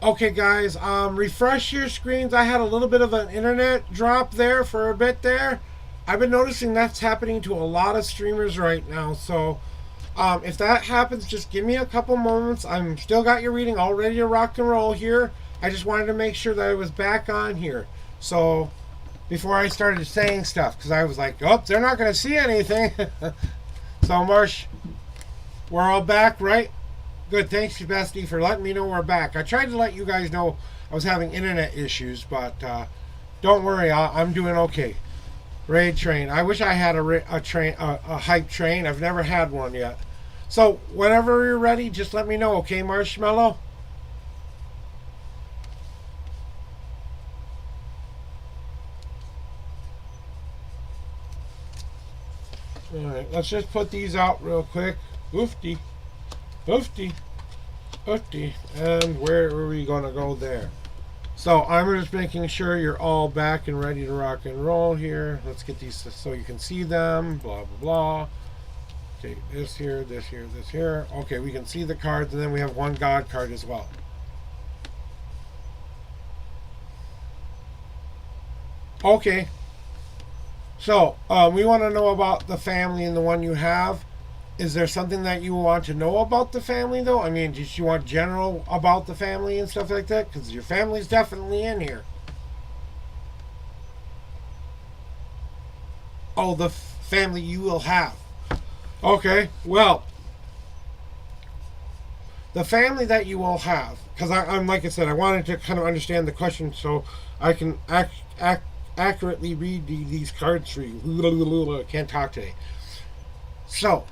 Okay, guys, refresh your screens. I had a little bit of an internet drop there for a bit there. I've been noticing that's happening to a lot of streamers right now. So, if that happens, just give me a couple moments. I'm still got your reading all ready to rock and roll here. I just wanted to make sure that I was back on here. So, before I started saying stuff, because I was like, oh, they're not going to see anything. So, Marsh, we're all back, right? Good. Thanks, Bestie, for letting me know we're back. I tried to let you guys know I was having internet issues, but don't worry, I'm doing okay. Raid train. I wish I had a train, a hype train. I've never had one yet. So whenever you're ready, just let me know, okay, Marshmallow? All right, let's just put these out real quick. Oofty, oofty, oofty. And where are we gonna go there? So I'm just making sure you're all back and ready to rock and roll here. Let's get these so you can see them. Blah blah blah. Okay, this here, this here, this here. Okay, we can see the cards, and then we have one God card as well. Okay, so we want to know about the family and the one you have. Is there something that you want to know about the family, though? I mean, did you want general about the family and stuff like that? Because your family's definitely in here. Oh, the family you will have. Okay, well, the family that you will have, because I'm like I said, I wanted to kind of understand the question so I can accurately read these cards for you. I can't talk today. So,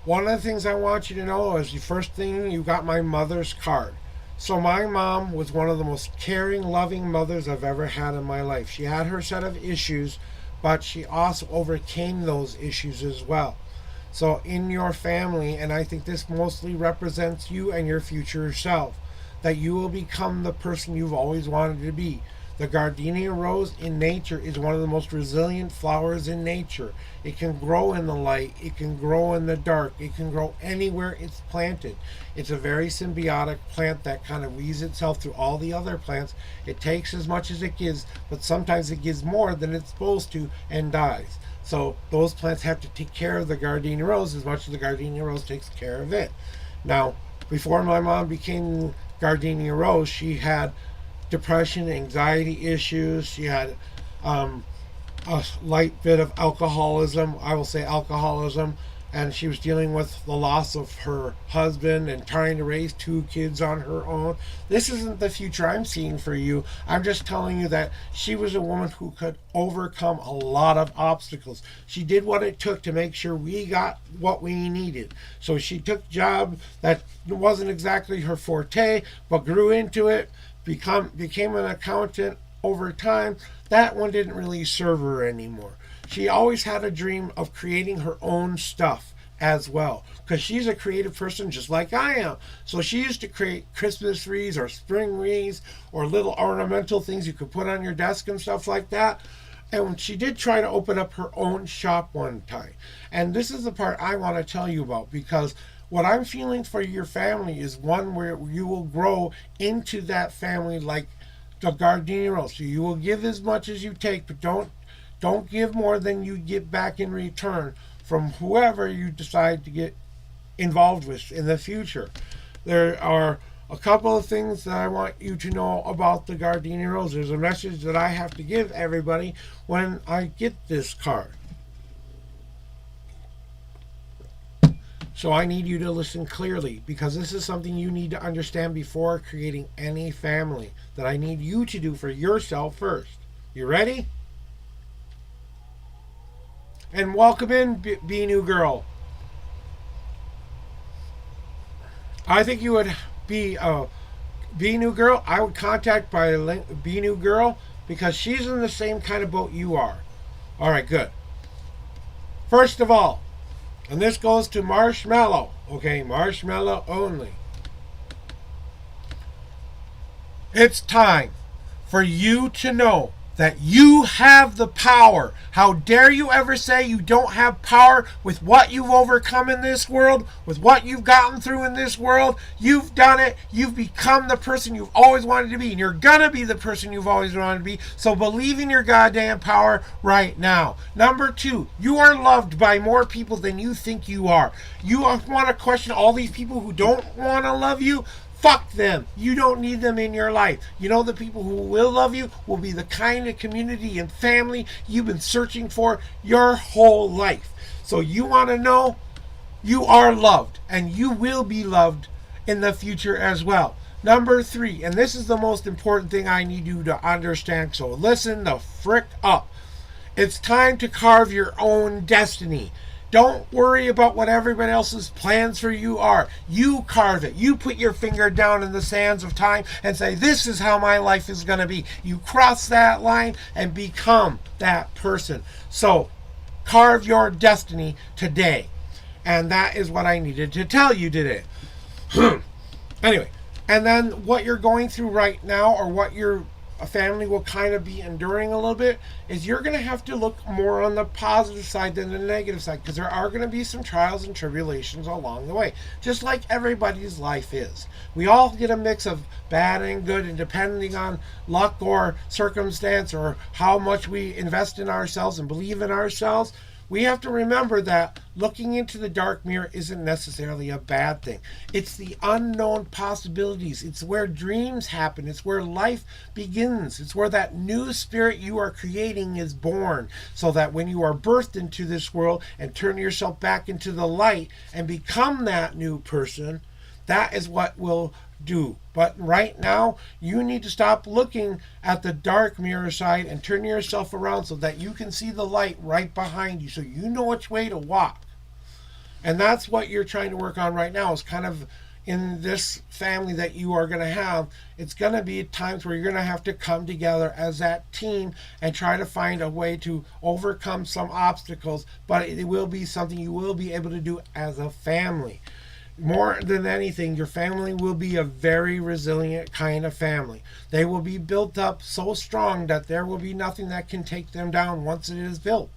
one of the things I want you to know is the first thing you got my mother's card. So my mom was one of the most caring, loving mothers I've ever had in my life. She had her set of issues, but she also overcame those issues as well. So in your family, and I think this mostly represents you and your future self, that you will become the person you've always wanted to be. The gardenia rose in nature is one of the most resilient flowers in nature. It can grow in the light, it can grow in the dark, it can grow anywhere it's planted. It's a very symbiotic plant that kind of weaves itself through all the other plants. It takes as much as it gives, but sometimes it gives more than it's supposed to and dies. So those plants have to take care of the gardenia rose as much as the gardenia rose takes care of it. Now, before my mom became gardenia rose, she had depression, anxiety issues. She had um, a light bit of alcoholism. I will say alcoholism. And she was dealing with the loss of her husband and trying to raise two kids on her own. This isn't the future I'm seeing for you. I'm just telling you that she was a woman who could overcome a lot of obstacles. She did what it took to make sure we got what we needed. So she took a job that wasn't exactly her forte, but grew into it, became an accountant over time. That one didn't really serve her anymore. She always had a dream of creating her own stuff as well, because she's a creative person just like I am. So she used to create Christmas wreaths or spring wreaths or little ornamental things you could put on your desk and stuff like that. And she did try to open up her own shop one time. And this is the part I want to tell you about, because what I'm feeling for your family is one where you will grow into that family like the gardenia rose. So you will give as much as you take, but don't give more than you get back in return from whoever you decide to get involved with in the future. There are a couple of things that I want you to know about the gardenia rose. There's a message that I have to give everybody when I get this card. So I need you to listen clearly, because this is something you need to understand before creating any family that I need you to do for yourself first. You ready? And welcome in, Be New Girl. I think you would be Be New Girl. I would contact by Be New Girl because she's in the same kind of boat you are. All right, good. First of all, and this goes to Marshmallow. Okay, Marshmallow only. It's time for you to know that you have the power. How dare you ever say you don't have power with what you've overcome in this world, with what you've gotten through in this world? You've done it. You've become the person you've always wanted to be, and you're gonna be the person you've always wanted to be. So believe in your goddamn power right now. Number 2, you are loved by more people than you think you are. You want to question all these people who don't want to love you? Fuck them. You don't need them in your life. You know, the people who will love you will be the kind of community and family you've been searching for your whole life. So you want to know you are loved, and you will be loved in the future as well. Number 3, and this is the most important thing I need you to understand, so listen the frick up. It's time to carve your own destiny. Don't worry about what everybody else's plans for you are. You carve it. You put your finger down in the sands of time and say, this is how my life is going to be. You cross that line and become that person. So carve your destiny today. And that is what I needed to tell you today. Anyway, and then what you're going through right now, or what your family will kind of be enduring a little bit, is you're going to have to look more on the positive side than the negative side, because there are going to be some trials and tribulations along the way, just like everybody's life is. We all get a mix of bad and good, and depending on luck or circumstance or how much we invest in ourselves and believe in ourselves, we have to remember that looking into the dark mirror isn't necessarily a bad thing. It's the unknown possibilities. It's where dreams happen. It's where life begins. It's where that new spirit you are creating is born, so that when you are birthed into this world and turn yourself back into the light and become that new person, that is what will do. But right now, you need to stop looking at the dark mirror side and turn yourself around so that you can see the light right behind you, so you know which way to walk. And that's what you're trying to work on right now, is kind of in this family that you are going to have. It's going to be times where you're going to have to come together as that team and try to find a way to overcome some obstacles, but it will be something you will be able to do as a family. More than anything, your family will be a very resilient kind of family. They will be built up so strong that there will be nothing that can take them down once it is built.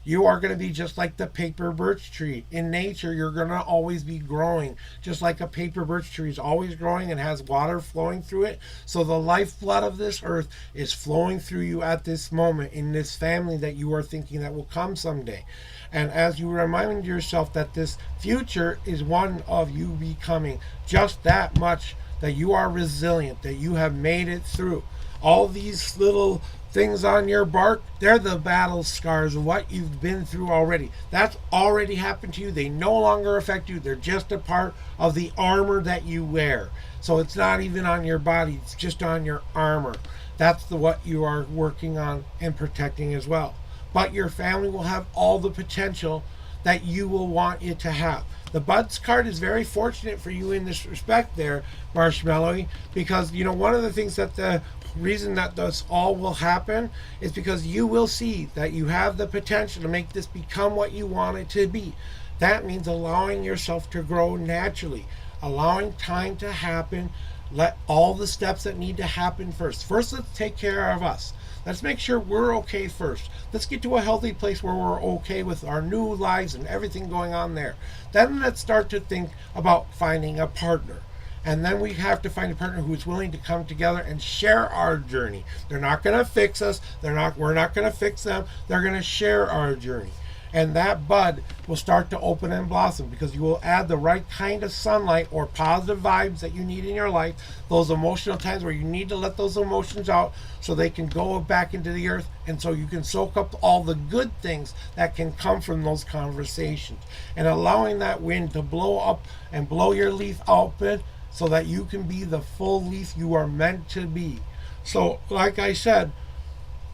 You are going to be just like the paper birch tree. In nature, you're going to always be growing, just like a paper birch tree is always growing and has water flowing through it. So the lifeblood of this earth is flowing through you at this moment in this family that you are thinking that will come someday. And as you remind yourself that this future is one of you becoming just that much, that you are resilient, that you have made it through. All these little things on your bark, they're the battle scars of what you've been through already. That's already happened to you. They no longer affect you. They're just a part of the armor that you wear. So it's not even on your body, it's just on your armor. That's what you are working on and protecting as well. But your family will have all the potential that you will want it to have. The Buds card is very fortunate for you in this respect there, Marshmallowy, because, you know, one of the things that the reason that this all will happen is because you will see that you have the potential to make this become what you want it to be. That means allowing yourself to grow naturally, allowing time to happen. Let all the steps that need to happen first. First, let's take care of us. Let's make sure we're okay first. Let's get to a healthy place where we're okay with our new lives and everything going on there. Then let's start to think about finding a partner. And then we have to find a partner who is willing to come together and share our journey. They're not going to fix us. We're not going to fix them. They're going to share our journey. And that bud will start to open and blossom, because you will add the right kind of sunlight or positive vibes that you need in your life, those emotional times where you need to let those emotions out so they can go back into the earth, and so you can soak up all the good things that can come from those conversations, and allowing that wind to blow up and blow your leaf open so that you can be the full leaf you are meant to be. So like I said,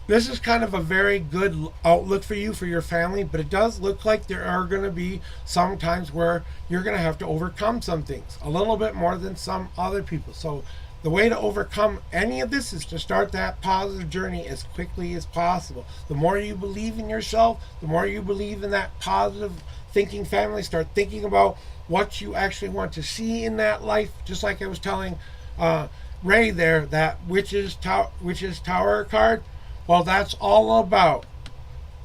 this is kind of a very good outlook for you, for your family, but it does look like there are going to be some times where you're going to have to overcome some things a little bit more than some other people. So the way to overcome any of this is to start that positive journey as quickly as possible. The more you believe in yourself, the more you believe in that positive thinking family, start thinking about what you actually want to see in that life. Just like I was telling Ray there, that Witch's Tower card. Well, that's all about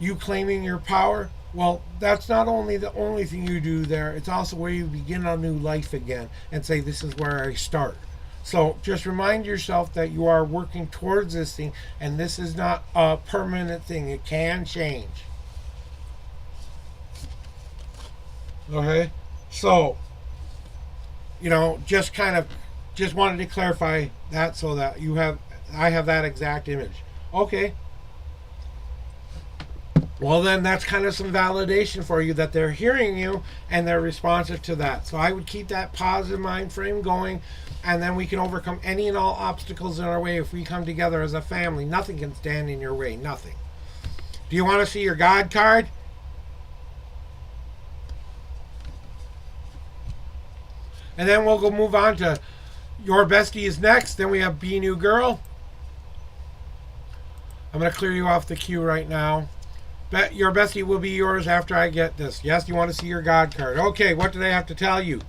you claiming your power. Well, that's not only the only thing you do there, it's also where you begin a new life again and say, this is where I start. So just remind yourself that you are working towards this thing, and this is not a permanent thing. It can change. Okay? So, just wanted to clarify that so that I have that exact image. Okay. Well, then that's kind of some validation for you that they're hearing you and they're responsive to that. So I would keep that positive mind frame going, and then we can overcome any and all obstacles in our way if we come together as a family. Nothing can stand in your way. Nothing. Do you want to see your God card? And then we'll go move on to your bestie is next. Then we have Be New Girl. I'm going to clear you off the queue right now. Your bestie will be yours after I get this. Yes, you want to see your God card. Okay, what do they have to tell you?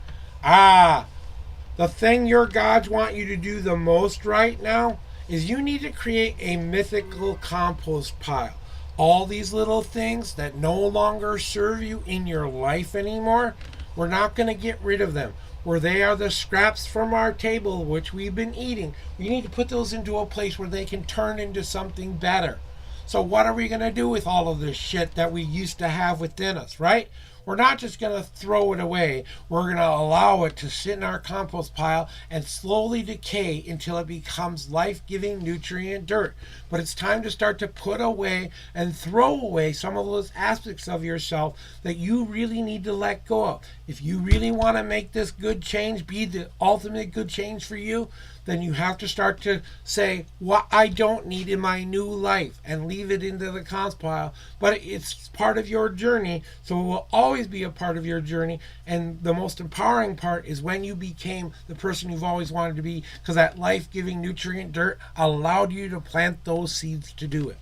The thing your gods want you to do the most right now is you need to create a mythical compost pile. All these little things that no longer serve you in your life anymore, we're not going to get rid of them. Where they are the scraps from our table, which we've been eating, we need to put those into a place where they can turn into something better. So what are we going to do with all of this shit that we used to have within us, right? We're not just going to throw it away. We're going to allow it to sit in our compost pile and slowly decay until it becomes life-giving nutrient dirt. But it's time to start to put away and throw away some of those aspects of yourself that you really need to let go of. If you really want to make this good change be the ultimate good change for you, then you have to start to say what I don't need in my new life and leave it into the compost pile. But it's part of your journey, so it will always be a part of your journey. And the most empowering part is when you became the person you've always wanted to be, because that life-giving nutrient dirt allowed you to plant those seeds to do it.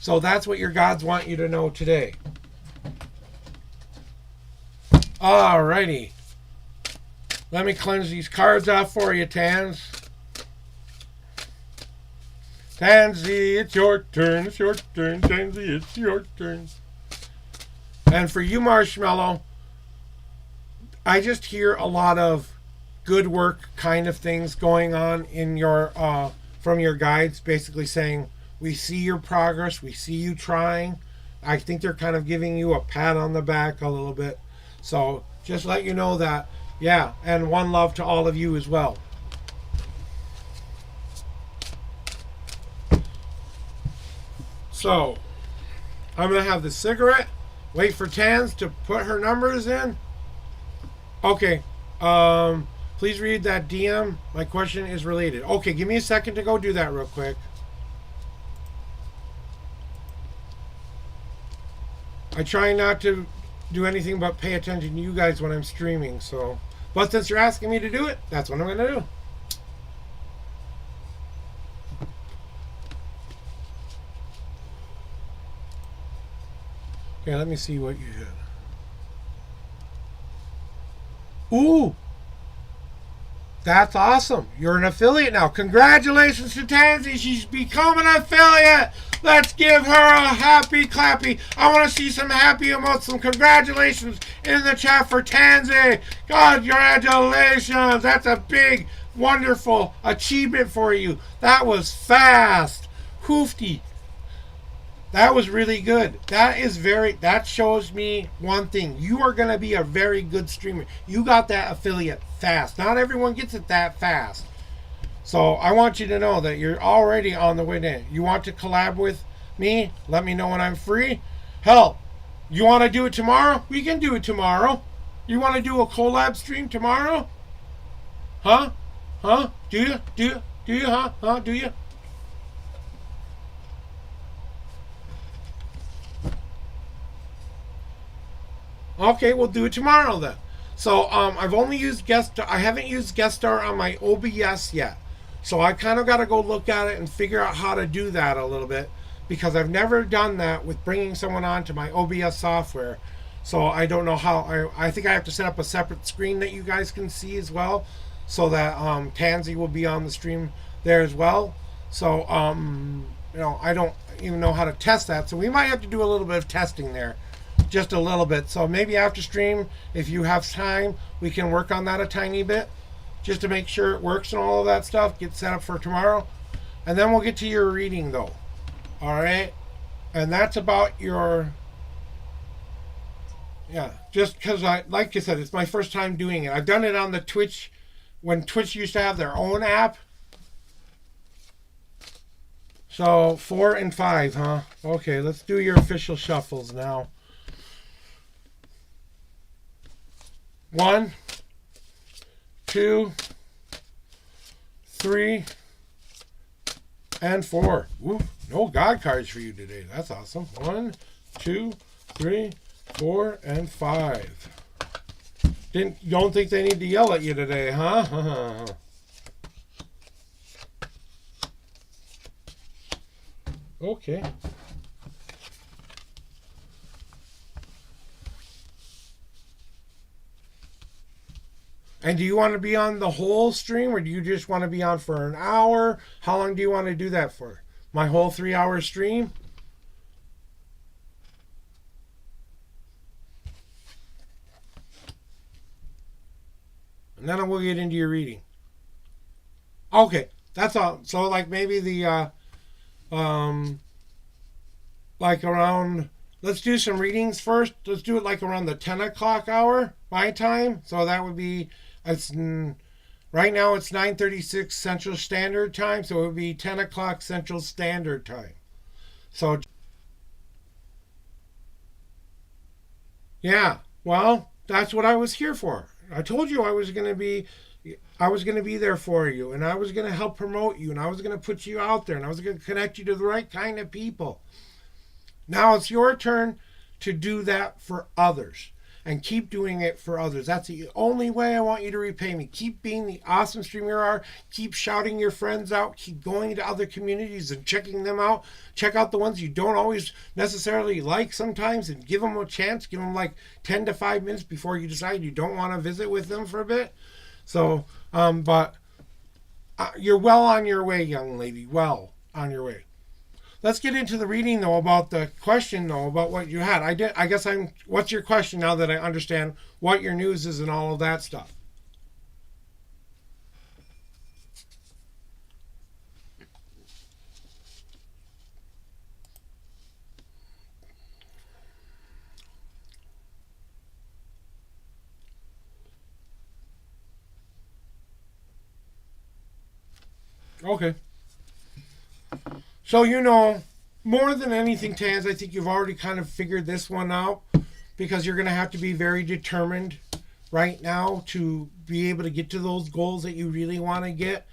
So that's what your gods want you to know today. Alrighty. Let me cleanse these cards off for you, Tans. Tansy, it's your turn. It's your turn. Tansy, it's your turn. And for you, Marshmallow, I just hear a lot of good work kind of things going on in your from your guides, basically saying, we see your progress, we see you trying. I think they're kind of giving you a pat on the back a little bit. So just let you know that, yeah, and one love to all of you as well. So, I'm going to have the cigarette, wait for Tans to put her numbers in. Okay, please read that DM. My question is related. Okay, give me a second to go do that real quick. I try not to do anything but pay attention to you guys when I'm streaming, so. But since you're asking me to do it, that's what I'm going to do. Okay, let me see what you had. Ooh! That's awesome. You're an affiliate now. Congratulations to Tansy. She's become an affiliate. Let's give her a happy clappy. I want to see some happy emotes, some congratulations in the chat for Tansy. Congratulations. That's a big, wonderful achievement for you. That was fast. Hoofty. That was really good. That shows me one thing. You are going to be a very good streamer. You got that affiliate fast. Not everyone gets it that fast. So I want you to know that you're already on the way in. You want to collab with me? Let me know when I'm free. Hell, you want to do it tomorrow? We can do it tomorrow. You want to do a collab stream tomorrow? Huh? Huh? Do you? Do you? Huh? Huh? Do you? Okay, we'll do it tomorrow then. So I've only used I haven't used guest star on my OBS yet. So I kind of got to go look at it and figure out how to do that a little bit, because I've never done that with bringing someone on to my OBS software. So I don't know how. I think I have to set up a separate screen that you guys can see as well, so that Tansy will be on the stream there as well. So I don't. even know how to test that. So we might have to do a little bit of testing there, just a little bit. So maybe after stream, if you have time, we can work on that a tiny bit, just to make sure it works and all of that stuff. Get set up for tomorrow, and then we'll get to your reading though. All right, and that's about your. Yeah, just because like you said, it's my first time doing it. I've done it on the Twitch, when Twitch used to have their own app. So 4 and 5, huh? Okay, let's do your official shuffles now. 1, 2, 3, and 4. Ooh, no God cards for you today. That's awesome. 1, 2, 3, 4, and 5. Don't think they need to yell at you today, huh? Okay. And do you want to be on the whole stream, or do you just want to be on for an hour? How long do you want to do that for? My whole 3-hour stream? And then we'll get into your reading. Okay, that's all. So like maybe the like around, let's do some readings first. Let's do it like around the 10 o'clock hour my time. So that would be, it's right now it's 9:36 Central Standard Time, so it would be 10 o'clock Central Standard Time. So yeah, well, that's what I was here for. I told you I was going to be there for you, and I was going to help promote you, and I was going to put you out there, and I was going to connect you to the right kind of people. Now it's your turn to do that for others, and keep doing it for others. That's the only way I want you to repay me. Keep being the awesome streamer you are. Keep shouting your friends out. Keep going to other communities and checking them out. Check out the ones you don't always necessarily like sometimes, and give them a chance. Give them like 10 to 5 minutes before you decide you don't want to visit with them for a bit. So, but you're well on your way, young lady. Well on your way. Let's get into the reading, though, about the question, though, about what you had. What's your question now that I understand what your news is and all of that stuff? Okay. So, more than anything, Tans, I think you've already kind of figured this one out, because you're going to have to be very determined right now to be able to get to those goals that you really want to get.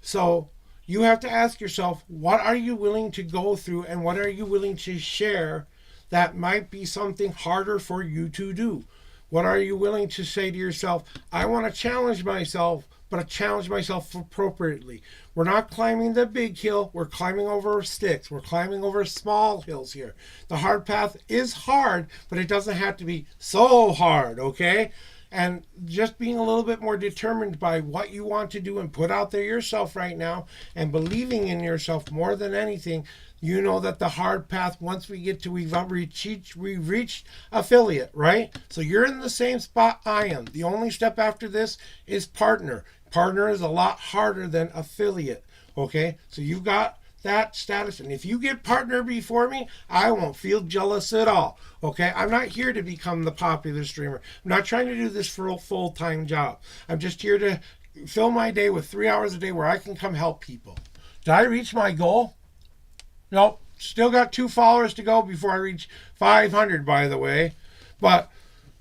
So you have to ask yourself, what are you willing to go through, and what are you willing to share that might be something harder for you to do? What are you willing to say to yourself, I want to challenge myself, but I challenge myself appropriately. We're not climbing the big hill. We're climbing over sticks. We're climbing over small hills here. The hard path is hard, but it doesn't have to be so hard, okay? And just being a little bit more determined by what you want to do and put out there yourself right now, and believing in yourself more than anything, you know that the hard path, once we get to, we've reached affiliate, right? So you're in the same spot I am. The only step after this is partner. Partner is a lot harder than affiliate, okay? So you've got that status, and if you get partner before me, I won't feel jealous at all, okay? I'm not here to become the popular streamer. I'm not trying to do this for a full-time job. I'm just here to fill my day with 3 hours a day where I can come help people. Did I reach my goal? Nope. Still got 2 followers to go before I reach 500, by the way. But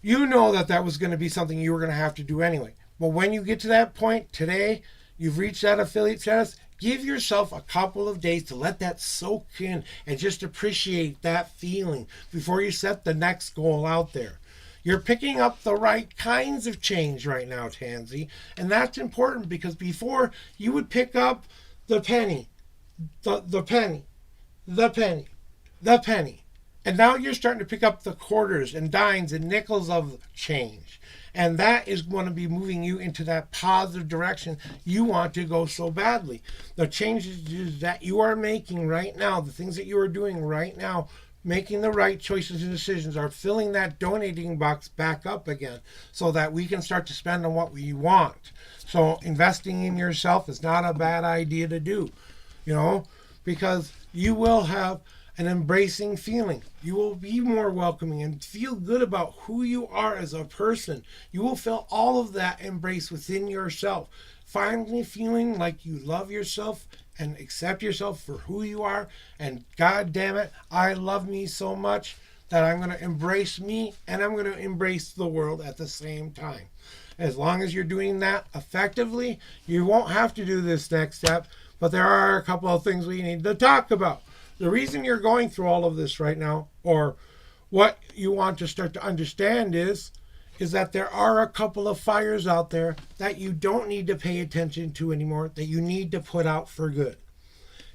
you know that was going to be something you were going to have to do anyway. But when you get to that point today, you've reached that affiliate status, give yourself a couple of days to let that soak in and just appreciate that feeling before you set the next goal out there. You're picking up the right kinds of change right now, Tansy. And that's important, because before you would pick up the penny, the penny, the penny, the penny. And now you're starting to pick up the quarters and dimes and nickels of change. And that is going to be moving you into that positive direction you want to go so badly. The changes that you are making right now, the things that you are doing right now, making the right choices and decisions, are filling that donating box back up again so that we can start to spend on what we want. So investing in yourself is not a bad idea to do, because you will have an embracing feeling. You will be more welcoming and feel good about who you are as a person. You will feel all of that embrace within yourself. Finally feeling like you love yourself and accept yourself for who you are. And God damn it, I love me so much that I'm going to embrace me and I'm going to embrace the world at the same time. As long as you're doing that effectively, you won't have to do this next step. But there are a couple of things we need to talk about. The reason you're going through all of this right now, or what you want to start to understand is that there are a couple of fires out there that you don't need to pay attention to anymore, that you need to put out for good.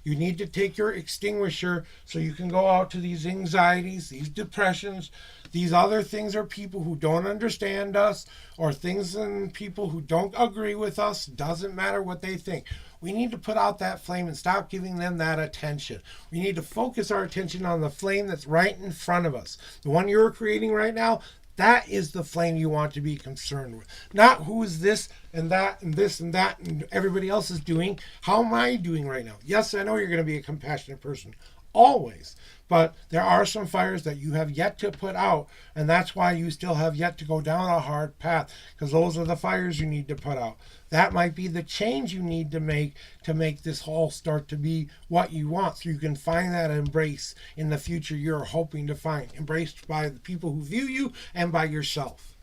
You need to take your extinguisher so you can go out to these anxieties, these depressions, these other things, are people who don't understand us, or things and people who don't agree with us. Doesn't matter what they think. We need to put out that flame and stop giving them that attention. We need to focus our attention on the flame that's right in front of us. The one you're creating right now, that is the flame you want to be concerned with. Not who is this and that and this and that and everybody else is doing. How am I doing right now? Yes, I know you're going to be a compassionate person. Always. But there are some fires that you have yet to put out, and that's why you still have yet to go down a hard path, because those are the fires you need to put out. That might be the change you need to make this whole start to be what you want, so you can find that embrace in the future you're hoping to find, embraced by the people who view you and by yourself.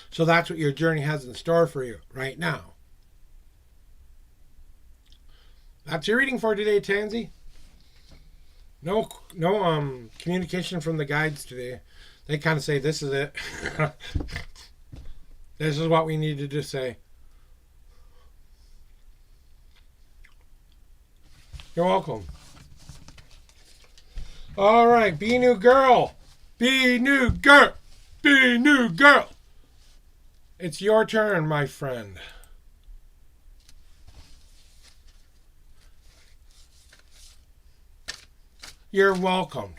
So that's what your journey has in store for you right now. That's your reading for today, Tansy. No communication from the guides today. They kind of say, this is it. This is what we needed to say. You're welcome. All right, be new girl. Be new girl. Be new girl. It's your turn, my friend. You're welcomed.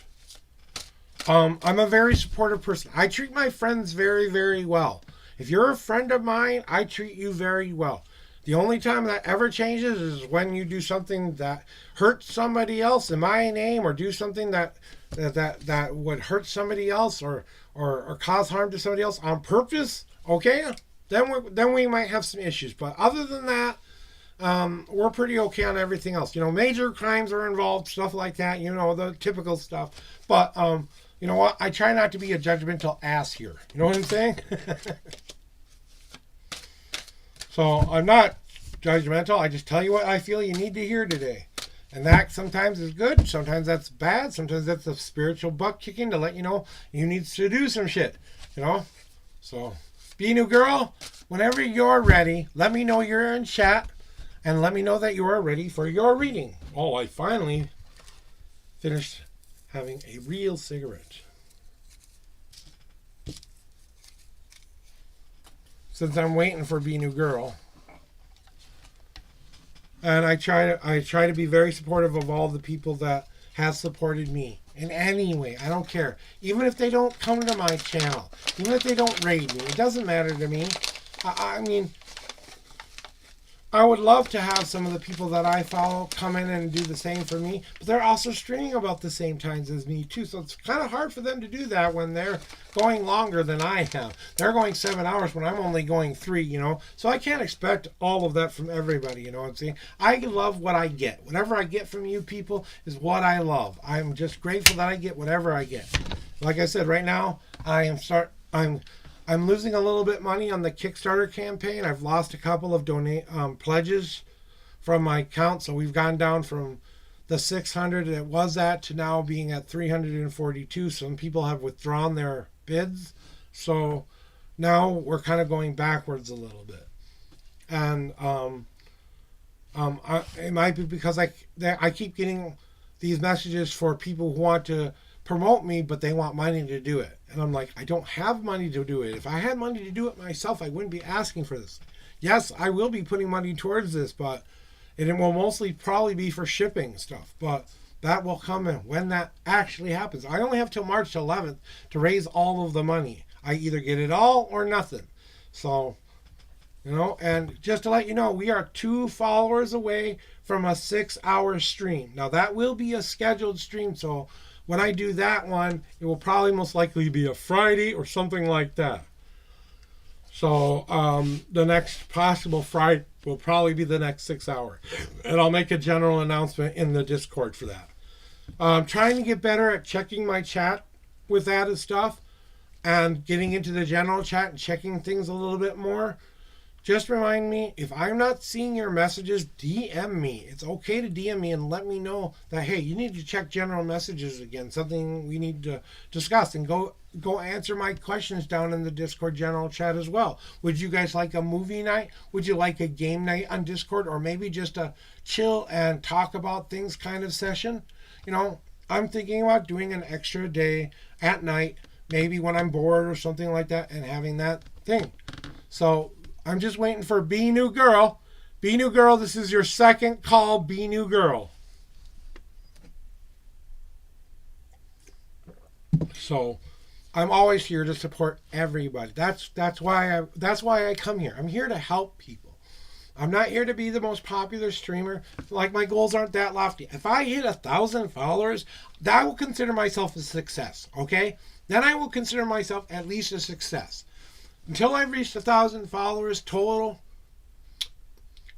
I'm a very supportive person. I treat my friends very, very well. If you're a friend of mine, I treat you very well. The only time that ever changes is when you do something that hurts somebody else in my name, or do something that would hurt somebody else, or cause harm to somebody else on purpose. Okay, then we might have some issues. But other than that, we're pretty okay on everything else. Major crimes are involved, stuff like that, the typical stuff. But, you know what? I try not to be a judgmental ass here. You know what I'm saying? So I'm not judgmental. I just tell you what I feel you need to hear today. And that sometimes is good. Sometimes that's bad. Sometimes that's a spiritual butt kicking to let you know you need to do some shit. So be new girl. Whenever you're ready, let me know you're in chat. And let me know that you are ready for your reading. Oh, I finally finished having a real cigarette. Since I'm waiting for Be New Girl. And I try to be very supportive of all the people that have supported me in any way. I don't care. Even if they don't come to my channel. Even if they don't raid me. It doesn't matter to me. I mean, I would love to have some of the people that I follow come in and do the same for me, but they're also streaming about the same times as me too, so it's kind of hard for them to do that when they're going longer than I am. They're going 7 hours when I'm only going 3, so I can't expect all of that from everybody, you know what I'm saying? I love what I get. Whatever I get from you people is what I love. I'm just grateful that I get whatever I get. Like I said, right now, I'm losing a little bit money on the Kickstarter campaign. I've lost a couple of pledges from my account, so we've gone down from the 600 it was at to now being at 342. Some people have withdrawn their bids, so now we're kind of going backwards a little bit. And It might be because I keep getting these messages for people who want to promote me, but they want money to do it. And I'm like, I don't have money to do it. If I had money to do it myself, I wouldn't be asking for this. Yes, I will be putting money towards this, but it will mostly probably be for shipping stuff. But that will come in when that actually happens. I only have till March 11th to raise all of the money. I either get it all or nothing. So, and just to let you know, we are 2 followers away from a 6-hour stream. Now, that will be a scheduled stream, so when I do that one, it will probably most likely be a Friday or something like that. So, the next possible Friday will probably be the next 6 hour. And I'll make a general announcement in the Discord for that. I'm trying to get better at checking my chat with that and stuff, and getting into the general chat and checking things a little bit more. Just remind me, if I'm not seeing your messages, DM me. It's okay to DM me and let me know that, hey, you need to check general messages again, something we need to discuss, and go answer my questions down in the Discord general chat as well. Would you guys like a movie night? Would you like a game night on Discord, or maybe just a chill and talk about things kind of session? I'm thinking about doing an extra day at night, maybe when I'm bored or something like that, and having that thing. So I'm just waiting for B New Girl. B New Girl, this is your second call, B New Girl. So I'm always here to support everybody. That's why I come here. I'm here to help people. I'm not here to be the most popular streamer. Like, my goals aren't that lofty. If I hit 1,000 followers, that will consider myself a success. Okay? Then I will consider myself at least a success. Until I've reached 1,000 followers total,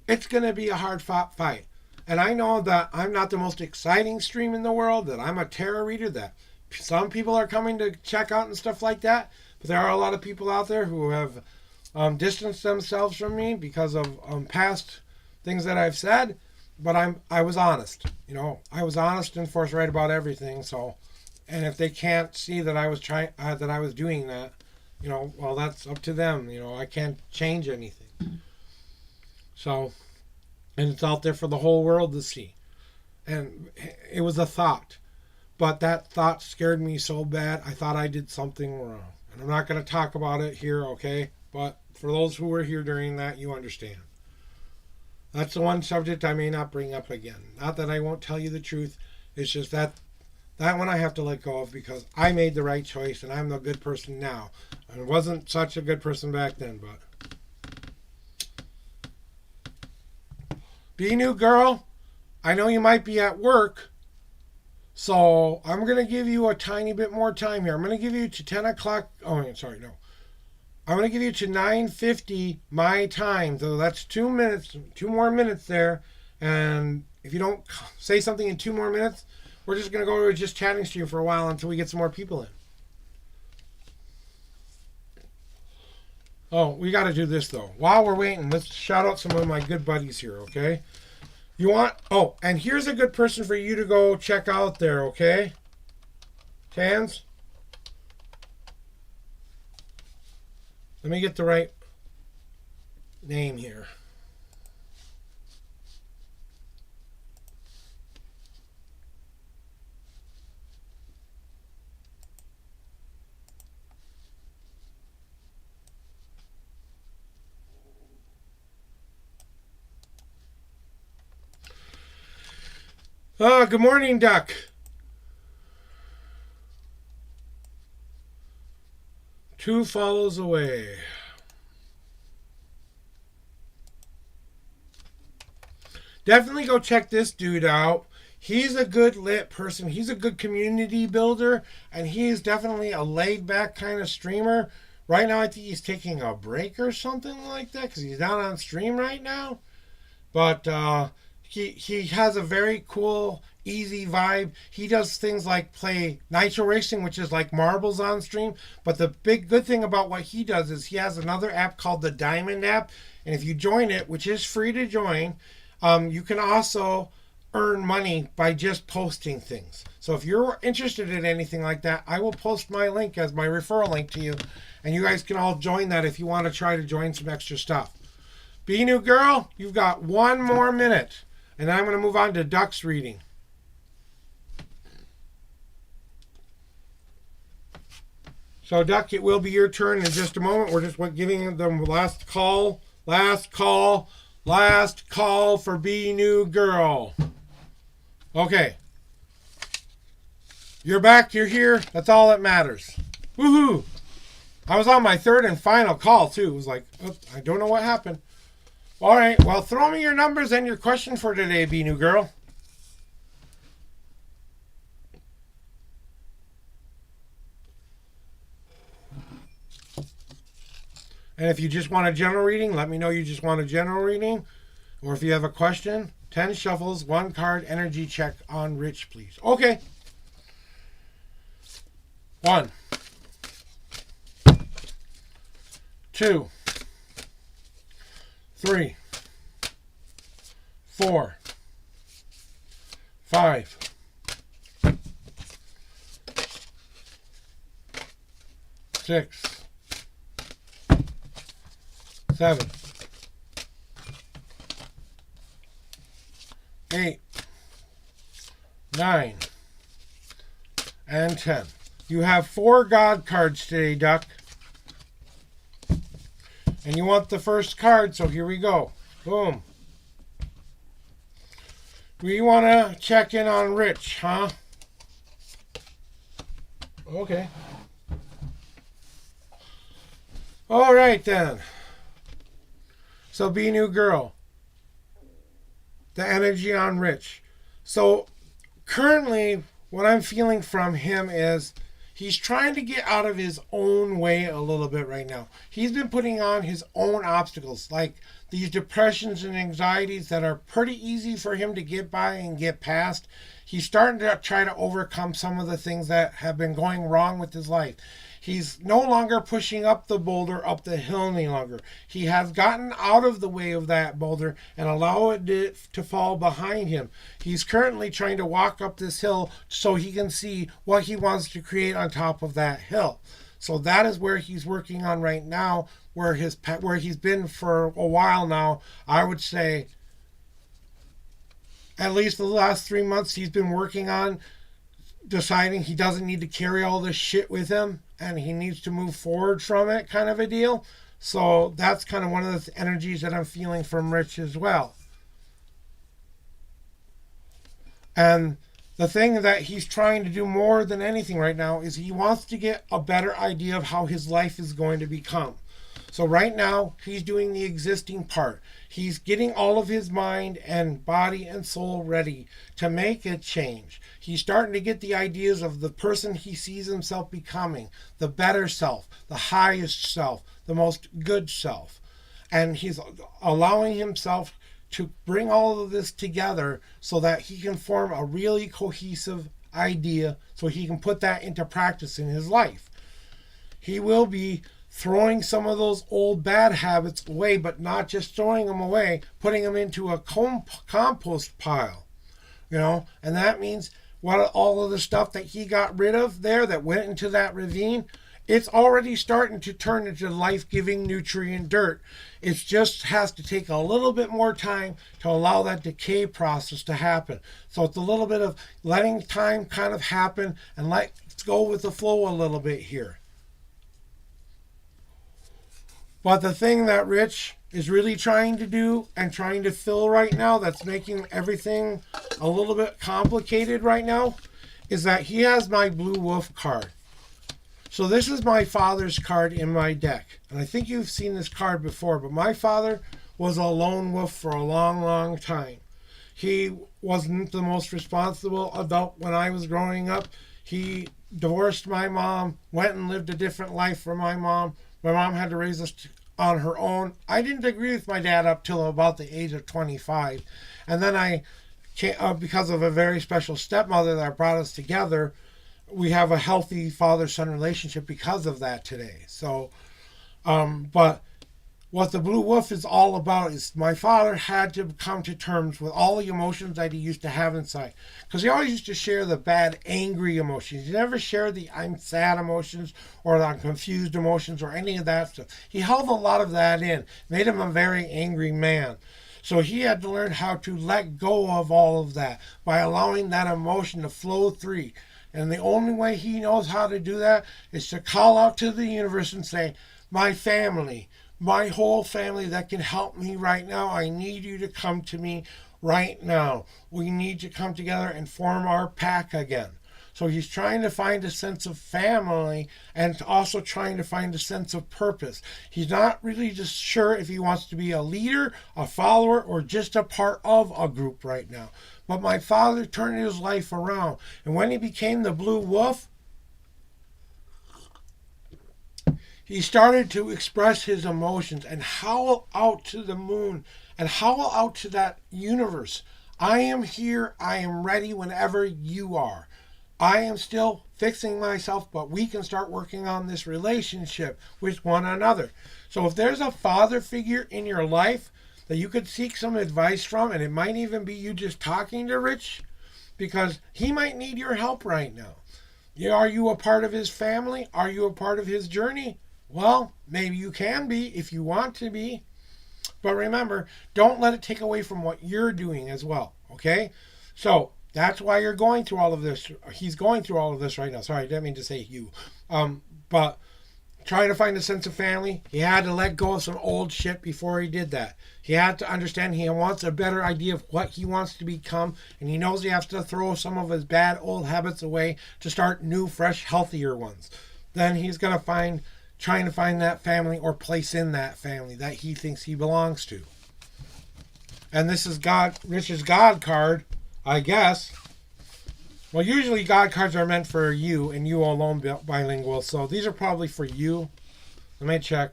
it's going to be a hard fought fight. And I know that I'm not the most exciting stream in the world, that I'm a tarot reader, that some people are coming to check out and stuff like that. But there are a lot of people out there who have distanced themselves from me because of past things that I've said. But I was honest. I was honest and forthright about everything. So, and if they can't see that I was that I was doing that, well, that's up to them. I can't change anything. So, and it's out there for the whole world to see. And it was a thought. But that thought scared me so bad, I thought I did something wrong. And I'm not going to talk about it here, okay? But for those who were here during that, you understand. That's the one subject I may not bring up again. Not that I won't tell you the truth. It's just that one I have to let go of, because I made the right choice and I'm the good person now. I wasn't such a good person back then, but. Be New Girl, I know you might be at work, so I'm going to give you a tiny bit more time here. I'm going to give you to 10 o'clock. Oh, sorry, no. I'm going to give you to 9:50 my time. So that's 2 minutes, 2 more minutes there. And if you don't say something in 2 more minutes, we're just going to go to a just chatting stream for a while until we get some more people in. Oh, we got to do this, though. While we're waiting, let's shout out some of my good buddies here, okay? And here's a good person for you to go check out there, okay? Tans? Let me get the right name here. Good morning, Duck. Two follows away. Definitely go check this dude out. He's a good lit person. He's a good community builder, and he's definitely a laid-back kind of streamer. Right now, I think he's taking a break or something like that, because he's not on stream right now. But he has a very cool, easy vibe. He does things like play Nitro Racing, which is like marbles on stream. But the big good thing about what he does is he has another app called the Diamond app. And if you join it, which is free to join, you can also earn money by just posting things. So if you're interested in anything like that, I will post my link as my referral link to you. And you guys can all join that if you want to try to join some extra stuff. Be New Girl, you've got 1 more minute. And I'm going to move on to Duck's reading. So, Duck, it will be your turn in just a moment. We're just giving them last call for Be New Girl. Okay. You're back. You're here. That's all that matters. Woohoo! I was on my third and final call, too. It was like, oops, I don't know what happened. All right. Well, throw me your numbers and your question for today, Be New Girl. And if you just want a general reading, let me know you just want a general reading. Or if you have a question, 10 shuffles, 1 card, energy check on Rich, please. Okay. 1, 2, 3, 4, 5, 6, 7, 8, 9, and 10. You have 4 God cards today, Duck. And you want the first card, so here we go. Boom. We want to check in on Rich, huh? Okay. All right, then. So, Be New Girl. The energy on Rich. So, currently, what I'm feeling from him is he's trying to get out of his own way a little bit right now. He's been putting on his own obstacles, like these depressions and anxieties that are pretty easy for him to get by and get past. He's starting to try to overcome some of the things that have been going wrong with his life. He's no longer pushing up the boulder, up the hill any longer. He has gotten out of the way of that boulder and allow it to fall behind him. He's currently trying to walk up this hill so he can see what he wants to create on top of that hill. So that is where he's working on right now, where he's been for a while now. I would say at least the last 3 months he's been working on deciding he doesn't need to carry all this shit with him and he needs to move forward from it, kind of a deal. So that's kind of one of the energies that I'm feeling from Rich as well. And the thing that he's trying to do more than anything right now is he wants to get a better idea of how his life is going to become. So right now, he's doing the existing part. He's getting all of his mind and body and soul ready to make a change. He's starting to get the ideas of the person he sees himself becoming, the better self, the highest self, the most good self. And he's allowing himself to bring all of this together so that he can form a really cohesive idea so he can put that into practice in his life. He will be throwing some of those old bad habits away, but not just throwing them away, putting them into a compost pile, and that means all of the stuff that he got rid of there that went into that ravine, it's already starting to turn into life-giving nutrient dirt. It just has to take a little bit more time to allow that decay process to happen. So it's a little bit of letting time kind of happen and let's go with the flow a little bit here. But the thing that Rich is really trying to do and trying to fill right now that's making everything a little bit complicated right now is that he has my Blue Wolf card. So this is my father's card in my deck. And I think you've seen this card before, but my father was a lone wolf for a long, long time. He wasn't the most responsible adult when I was growing up. He divorced my mom, went and lived a different life for my mom. My mom had to raise us on her own. I didn't agree with my dad up till about the age of 25. And then I came, because of a very special stepmother that brought us together, we have a healthy father-son relationship because of that today. So, but what the Blue Wolf is all about is my father had to come to terms with all the emotions that he used to have inside. Because he always used to share the bad, angry emotions. He never shared the I'm sad emotions or the I'm confused emotions or any of that stuff. He held a lot of that in, made him a very angry man. So he had to learn how to let go of all of that by allowing that emotion to flow through. And the only way he knows how to do that is to call out to the universe and say, my family, my whole family that can help me right now, I need you to come to me right now. We need to come together and form our pack again. So he's trying to find a sense of family and also trying to find a sense of purpose. He's not really just sure if he wants to be a leader, a follower, or just a part of a group right now. But my father turned his life around. And when he became the Blue Wolf, he started to express his emotions and howl out to the moon and howl out to that universe. I am here. I am ready whenever you are. I am still fixing myself, but we can start working on this relationship with one another. So if there's a father figure in your life that you could seek some advice from, and it might even be you just talking to Rich, because he might need your help right now. Are you a part of his family? Are you a part of his journey? Well, maybe you can be if you want to be. But remember, don't let it take away from what you're doing as well, okay? So that's why you're going through all of this. He's going through all of this right now. Sorry, I didn't mean to say you. But trying to find a sense of family, he had to let go of some old shit before he did that. He had to understand he wants a better idea of what he wants to become, and he knows he has to throw some of his bad old habits away to start new, fresh, healthier ones. Then he's going to trying to find that family or place in that family that he thinks he belongs to. And this is Rich's God card, I guess. Well, usually God cards are meant for you and you alone, bilingual. So these are probably for you. Let me check.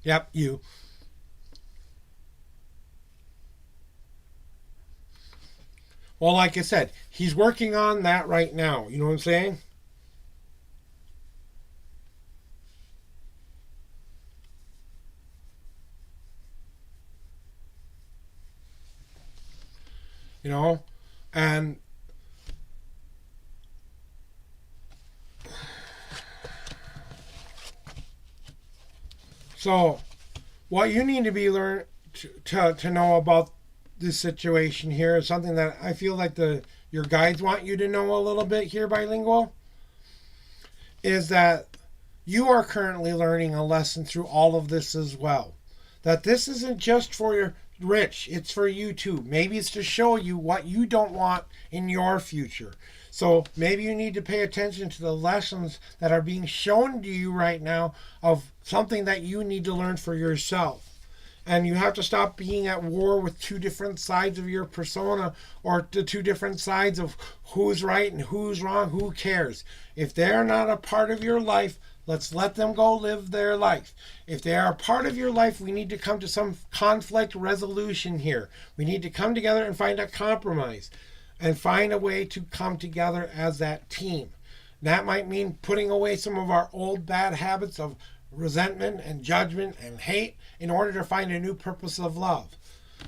Yep, you. Well, like I said, he's working on that right now. You know what I'm saying? And so what you need to be learn to know about this situation here is something that I feel like your guides want you to know a little bit here, bilingual, is that you are currently learning a lesson through all of this as well. That this isn't just for your Rich, it's for you too. Maybe it's to show you what you don't want in your future. So maybe you need to pay attention to the lessons that are being shown to you right now of something that you need to learn for yourself. And you have to stop being at war with two different sides of your persona, or the two different sides of who's right and who's wrong, who cares. If they're not a part of your life, let's let them go live their life. If they are a part of your life, we need to come to some conflict resolution here. We need to come together and find a compromise and find a way to come together as that team. That might mean putting away some of our old bad habits of resentment and judgment and hate in order to find a new purpose of love.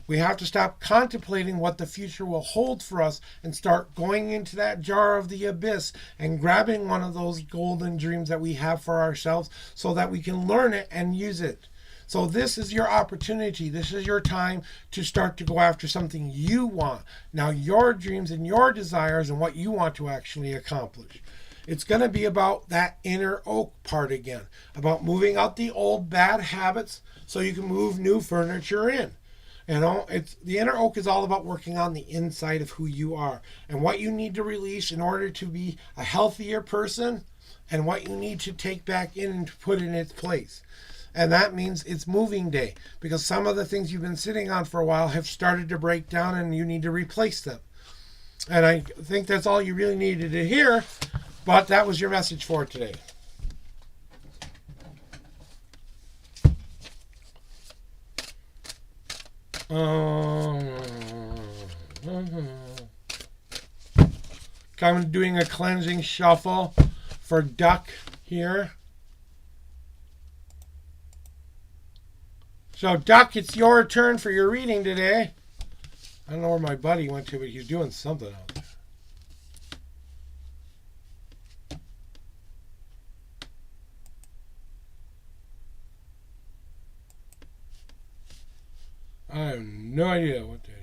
We have to stop contemplating what the future will hold for us and start going into that jar of the abyss and grabbing one of those golden dreams that we have for ourselves so that we can learn it and use it. So this is your opportunity. This is your time to start to go after something you want. Now, your dreams and your desires and what you want to actually accomplish. It's going to be about that inner oak part again, about moving out the old bad habits so you can move new furniture in. It's the inner oak is all about working on the inside of who you are and what you need to release in order to be a healthier person and what you need to take back in and put in its place. And that means it's moving day because some of the things you've been sitting on for a while have started to break down and you need to replace them. And I think that's all you really needed to hear, but that was your message for today. I'm doing a cleansing shuffle for Duck here. So, Duck, it's your turn for your reading today. I don't know where my buddy went to, but he's doing something out there. I have no idea what they're doing.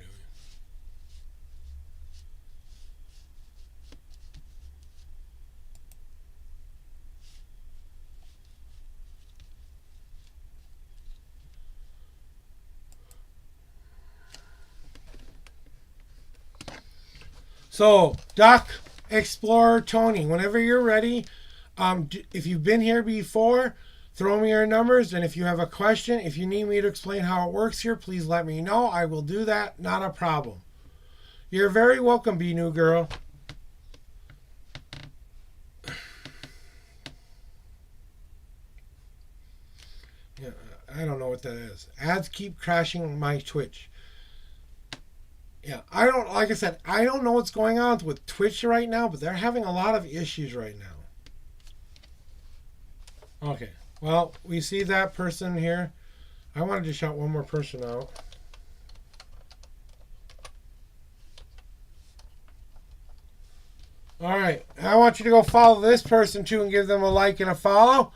So, Doc, Explorer Tony, whenever you're ready, if you've been here before, throw me your numbers. And if you have a question, if you need me to explain how it works here, please let me know. I will do that. Not a problem. You're very welcome, Be New Girl. Yeah, I don't know what that is. Ads keep crashing my Twitch. Yeah, like I said, I don't know what's going on with Twitch right now, but they're having a lot of issues right now. Okay, well, we see that person here. I wanted to shout one more person out. All right, I want you to go follow this person too and give them a like and a follow.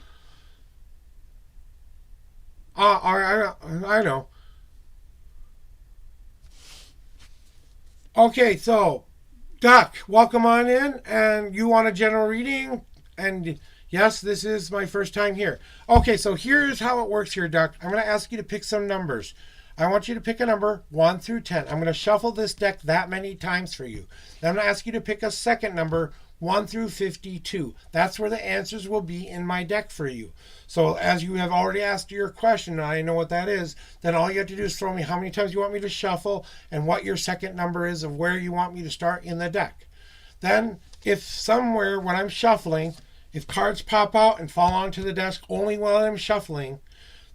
I know. Okay, so Doc, welcome on in, and you want a general reading, and yes, this is my first time here. Okay, so here's how it works here, Doc. I'm going to ask you to pick some numbers. I want you to pick a number 1 through 10. I'm going to shuffle this deck that many times for you. Then I'm going to ask you to pick a second number 1 through 52. That's where the answers will be in my deck for you. So as you have already asked your question, and I know what that is, then all you have to do is throw me how many times you want me to shuffle and what your second number is of where you want me to start in the deck. Then if somewhere when I'm shuffling, if cards pop out and fall onto the desk only while I'm shuffling,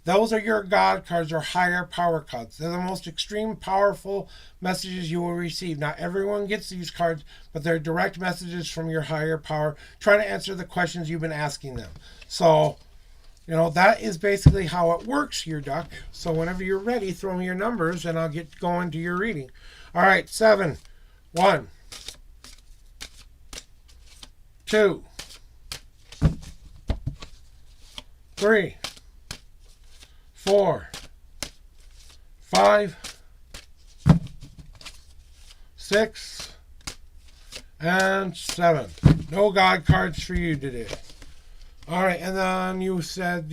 those are your God cards or higher power cards. They're the most extreme, powerful messages you will receive. Not everyone gets these cards, but they're direct messages from your higher power trying to answer the questions you've been asking them. So, that is basically how it works here, Duck. So whenever you're ready, throw me your numbers and I'll get going to your reading. All right, 7, 1, 2, 3, 4, 5, 6, and 7. No God cards for you today. All right, and then you said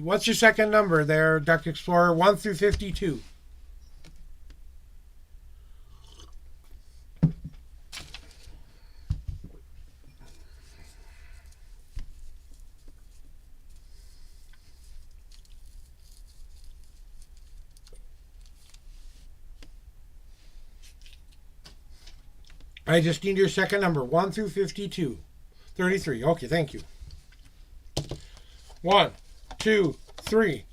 what's your second number there, Duck Explorer? 1 through 52. I just need your second number, 1 through 52. 33. Okay, thank you. 1, 2, 3,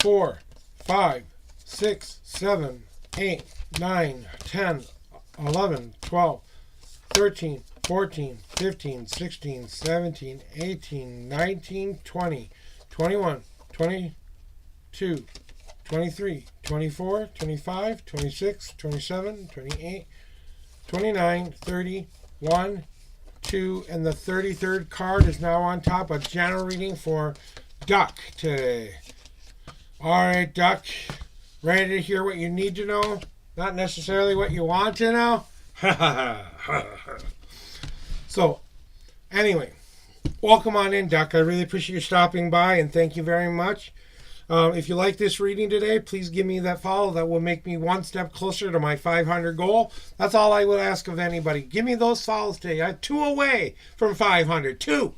4, 5, 6, 7, 8, 9, 10, 11, 12, 13, 14, 15, 16, 17, 18, 19, 20, 21, 22, 23, 24, 25, 26, 27, 28, 29, 30, 1, 2, and the 33rd card is now on top. A general reading for Duck today. All right, Duck, ready to hear what you need to know? Not necessarily what you want to know? So, anyway, welcome on in, Duck. I really appreciate you stopping by, and thank you very much. If you like this reading today, please give me that follow. That will make me one step closer to my 500 goal. That's all I would ask of anybody. Give me those follows today. I'm 2 away from 500. 2.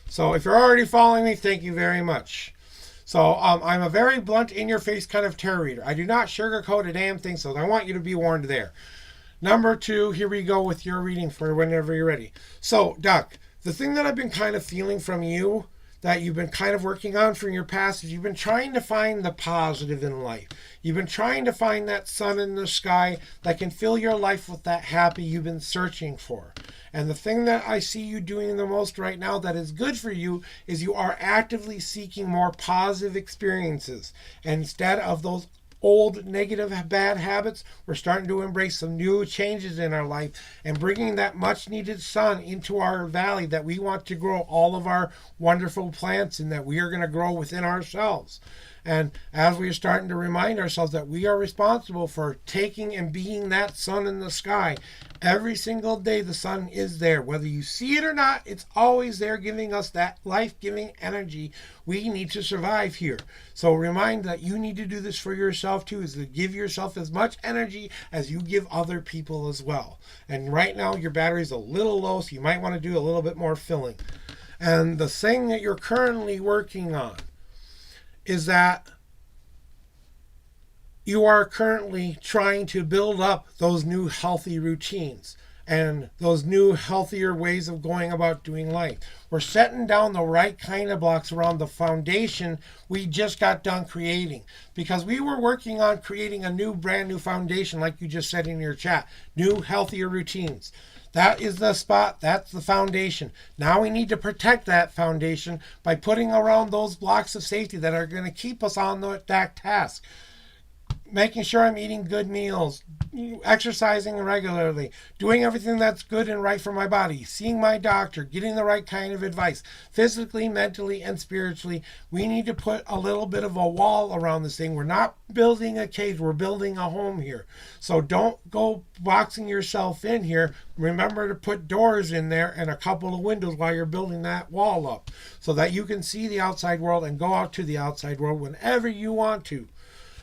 So if you're already following me, thank you very much. So I'm a very blunt, in-your-face kind of tarot reader. I do not sugarcoat a damn thing, so I want you to be warned there. Number 2, here we go with your reading for whenever you're ready. So, Doc, the thing that I've been kind of feeling from you that you've been kind of working on from your past is you've been trying to find the positive in life. You've been trying to find that sun in the sky that can fill your life with that happy you've been searching for. And the thing that I see you doing the most right now that is good for you is you are actively seeking more positive experiences. And instead of those old negative bad habits, we're starting to embrace some new changes in our life and bringing that much needed sun into our valley that we want to grow all of our wonderful plants and that we are going to grow within ourselves. And as we're starting to remind ourselves that we are responsible for taking and being that sun in the sky, every single day the sun is there. Whether you see it or not, it's always there giving us that life-giving energy we need to survive here. So remind that you need to do this for yourself too, is to give yourself as much energy as you give other people as well. And right now your battery's a little low, so you might want to do a little bit more filling. And the thing that you're currently working on is that you are currently trying to build up those new healthy routines and those new healthier ways of going about doing life. We're setting down the right kind of blocks around the foundation we just got done creating, because we were working on creating a brand new foundation, like you just said in your chat, new healthier routines. That is the spot. That's the foundation. Now we need to protect that foundation by putting around those blocks of safety that are going to keep us on that task. Making sure I'm eating good meals, exercising regularly, doing everything that's good and right for my body, seeing my doctor, getting the right kind of advice, physically, mentally, and spiritually. We need to put a little bit of a wall around this thing. We're not building a cage, we're building a home here. So don't go boxing yourself in here. Remember to put doors in there and a couple of windows while you're building that wall up so that you can see the outside world and go out to the outside world whenever you want to.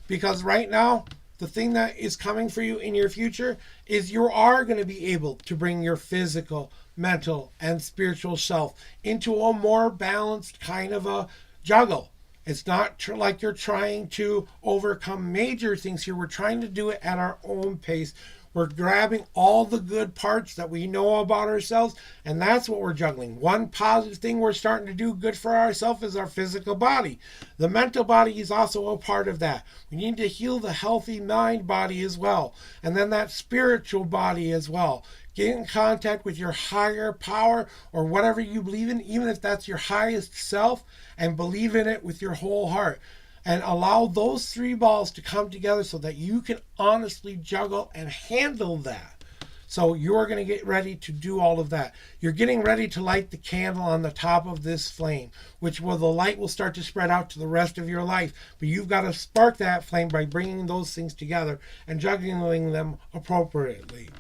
Because right now, the thing that is coming for you in your future is you are going to be able to bring your physical, mental, and spiritual self into a more balanced kind of a juggle. It's not like you're trying to overcome major things here. We're trying to do it at our own pace. We're grabbing all the good parts that we know about ourselves, and that's what we're juggling. One positive thing we're starting to do good for ourselves is our physical body. The mental body is also a part of that. We need to heal the healthy mind body as well, and then that spiritual body as well. Get in contact with your higher power or whatever you believe in, even if that's your highest self, and believe in it with your whole heart. And allow those three balls to come together so that you can honestly juggle and handle that. So you're going to get ready to do all of that. You're getting ready to light the candle on the top of this flame, the light will start to spread out to the rest of your life. But you've got to spark that flame by bringing those things together and juggling them appropriately.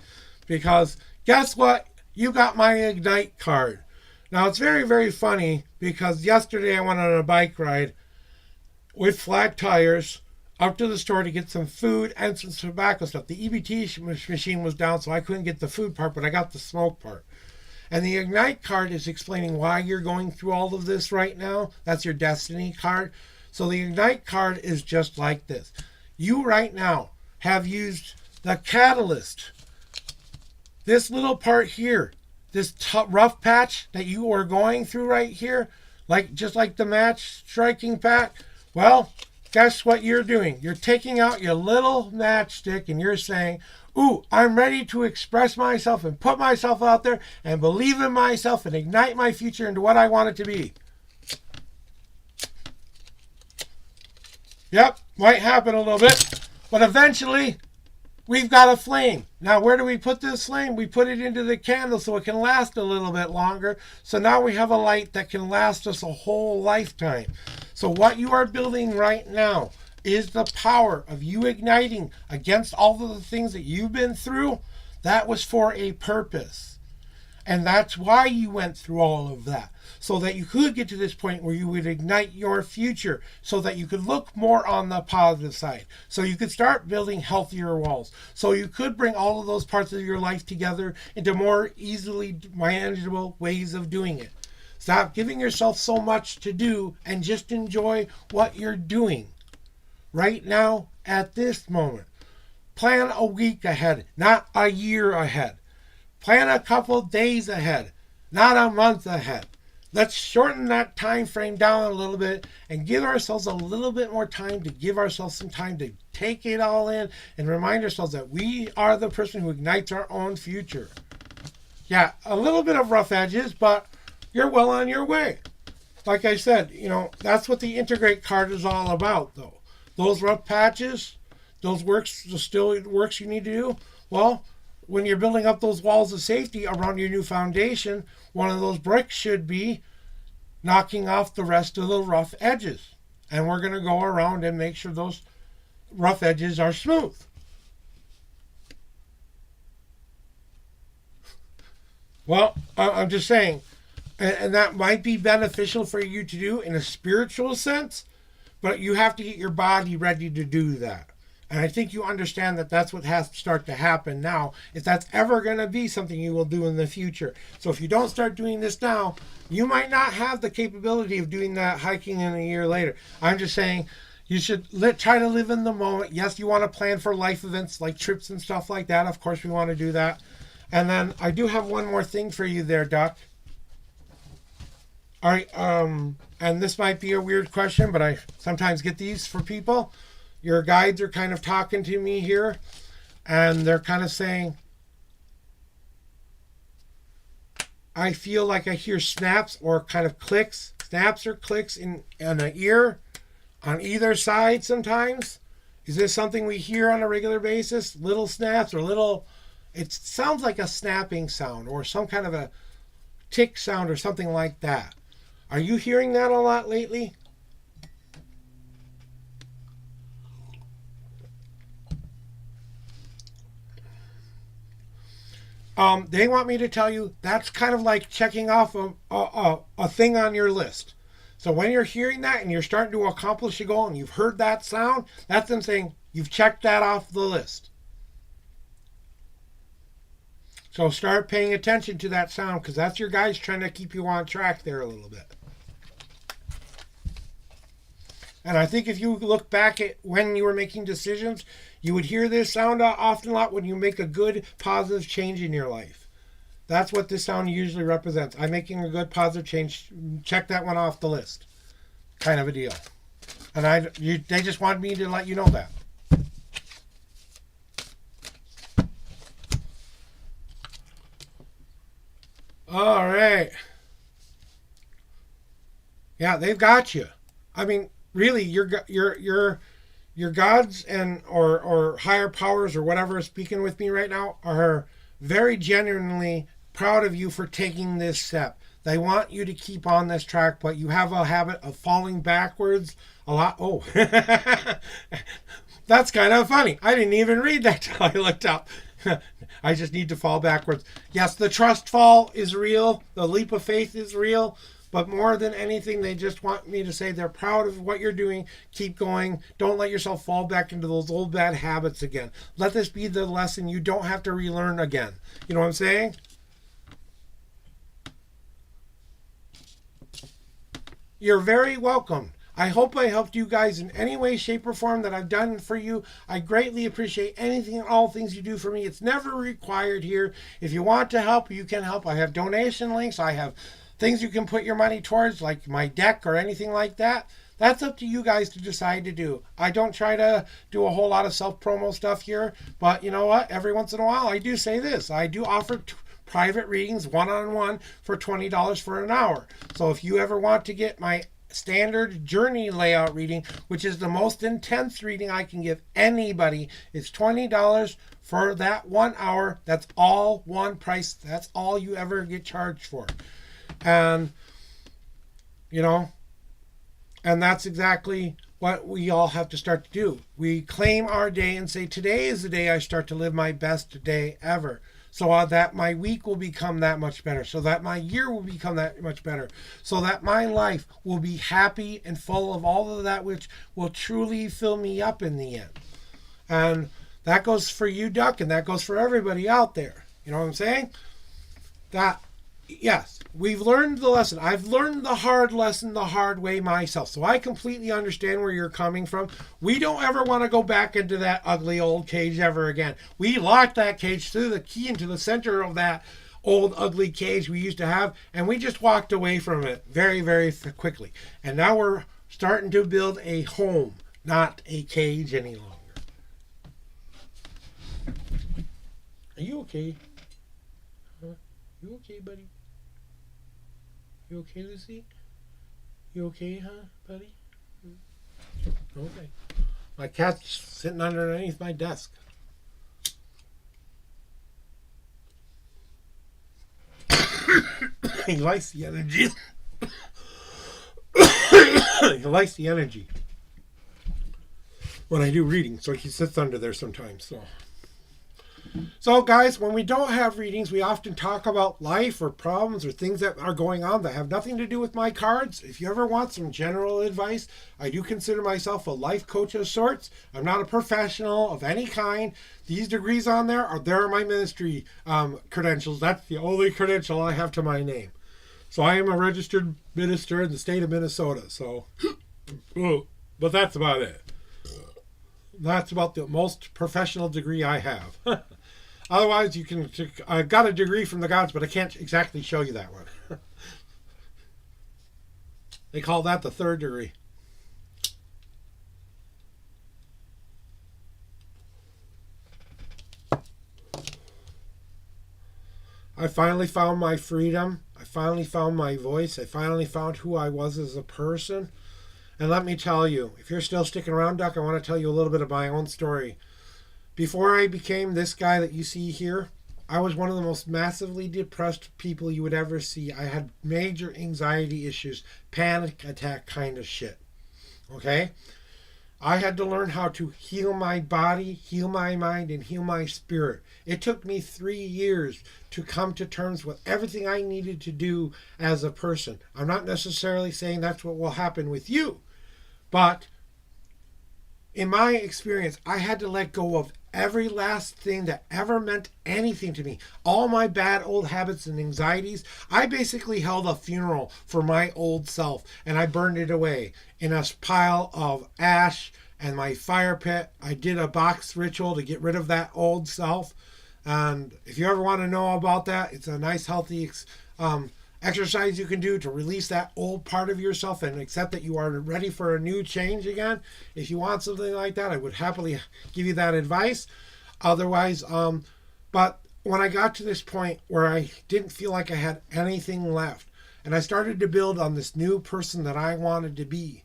Because guess what? You got my Ignite card. Now it's very, very funny because yesterday I went on a bike ride with flat tires out to the store to get some food and some tobacco stuff. The EBT machine was down, so I couldn't get the food part, but I got the smoke part. And the Ignite card is explaining why you're going through all of this right now. That's your Destiny card. So the Ignite card is just like this. You right now have used the catalyst. This little part here, this rough patch that you are going through right here, just like the match striking pack. Well, guess what you're doing? You're taking out your little matchstick and you're saying, ooh, I'm ready to express myself and put myself out there and believe in myself and ignite my future into what I want it to be. Yep, might happen a little bit, but eventually we've got a flame. Now, where do we put this flame? We put it into the candle so it can last a little bit longer. So now we have a light that can last us a whole lifetime. So what you are building right now is the power of you igniting against all of the things that you've been through. That was for a purpose. And that's why you went through all of that. So that you could get to this point where you would ignite your future. So that you could look more on the positive side. So you could start building healthier walls. So you could bring all of those parts of your life together into more easily manageable ways of doing it. Stop giving yourself so much to do and just enjoy what you're doing right now at this moment. Plan a week ahead, not a year ahead. Plan a couple days ahead, not a month ahead. let's shorten that time frame down a little bit and give ourselves a little bit more time to give ourselves some time to take it all in and remind ourselves that we are the person who ignites our own future. Yeah, a little bit of rough edges, but you're well on your way. Like I said, that's what the integrate card is all about, though. Those rough patches, those works, the still works you need to do, well, when you're building up those walls of safety around your new foundation, one of those bricks should be knocking off the rest of the rough edges. And we're going to go around and make sure those rough edges are smooth. Well, I'm just saying, and that might be beneficial for you to do in a spiritual sense, but you have to get your body ready to do that. And I think you understand that that's what has to start to happen now, if that's ever going to be something you will do in the future. So if you don't start doing this now, you might not have the capability of doing that hiking in a year later. I'm just saying you should try to live in the moment. Yes, you want to plan for life events like trips and stuff like that. Of course, we want to do that. And then I do have one more thing for you there, Doc. All right, and this might be a weird question, but I sometimes get these for people. Your guides are kind of talking to me here, and they're kind of saying, I feel like I hear snaps or kind of clicks, snaps or clicks in an ear on either side sometimes. Is this something we hear on a regular basis? Little snaps or little, it sounds like a snapping sound or some kind of a tick sound or something like that. Are you hearing that a lot lately? They want me to tell you that's kind of like checking off a thing on your list. So when you're hearing that and you're starting to accomplish a goal and you've heard that sound, that's them saying you've checked that off the list. So start paying attention to that sound because that's your guys trying to keep you on track there a little bit. And I think if you look back at when you were making decisions, you would hear this sound often a lot when you make a good, positive change in your life. That's what this sound usually represents. I'm making a good, positive change. Check that one off the list. Kind of a deal. And they just wanted me to let you know that. All right. Yeah, they've got you. I mean, really, your gods and or higher powers or whatever is speaking with me right now are very genuinely proud of you for taking this step. They want you to keep on this track, but you have a habit of falling backwards a lot. Oh, that's kind of funny. I didn't even read that till I looked up. I just need to fall backwards. Yes, the trust fall is real. The leap of faith is real. But more than anything, they just want me to say they're proud of what you're doing. Keep going. Don't let yourself fall back into those old bad habits again. Let this be the lesson you don't have to relearn again. You know what I'm saying? You're very welcome. I hope I helped you guys in any way, shape, or form that I've done for you. I greatly appreciate anything and all things you do for me. It's never required here. If you want to help, you can help. I have donation links. I have things you can put your money towards, like my deck or anything like that. That's up to you guys to decide to do. I don't try to do a whole lot of self-promo stuff here, but you know what? Every once in a while, I do say this. I do offer private readings one-on-one for $20 for an hour. So if you ever want to get my standard journey layout reading, which is the most intense reading I can give anybody, it's $20 for that 1 hour. That's all one price. That's all you ever get charged for. And, and that's exactly what we all have to start to do. We claim our day and say, today is the day I start to live my best day ever. So that my week will become that much better. So that my year will become that much better. So that my life will be happy and full of all of that which will truly fill me up in the end. And that goes for you, Duck, and that goes for everybody out there. You know what I'm saying? Yes, we've learned the lesson. I've learned the hard lesson the hard way myself. So I completely understand where you're coming from. We don't ever want to go back into that ugly old cage ever again. We locked that cage, threw the key into the center of that old ugly cage we used to have, and we just walked away from it very, very quickly. And now we're starting to build a home, not a cage any longer. Are you okay? Huh? You okay, buddy? You okay, Lucy? You okay, huh, buddy? Okay. My cat's sitting underneath my desk. He likes the energy. He likes the energy when I do reading, so he sits under there sometimes. So guys, when we don't have readings, we often talk about life or problems or things that are going on that have nothing to do with my cards. If you ever want some general advice, I do consider myself a life coach of sorts. I'm not a professional of any kind. These degrees on there are my ministry credentials. That's the only credential I have to my name. So I am a registered minister in the state of Minnesota. So, but that's about it. That's about the most professional degree I have. Otherwise, I've got a degree from the gods, but I can't exactly show you that one. They call that the third degree. I finally found my freedom. I finally found my voice. I finally found who I was as a person. And let me tell you, if you're still sticking around, Duck, I want to tell you a little bit of my own story. Before I became this guy that you see here, I was one of the most massively depressed people you would ever see. I had major anxiety issues, panic attack kind of shit. Okay? I had to learn how to heal my body, heal my mind, and heal my spirit. It took me 3 years to come to terms with everything I needed to do as a person. I'm not necessarily saying that's what will happen with you, but in my experience, I had to let go of every last thing that ever meant anything to me. All my bad old habits and anxieties. I basically held a funeral for my old self, and I burned it away in a pile of ash and my fire pit. I did a box ritual to get rid of that old self. And if you ever want to know about that, it's a nice, healthy exercise you can do to release that old part of yourself and accept that you are ready for a new change again. If you want something like that, I would happily give you that advice. Otherwise, but when I got to this point where I didn't feel like I had anything left, and I started to build on this new person that I wanted to be,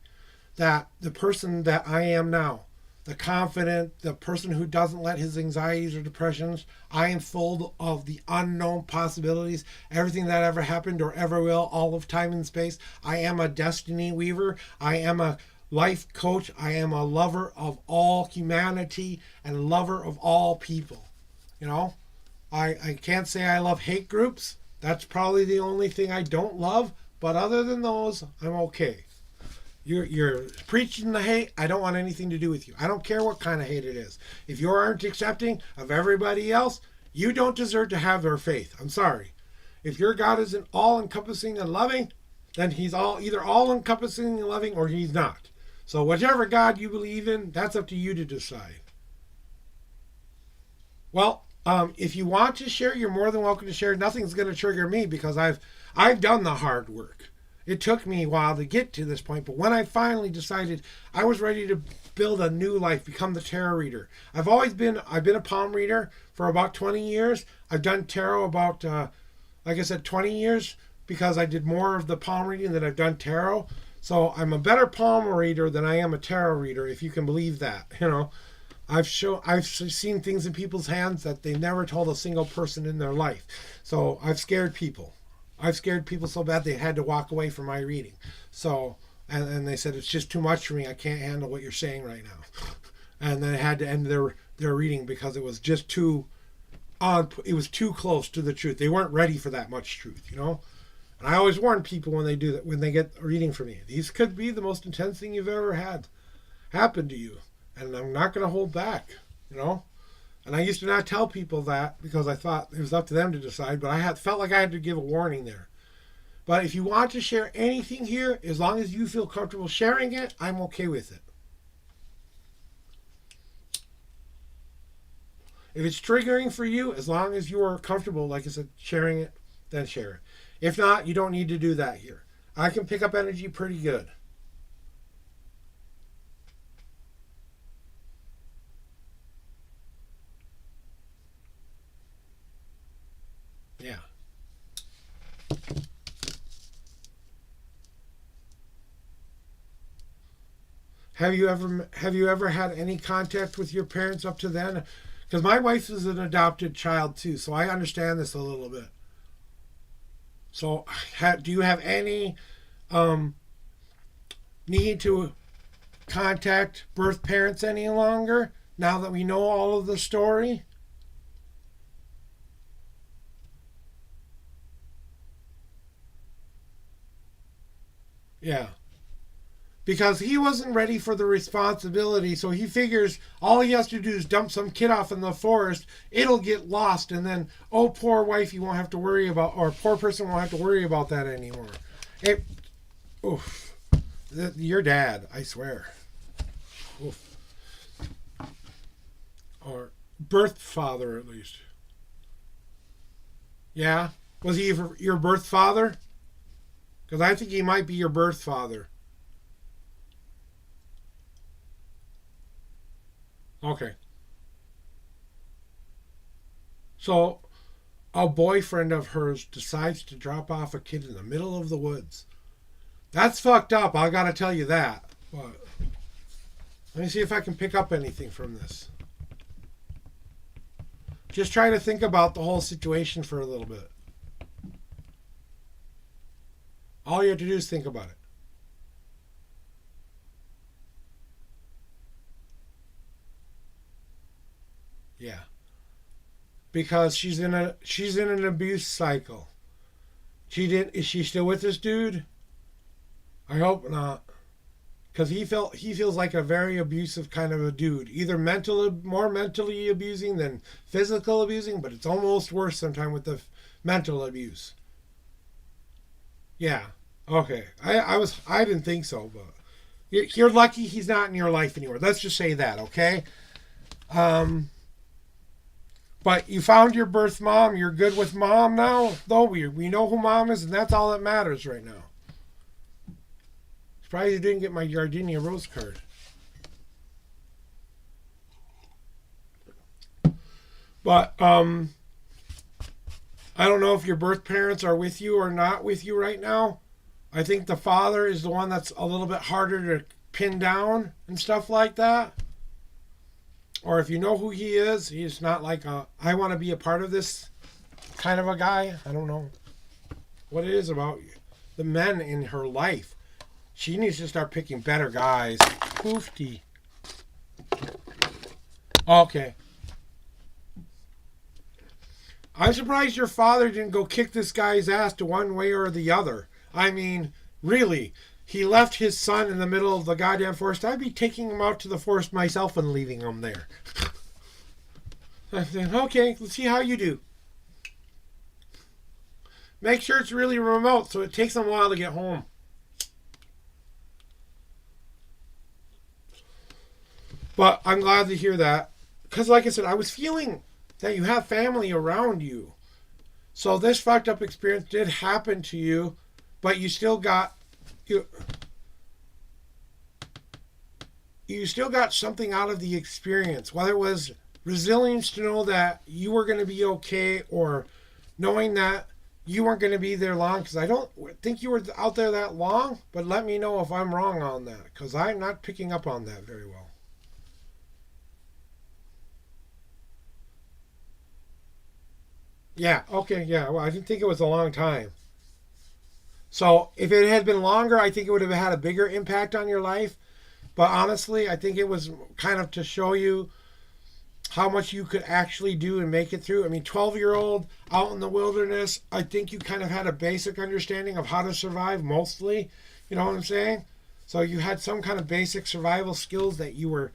that the person that I am now, the confident, the person who doesn't let his anxieties or depressions, I am full of the unknown possibilities, everything that ever happened or ever will, all of time and space. I am a destiny weaver. I am a life coach. I am a lover of all humanity and lover of all people. You know, I can't say I love hate groups. That's probably the only thing I don't love. But other than those, I'm okay. You're preaching the hate. I don't want anything to do with you. I don't care what kind of hate it is. If you aren't accepting of everybody else, you don't deserve to have their faith. I'm sorry. If your God isn't all-encompassing and loving, then he's either all-encompassing and loving or he's not. So whichever God you believe in, that's up to you to decide. Well, if you want to share, you're more than welcome to share. Nothing's going to trigger me because I've done the hard work. It took me a while to get to this point, but when I finally decided I was ready to build a new life, become the tarot reader. I've been a palm reader for about 20 years. I've done tarot about, like I said, 20 years because I did more of the palm reading than I've done tarot. So I'm a better palm reader than I am a tarot reader, if you can believe that. You know, I've seen things in people's hands that they never told a single person in their life. So I've scared people. I've scared people so bad they had to walk away from my reading. So, and they said, it's just too much for me. I can't handle what you're saying right now. And then I had to end their reading because it was just too close to the truth. They weren't ready for that much truth, you know? And I always warn people when they do that, when they get a reading from me. These could be the most intense thing you've ever had happen to you. And I'm not going to hold back, you know? And I used to not tell people that because I thought it was up to them to decide, but I felt like I had to give a warning there. But if you want to share anything here, as long as you feel comfortable sharing it, I'm okay with it. If it's triggering for you, as long as you are comfortable, like I said, sharing it, then share it. If not, you don't need to do that here. I can pick up energy pretty good. Yeah. Have you ever had any contact with your parents up to then? Because my wife is an adopted child too, so I understand this a little bit. So, do you have any um, need to contact birth parents any longer now that we know all of the story? Yeah. Because he wasn't ready for the responsibility, so he figures all he has to do is dump some kid off in the forest, it'll get lost, and then, oh, poor wife, you won't have to worry about, or poor person won't have to worry about that anymore. It, oof. Your dad, I swear. Oof. Or birth father, at least. Yeah? Was he your birth father? Because I think he might be your birth father. Okay. So, a boyfriend of hers decides to drop off a kid in the middle of the woods. That's fucked up, I gotta tell you that. But let me see if I can pick up anything from this. Just try to think about the whole situation for a little bit. All you have to do is think about it. Yeah. Because she's in an abuse cycle. Is she still with this dude? I hope not. Because he feels like a very abusive kind of a dude. Either more mentally abusing than physical abusing, but it's almost worse sometimes with the mental abuse. Yeah. Okay. I didn't think so, but you're lucky he's not in your life anymore. Let's just say that, okay? Um, but you found your birth mom. You're good with mom now, though. We know who mom is, and that's all that matters right now. Surprised you didn't get my gardenia rose card. But I don't know if your birth parents are with you or not with you right now. I think the father is the one that's a little bit harder to pin down and stuff like that. Or if you know who he is, he's not like I want to be a part of this kind of a guy. I don't know what it is about the men in her life. She needs to start picking better guys. Poofty. Okay. I'm surprised your father didn't go kick this guy's ass to one way or the other. I mean, really. He left his son in the middle of the goddamn forest. I'd be taking him out to the forest myself and leaving him there. I said, okay, let's see how you do. Make sure it's really remote so it takes them a while to get home. But I'm glad to hear that. Because like I said, I was feeling that you have family around you. So this fucked up experience did happen to you, but you still got you you still got something out of the experience, whether it was resilience to know that you were going to be okay, or knowing that you weren't going to be there long, because I don't think you were out there that long, but let me know if I'm wrong on that, because I'm not picking up on that very well. Yeah, okay, yeah, well, I didn't think it was a long time. So if it had been longer, I think it would have had a bigger impact on your life. But honestly, I think it was kind of to show you how much you could actually do and make it through. I mean, 12-year-old out in the wilderness, I think you kind of had a basic understanding of how to survive mostly. You know what I'm saying? So you had some kind of basic survival skills that you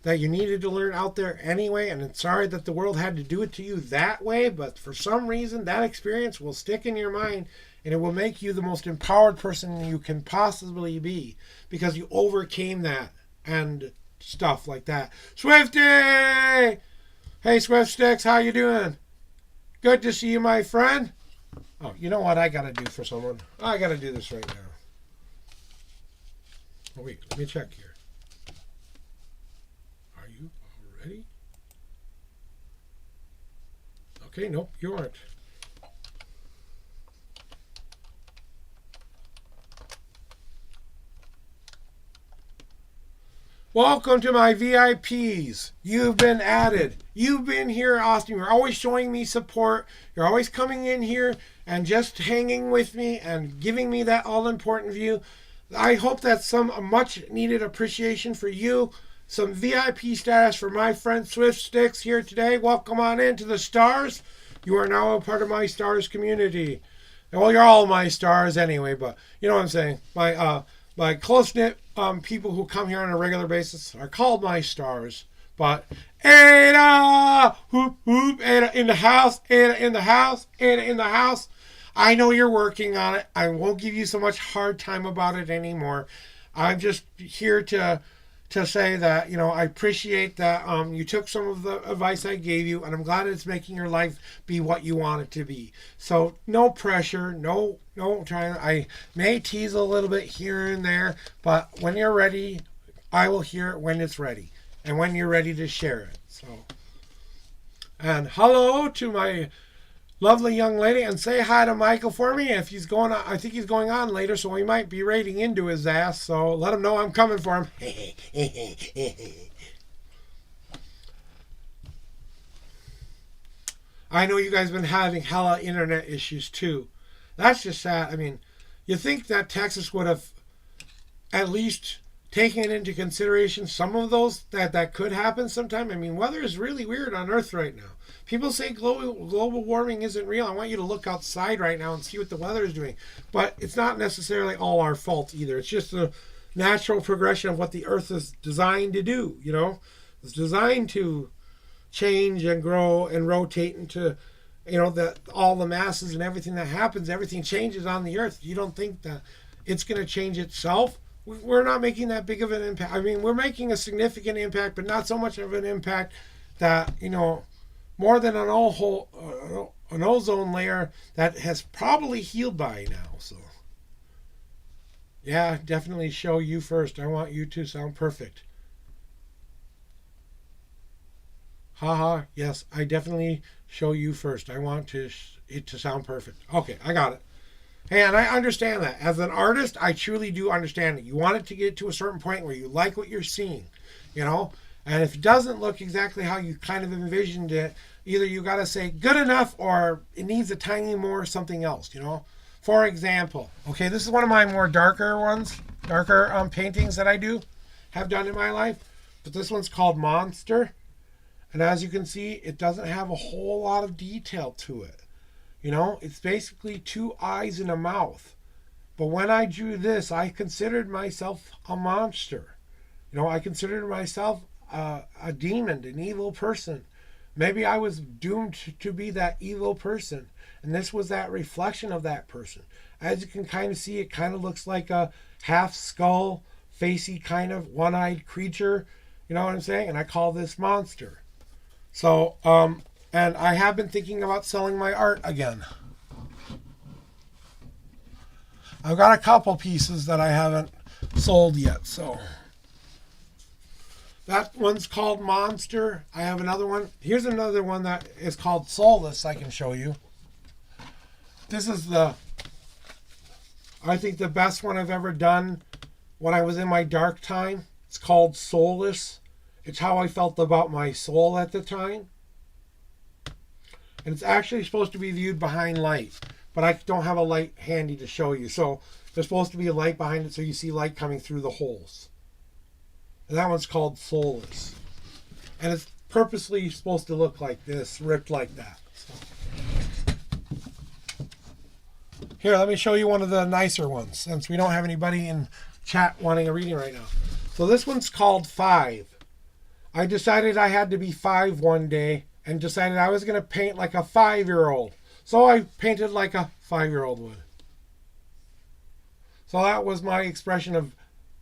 needed to learn out there anyway. And it's sorry that the world had to do it to you that way, but for some reason that experience will stick in your mind, and it will make you the most empowered person you can possibly be because you overcame that and stuff like that. Swifty! Hey, Swift Sticks, how you doing? Good to see you, my friend. Oh, you know what I gotta do for someone? I gotta do this right now. Oh, wait, let me check here. Are you all ready? Okay, nope, you aren't. Welcome to my VIPs. You've been added. You've been here, Austin. You're always showing me support. You're always coming in here and just hanging with me and giving me that all-important view. I hope that's some much-needed appreciation for you. Some VIP status for my friend Swift Sticks here today. Welcome on into the stars. You are now a part of my stars community. Well, you're all my stars anyway, but you know what I'm saying. My close-knit people who come here on a regular basis are called my stars. But Ada, whoop whoop, Ada in the house, Ada in the house, Ada in the house. I know you're working on it. I won't give you so much hard time about it anymore. I'm just here to say that, you know, I appreciate that you took some of the advice I gave you, and I'm glad it's making your life be what you want it to be. So no pressure, no trying. I may tease a little bit here and there, but when you're ready, I will hear it when it's ready, and when you're ready to share it. So, and hello to my lovely young lady, and say hi to Michael for me. If he's going on, I think he's going on later, so we might be raiding into his ass. So let him know I'm coming for him. I know you guys have been having hella internet issues too. That's just sad. I mean, you think that Texas would have at least taken into consideration some of those that could happen sometime. I mean, weather is really weird on Earth right now. People say global warming isn't real. I want you to look outside right now and see what the weather is doing. But it's not necessarily all our fault either. It's just the natural progression of what the Earth is designed to do, you know? It's designed to change and grow and rotate into, you know, all the masses and everything that happens, everything changes on the Earth. You don't think that it's going to change itself? We're not making that big of an impact. I mean, we're making a significant impact, but not so much of an impact that, you know, more than an ozone layer that has probably healed by now. So, yeah, definitely show you first. I want you to sound perfect. Haha, yes, I definitely show you first. I want it to sound perfect. Okay, I got it. Hey, and I understand that. As an artist, I truly do understand it. You want it to get to a certain point where you like what you're seeing, you know? And if it doesn't look exactly how you kind of envisioned it, either you got to say good enough or it needs a tiny more something else, you know? For example, okay, this is one of my more darker paintings that I have done in my life. But this one's called Monster. And as you can see, it doesn't have a whole lot of detail to it. You know, it's basically two eyes and a mouth. But when I drew this, I considered myself a monster. You know, I considered myself a demon, an evil person. Maybe I was doomed to be that evil person. And this was that reflection of that person. As you can kind of see, it kind of looks like a half skull, facey kind of one-eyed creature. You know what I'm saying? And I call this Monster. So, and I have been thinking about selling my art again. I've got a couple pieces that I haven't sold yet, so. That one's called Monster. I have another one. Here's another one that is called Soulless I can show you. This is I think the best one I've ever done when I was in my dark time. It's called Soulless. It's how I felt about my soul at the time. And it's actually supposed to be viewed behind light. But I don't have a light handy to show you. So there's supposed to be a light behind it so you see light coming through the holes. And that one's called Soulless. And it's purposely supposed to look like this, ripped like that. So. Here, let me show you one of the nicer ones, since we don't have anybody in chat wanting a reading right now. So this one's called 5. I decided I had to be 5 one day and decided I was going to paint like a 5-year-old. So I painted like a 5-year-old would. So that was my expression of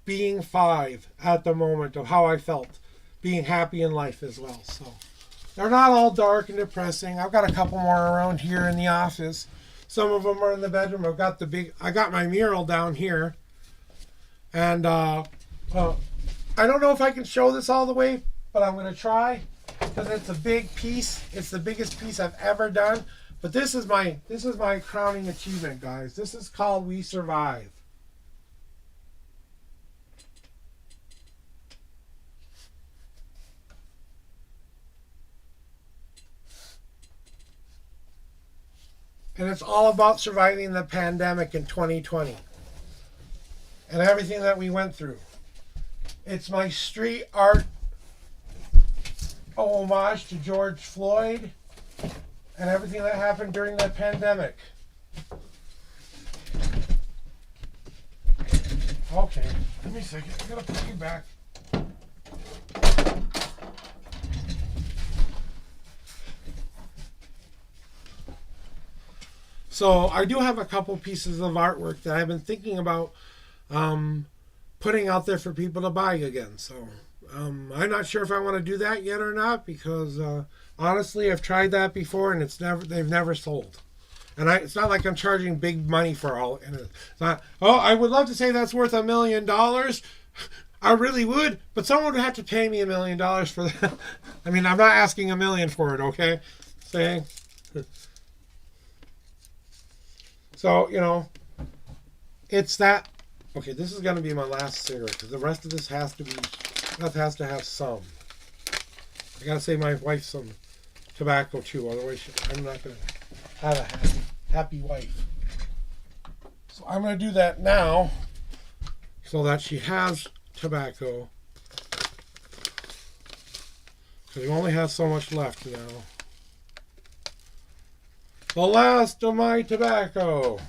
being 5 at the moment, of how I felt, being happy in life as well. So They're not all dark and depressing. I've got a couple more around here in the office. Some of them are in the bedroom. I got my mural down here. And I don't know if I can show this all the way, but I'm going to try because it's a big piece. It's the biggest piece I've ever done. But this is my crowning achievement, guys. This is called We Survive. And it's all about surviving the pandemic in 2020 and everything that we went through. It's my street art homage to George Floyd and everything that happened during that pandemic. Okay, give me a second. I'm going to put you back. So I do have a couple pieces of artwork that I've been thinking about putting out there for people to buy again. So I'm not sure if I want to do that yet or not because honestly, I've tried that before and they've never sold. And it's not like I'm charging big money for all. And it's not. Oh, I would love to say that's worth $1 million. I really would, but someone would have to pay me $1 million for that. I mean, I'm not asking $1 million for it. Okay, saying. So, it's that. Okay, this is going to be my last cigarette because the rest of this has to have some. I got to save my wife some tobacco too, otherwise I'm not going to have a happy wife. So I'm going to do that now so that she has tobacco because we only have so much left now. The last of my tobacco.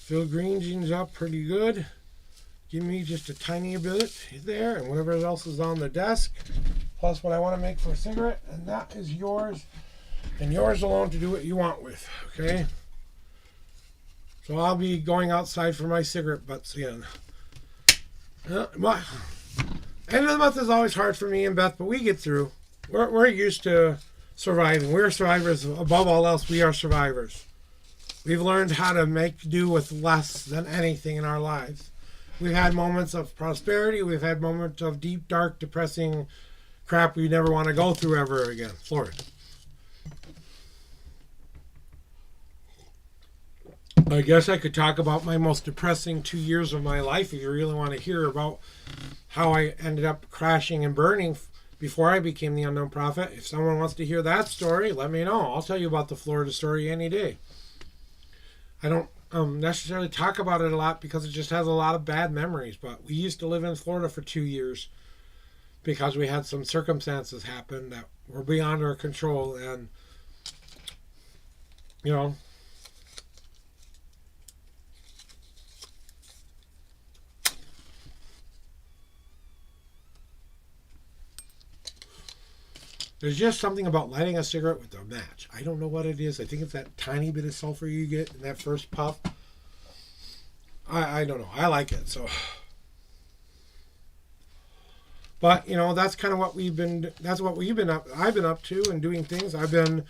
Fill green jeans up pretty good. Give me just a tiny bit there and whatever else is on the desk. Plus what I want to make for a cigarette. And that is yours. And yours alone to do what you want with. Okay? So I'll be going outside for my cigarette butts again. End of the month is always hard for me and Beth, but we get through. We're used to surviving. We're survivors. Above all else, we are survivors. We've learned how to make do with less than anything in our lives. We've had moments of prosperity. We've had moments of deep, dark, depressing crap we never want to go through ever again. Florida. I guess I could talk about my most depressing 2 years of my life if you really want to hear about how I ended up crashing and burning before I became the Unknown Prophet. If someone wants to hear that story, let me know. I'll tell you about the Florida story any day. I don't necessarily talk about it a lot because it just has a lot of bad memories. But we used to live in Florida for 2 years because we had some circumstances happen that were beyond our control. And, there's just something about lighting a cigarette with a match. I don't know what it is. I think it's that tiny bit of sulfur you get in that first puff. I don't know. I like it. So, but that's kind of what I've been up to and doing things. I've been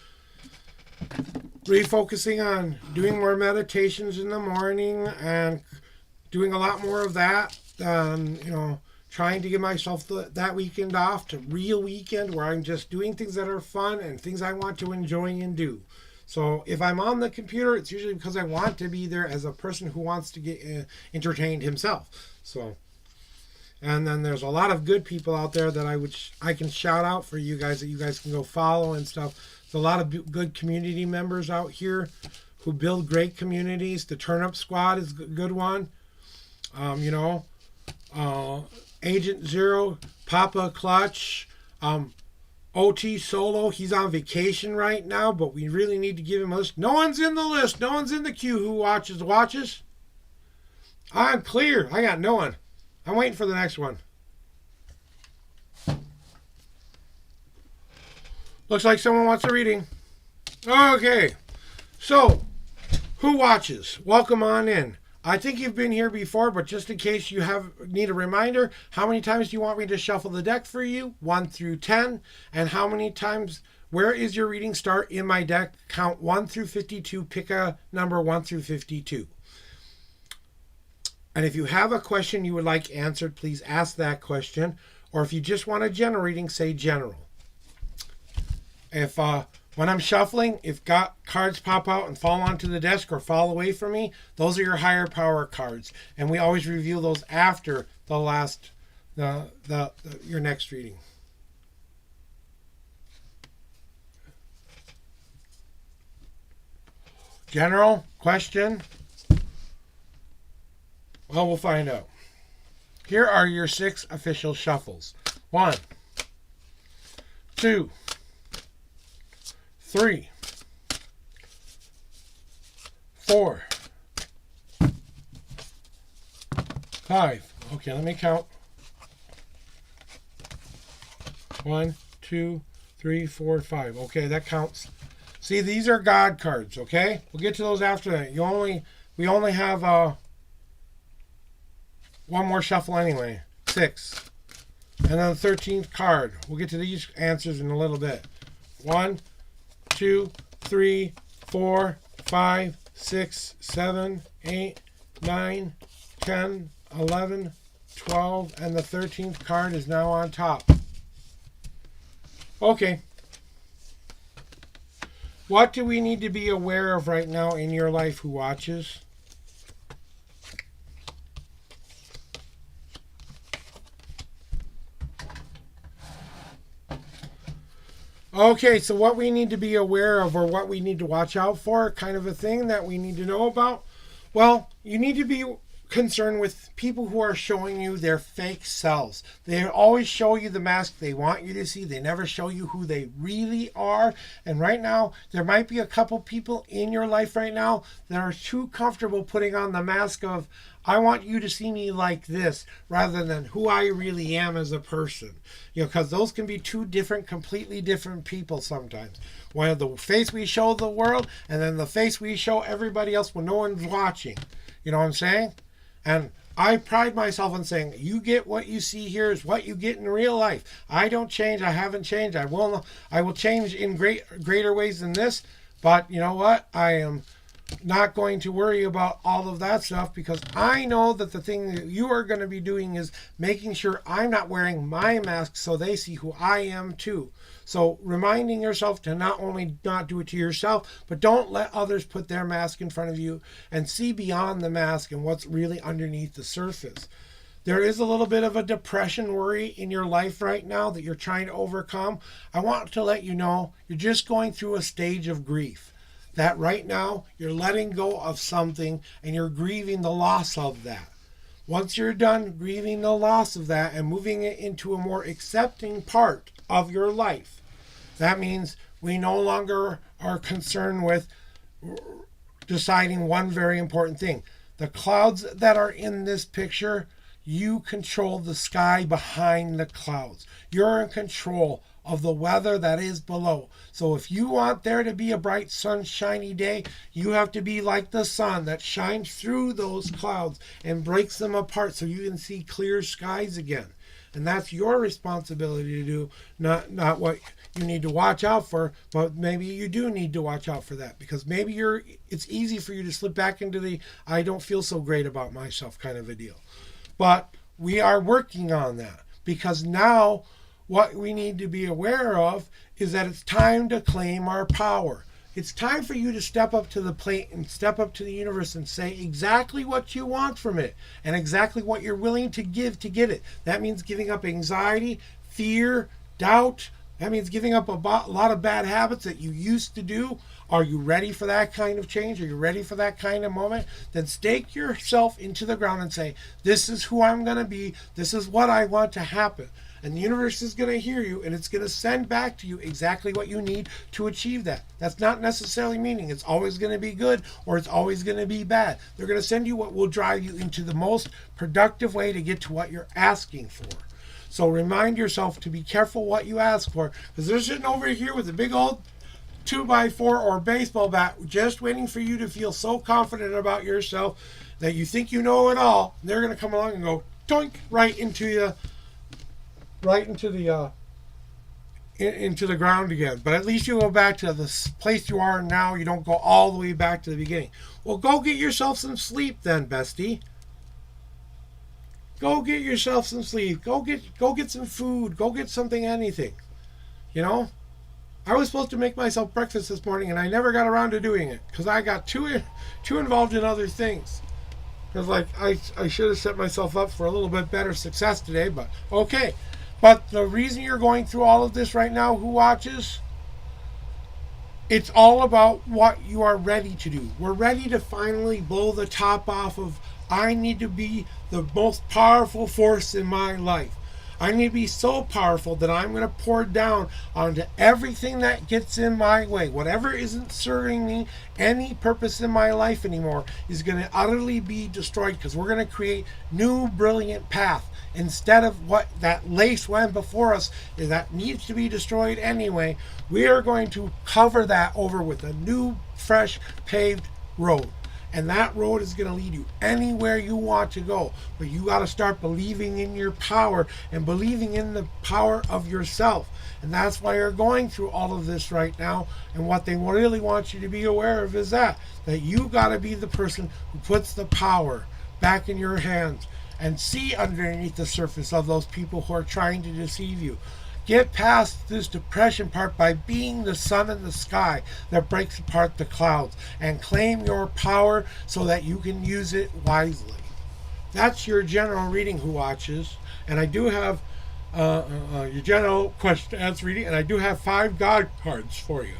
refocusing on doing more meditations in the morning and doing a lot more of that. Trying to give myself that weekend off to real weekend where I'm just doing things that are fun and things I want to enjoy and do. So if I'm on the computer, it's usually because I want to be there as a person who wants to get entertained himself. So, and then there's a lot of good people out there that I can shout out for you guys that you guys can go follow and stuff. There's a lot of good community members out here who build great communities. The Turn Up Squad is a good one. Agent Zero, Papa Clutch, OT Solo. He's on vacation right now, but we really need to give him a list. No one's in the list. No one's in the queue who watches. I'm clear. I got no one. I'm waiting for the next one. Looks like someone wants a reading. Okay. So, who watches? Welcome on in. I think you've been here before, but just in case you need a reminder, how many times do you want me to shuffle the deck for you? 1 through 10. And how many times, where is your reading start in my deck? Count 1 through 52. Pick a number 1 through 52. And if you have a question you would like answered, please ask that question. Or if you just want a general reading, say general. If when I'm shuffling, if cards pop out and fall onto the desk or fall away from me, those are your higher power cards. And we always reveal those after the last, your next reading. General question? Well, we'll find out. Here are your 6 official shuffles. 1, 2, 3, 4, 5. Okay, let me count. 1, 2, 3, 4, 5. Okay, that counts. See, these are God cards, okay? We'll get to those after that. We only have one more shuffle anyway. 6. And then the 13th card. We'll get to these answers in a little bit. 1, 2, 3, 4, 5, 6, 7, 8, 9, 10, 11, 12, and the 13th card is now on top. Okay. What do we need to be aware of right now in your life who watches? Okay, so what we need to be aware of or what we need to watch out for, kind of a thing that we need to know about. Well, you need to be concerned with people who are showing you their fake selves. They always show you the mask they want you to see. They never show you who they really are. And right now, there might be a couple people in your life right now that are too comfortable putting on the mask of, I want you to see me like this, rather than who I really am as a person. Because those can be two different, completely different people sometimes. One of the face we show the world, and then the face we show everybody else when no one's watching. You know what I'm saying? And I pride myself on saying, you get what you see here is what you get in real life. I don't change. I haven't changed. I will change in greater ways than this. But you know what? I am not going to worry about all of that stuff, because I know that the thing that you are going to be doing is making sure I'm not wearing my mask so they see who I am too. So reminding yourself to not only not do it to yourself, but don't let others put their mask in front of you, and see beyond the mask and what's really underneath the surface. There is a little bit of a depression worry in your life right now that you're trying to overcome. I want to let you know you're just going through a stage of grief. That right now you're letting go of something and you're grieving the loss of that. Once you're done grieving the loss of that and moving it into a more accepting part of your life, that means we no longer are concerned with deciding one very important thing. The clouds that are in this picture, you control the sky behind the clouds. You're in control of the weather that is below. So if you want there to be a bright sunshiny day, you have to be like the sun that shines through those clouds and breaks them apart so you can see clear skies again. And that's your responsibility to do, not what you need to watch out for, but maybe you do need to watch out for that, because maybe it's easy for you to slip back into the I don't feel so great about myself kind of a deal. But we are working on that, because now what we need to be aware of is that it's time to claim our power. It's time for you to step up to the plate and step up to the universe and say exactly what you want from it and exactly what you're willing to give to get it. That means giving up anxiety, fear, doubt. That means giving up a lot of bad habits that you used to do. Are you ready for that kind of change? Are you ready for that kind of moment? Then stake yourself into the ground and say, this is who I'm going to be. This is what I want to happen. And the universe is going to hear you, and it's going to send back to you exactly what you need to achieve that. That's not necessarily meaning it's always going to be good or it's always going to be bad. They're going to send you what will drive you into the most productive way to get to what you're asking for. So remind yourself to be careful what you ask for, because they're sitting over here with a big old 2x4 or baseball bat just waiting for you to feel so confident about yourself that you think you know it all. They're going to come along and go doink right into you, right into the ground again. But at least you go back to the place you are now. You don't go all the way back to the beginning. Well, go get yourself some sleep then, bestie. Go get yourself some sleep. Go get some food. Go get something, anything. You know? I was supposed to make myself breakfast this morning, and I never got around to doing it because I got too involved in other things. Because I should have set myself up for a little bit better success today, but okay. But the reason you're going through all of this right now, who watches, it's all about what you are ready to do. We're ready to finally blow the top off of, I need to be the most powerful force in my life. I need to be so powerful that I'm going to pour down onto everything that gets in my way. Whatever isn't serving me any purpose in my life anymore is going to utterly be destroyed, because we're going to create new brilliant path instead of what that lace went before us that needs to be destroyed anyway. We are going to cover that over with a new, fresh, paved road. And that road is going to lead you anywhere you want to go. But you got to start believing in your power and believing in the power of yourself. And that's why you're going through all of this right now. And what they really want you to be aware of is that you got to be the person who puts the power back in your hands and see underneath the surface of those people who are trying to deceive you. Get past this depression part by being the sun in the sky that breaks apart the clouds, and claim your power so that you can use it wisely. That's your general reading, who watches. And I do have your general question answer reading, and I do have 5 God cards for you.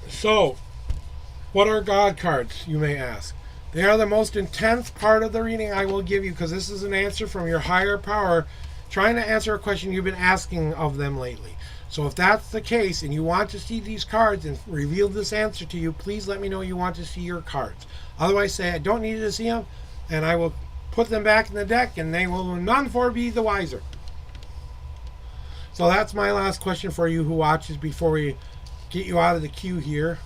So, what are God cards, you may ask? They are the most intense part of the reading I will give you, because this is an answer from your higher power trying to answer a question you've been asking of them lately. So if that's the case and you want to see these cards and reveal this answer to you, please let me know you want to see your cards. Otherwise, say I don't need to see them, and I will put them back in the deck, and they will none for be the wiser. So that's my last question for you, who watches, before we get you out of the queue here.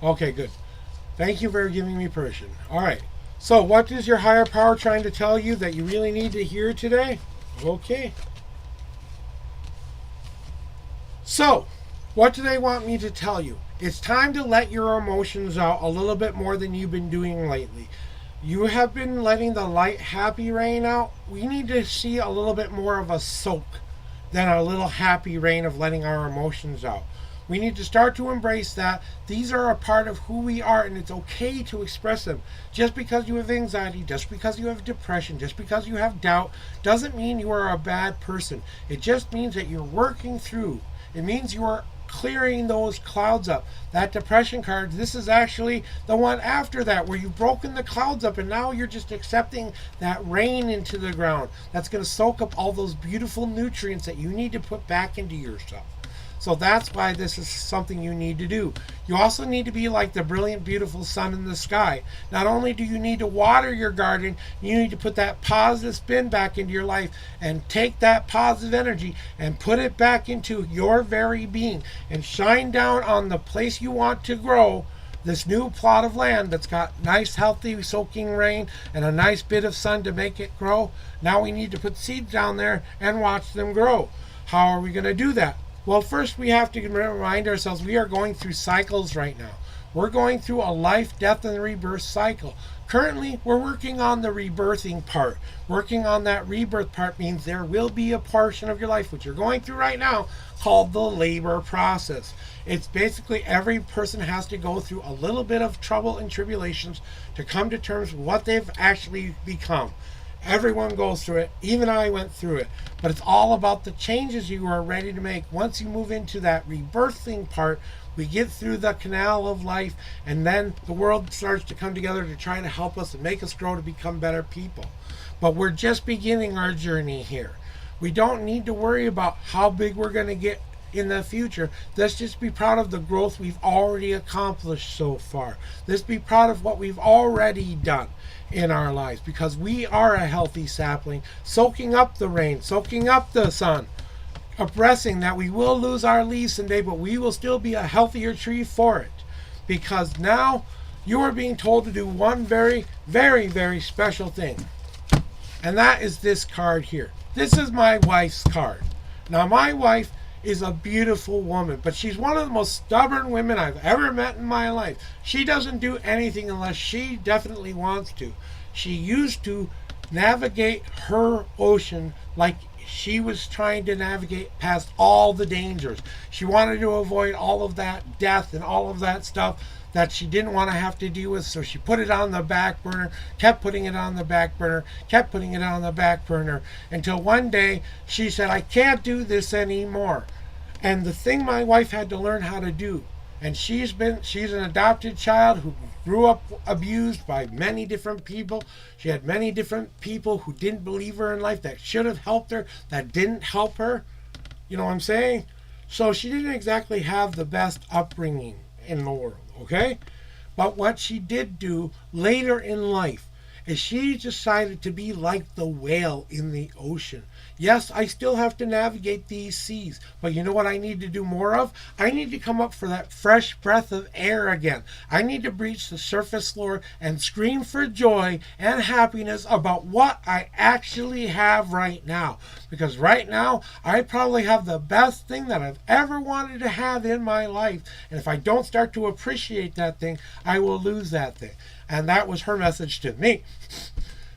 Okay, good. Thank you for giving me permission. All right. So what is your higher power trying to tell you that you really need to hear today? Okay. So, what do they want me to tell you? It's time to let your emotions out a little bit more than you've been doing lately. You have been letting the light, happy rain out. We need to see a little bit more of a soak than a little happy rain of letting our emotions out. We need to start to embrace that these are a part of who we are, and it's okay to express them. Just because you have anxiety, just because you have depression, just because you have doubt, doesn't mean you are a bad person. It just means that you're working through. It means you are clearing those clouds up. That depression card, this is actually the one after that, where you've broken the clouds up, and now you're just accepting that rain into the ground. That's going to soak up all those beautiful nutrients that you need to put back into yourself. So that's why this is something you need to do. You also need to be like the brilliant, beautiful sun in the sky. Not only do you need to water your garden, you need to put that positive spin back into your life and take that positive energy and put it back into your very being and shine down on the place you want to grow this new plot of land that's got nice, healthy, soaking rain and a nice bit of sun to make it grow. Now we need to put seeds down there and watch them grow. How are we going to do that? Well, first we have to remind ourselves we are going through cycles right now. We're going through a life, death, and rebirth cycle. Currently, we're working on the rebirthing part. Working on that rebirth part means there will be a portion of your life, which you're going through right now, called the labor process. It's basically every person has to go through a little bit of trouble and tribulations to come to terms with what they've actually become. Everyone goes through it. Even I went through it. But it's all about the changes you are ready to make. Once you move into that rebirthing part, we get through the canal of life, and then the world starts to come together to try to help us and make us grow to become better people. But we're just beginning our journey here. We don't need to worry about how big we're going to get in the future. Let's just be proud of the growth we've already accomplished so far. Let's be proud of what we've already done in our lives, because we are a healthy sapling, soaking up the rain, soaking up the sun, abreasting that we will lose our leaves someday, but we will still be a healthier tree for it. Because now you are being told to do one very, very, very special thing. And that is this card here. This is my wife's card. Now, my wife is a beautiful woman, but she's one of the most stubborn women I've ever met in my life. She doesn't do anything unless she definitely wants to. She used to navigate her ocean like she was trying to navigate past all the dangers. She wanted to avoid all of that death and all of that stuff that she didn't want to have to deal with, so she put it on the back burner, kept putting it on the back burner, kept putting it on the back burner, until one day she said, I can't do this anymore. And the thing my wife had to learn how to do, and she's an adopted child who grew up abused by many different people. She had many different people who didn't believe her in life, that should have helped her, that didn't help her. You know what I'm saying? So she didn't exactly have the best upbringing in the world, okay? But what she did do later in life is she decided to be like the whale in the ocean. Yes, I still have to navigate these seas, but you know what I need to do more of? I need to come up for that fresh breath of air again. I need to breach the surface floor and scream for joy and happiness about what I actually have right now. Because right now, I probably have the best thing that I've ever wanted to have in my life. And if I don't start to appreciate that thing, I will lose that thing. And that was her message to me.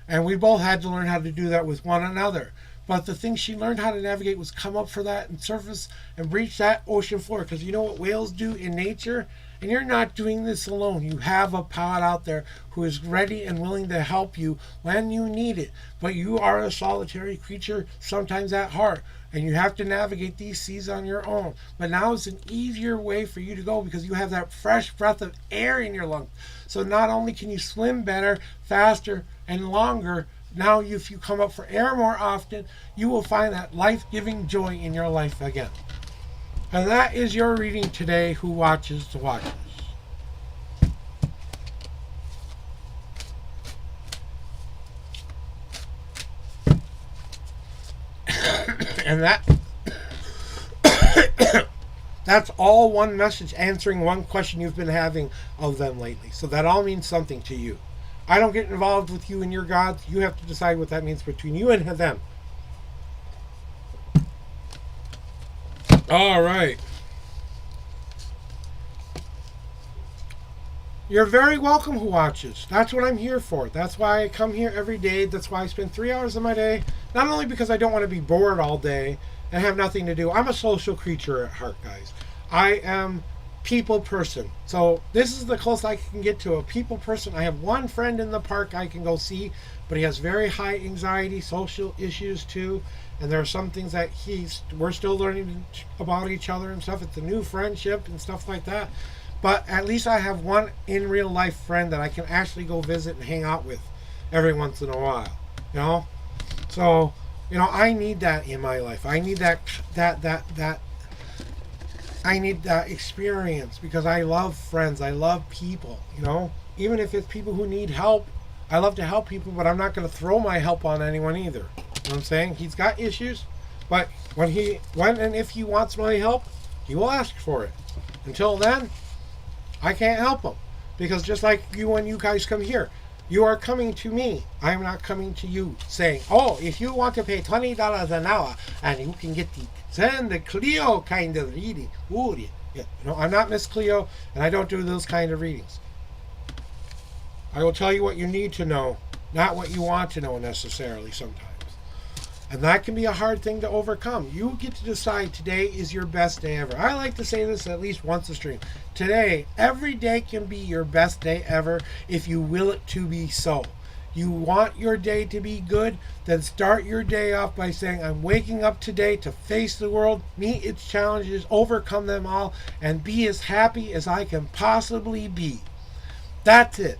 And we both had to learn how to do that with one another. But the thing she learned how to navigate was come up for that and surface and breach that ocean floor. Because you know what whales do in nature? And you're not doing this alone. You have a pod out there who is ready and willing to help you when you need it. But you are a solitary creature, sometimes at heart. And you have to navigate these seas on your own. But now it's an easier way for you to go because you have that fresh breath of air in your lungs. So not only can you swim better, faster, and longer, now if you come up for air more often, you will find that life-giving joy in your life again. And that is your reading today, Who Watches the Watchers. And that's all one message answering one question you've been having of them lately. So that all means something to you. I don't get involved with you and your gods. You have to decide what that means between you and them. All right. You're very welcome, Who Watches. That's what I'm here for. That's why I come here every day. That's why I spend 3 hours of my day. Not only because I don't want to be bored all day and have nothing to do. I'm a social creature at heart, guys. I am people person. So this is the closest I can get to a people person. I have one friend in the park I can go see, but he has very high anxiety, social issues too. And there are some things that we're still learning about each other and stuff. It's a new friendship and stuff like that. But at least I have one in real life friend that I can actually go visit and hang out with every once in a while. You know? So, I need that in my life. I need that I need that experience because I love friends. I love people, Even if it's people who need help, I love to help people, but I'm not going to throw my help on anyone either. You know what I'm saying? He's got issues, but when and if he wants my help, he will ask for it. Until then, I can't help him. Because just like when you guys come here, you are coming to me. I am not coming to you saying, oh, if you want to pay $20 an hour and you can get the Cleo kind of reading. Ooh, yeah. I'm not Miss Cleo, and I don't do those kind of readings. I will tell you what you need to know, not what you want to know necessarily sometimes. And that can be a hard thing to overcome. You get to decide today is your best day ever. I like to say this at least once a stream. Today, every day can be your best day ever if you will it to be so. You want your day to be good, then start your day off by saying, I'm waking up today to face the world, meet its challenges, overcome them all, and be as happy as I can possibly be. That's it.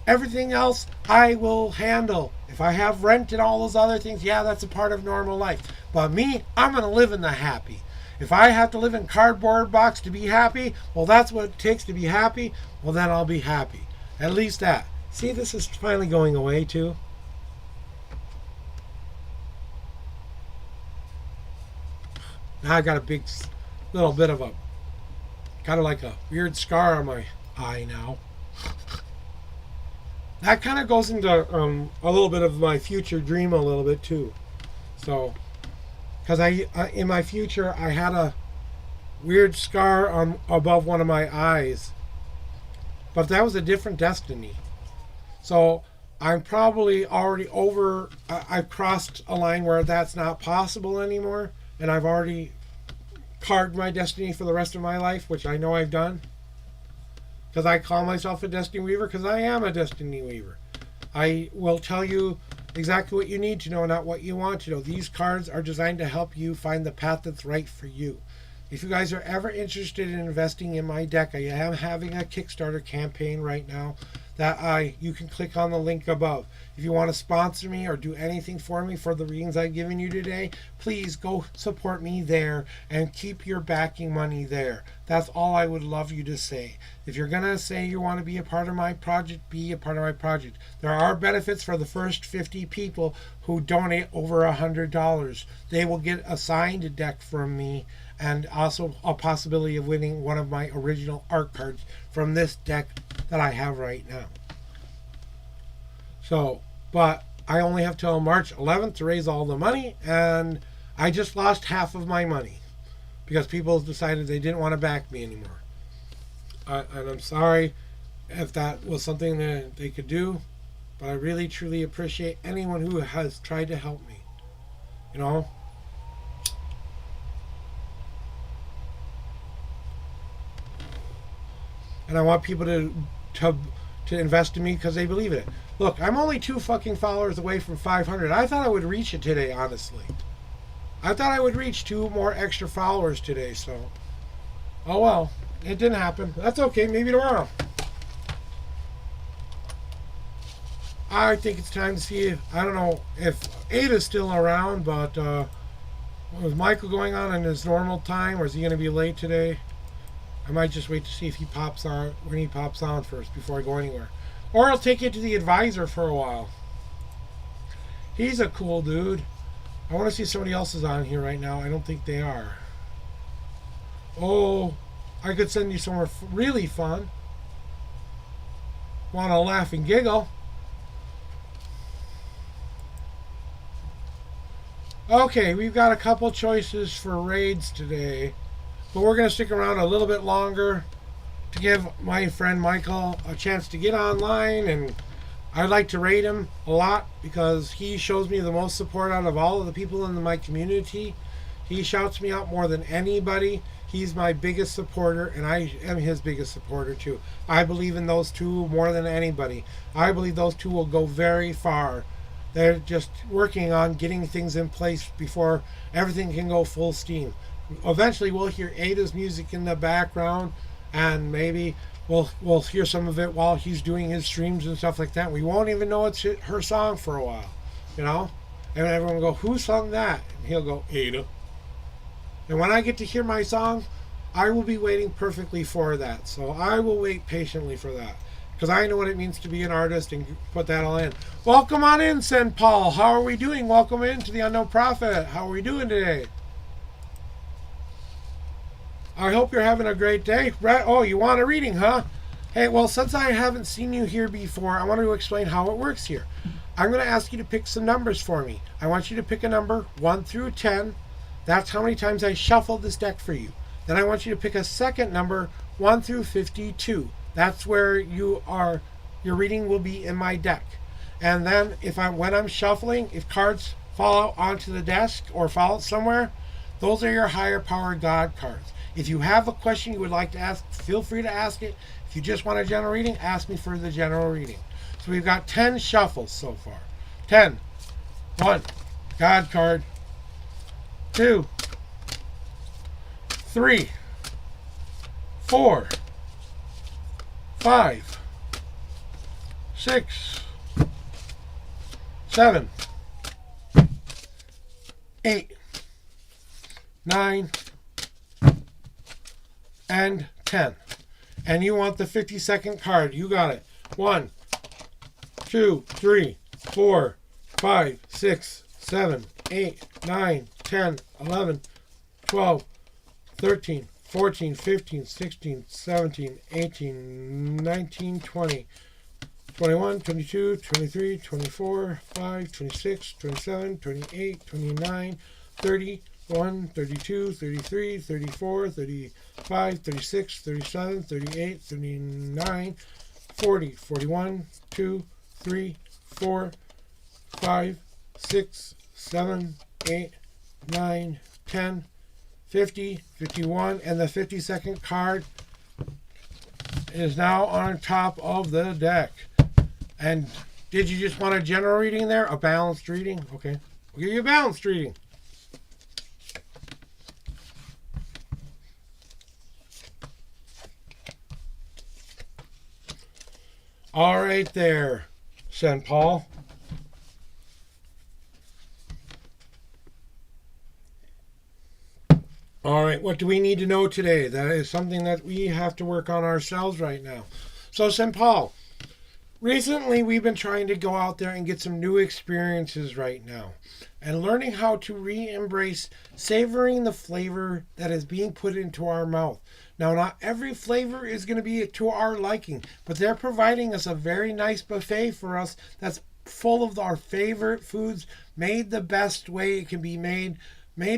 Everything else I will handle. If I have rent and all those other things, yeah, that's a part of normal life. But me, I'm going to live in the happy. If I have to live in cardboard box to be happy, well, that's what it takes to be happy. Well, then I'll be happy. At least that. See, this is finally going away too. Now I got a big little bit of a kind of like a weird scar on my eye now. That kind of goes into a little bit of my future dream a little bit too. So, because I in my future I had a weird scar on above one of my eyes, but that was a different destiny. So I'm probably already over. I've crossed a line where that's not possible anymore, and I've already carved my destiny for the rest of my life, which I know I've done. Because I call myself a destiny weaver, because I am a destiny weaver. I will tell you exactly what you need to know, not what you want to know. These cards are designed to help you find the path that's right for you. If you guys are ever interested in investing in my deck, I am having a Kickstarter campaign right now that you can click on the link above. If you want to sponsor me or do anything for me for the readings I've given you today, please go support me there and keep your backing money there. That's all I would love you to say. If you're going to say you want to be a part of my project, be a part of my project. There are benefits for the first 50 people who donate over $100. They will get a signed deck from me, and also a possibility of winning one of my original art cards from this deck that I have right now. So, but I only have till March 11th to raise all the money, and I just lost half of my money because people decided they didn't want to back me anymore. And I'm sorry if that was something that they could do, but I really truly appreciate anyone who has tried to help me. You know? And I want people to invest in me because they believe in it. Look, I'm only 2 fucking followers away from 500. I thought I would reach it today, honestly. I thought I would reach 2 more extra followers today, so. Oh well, it didn't happen. That's okay, maybe tomorrow. I think it's time to see if, I don't know if Ada's still around, but was Michael going on in his normal time, or is he going to be late today? I might just wait to see if he pops on, when he pops on first before I go anywhere. Or I'll take you to the advisor for a while. He's a cool dude. I want to see if somebody else is on here right now. I don't think they are. Oh, I could send you somewhere really fun. Want to laugh and giggle? Okay, we've got a couple choices for raids today. But we're going to stick around a little bit longer to give my friend Michael a chance to get online, and I'd like to rate him a lot because he shows me the most support out of all of the people in my community. He shouts me out more than anybody. He's my biggest supporter, and I am his biggest supporter too. I believe in those two more than anybody. I believe those two will go very far. They're just working on getting things in place before everything can go full steam. Eventually we'll hear Ada's music in the background, and maybe we'll hear some of it while he's doing his streams and stuff like that. We won't even know it's her song for a while, you know? And everyone will go, who sung that? And he'll go, Ada. And when I get to hear my song, I will be waiting perfectly for that. So I will wait patiently for that, because I know what it means to be an artist and put that all in. Welcome on in, St. Paul. How are we doing? Welcome in to the Unknown Prophet. How are we doing today? I hope you're having a great day. Oh, you want a reading, huh? Hey, well, since I haven't seen you here before, I want to explain how it works here. I'm going to ask you to pick some numbers for me. I want you to pick a number 1 through 10. That's how many times I shuffled this deck for you. Then I want you to pick a second number 1 through 52. That's where your reading will be in my deck. And then when I'm shuffling, if cards fall out onto the desk or fall out somewhere, those are your higher power God cards. If you have a question you would like to ask, feel free to ask it. If you just want a general reading, ask me for the general reading. So we've got 10 shuffles so far. 10. 1. God card. 2. 3. 4. 5. 6. 7. 8. 9. and 10. And you want the 50-second card. You got it. 1, 2, 3, 4, 5, 6, 7, 8, 9, 10, 11, 12, 13, 14, 15, 16, 17, 18, 19, 20, 21, 22, 23, 24, 5, 26, 27, 28, 29, 30, 1, 32, 33, 34, 35, 36, 37, 38, 39, 40, 41, 2, 3, 4, 5, 6, 7, 8, 9, 10, 50, 51, and the 50-second card is now on top of the deck. And did you just want a general reading there? A balanced reading? Okay. We'll give you a balanced reading. All right there, St. Paul. All right, what do we need to know today? That is something that we have to work on ourselves right now. So, St. Paul, recently we've been trying to go out there and get some new experiences right now and learning how to re-embrace savoring the flavor that is being put into our mouth. Now, not every flavor is going to be to our liking, but they're providing us a very nice buffet for us that's full of our favorite foods, made the best way it can be made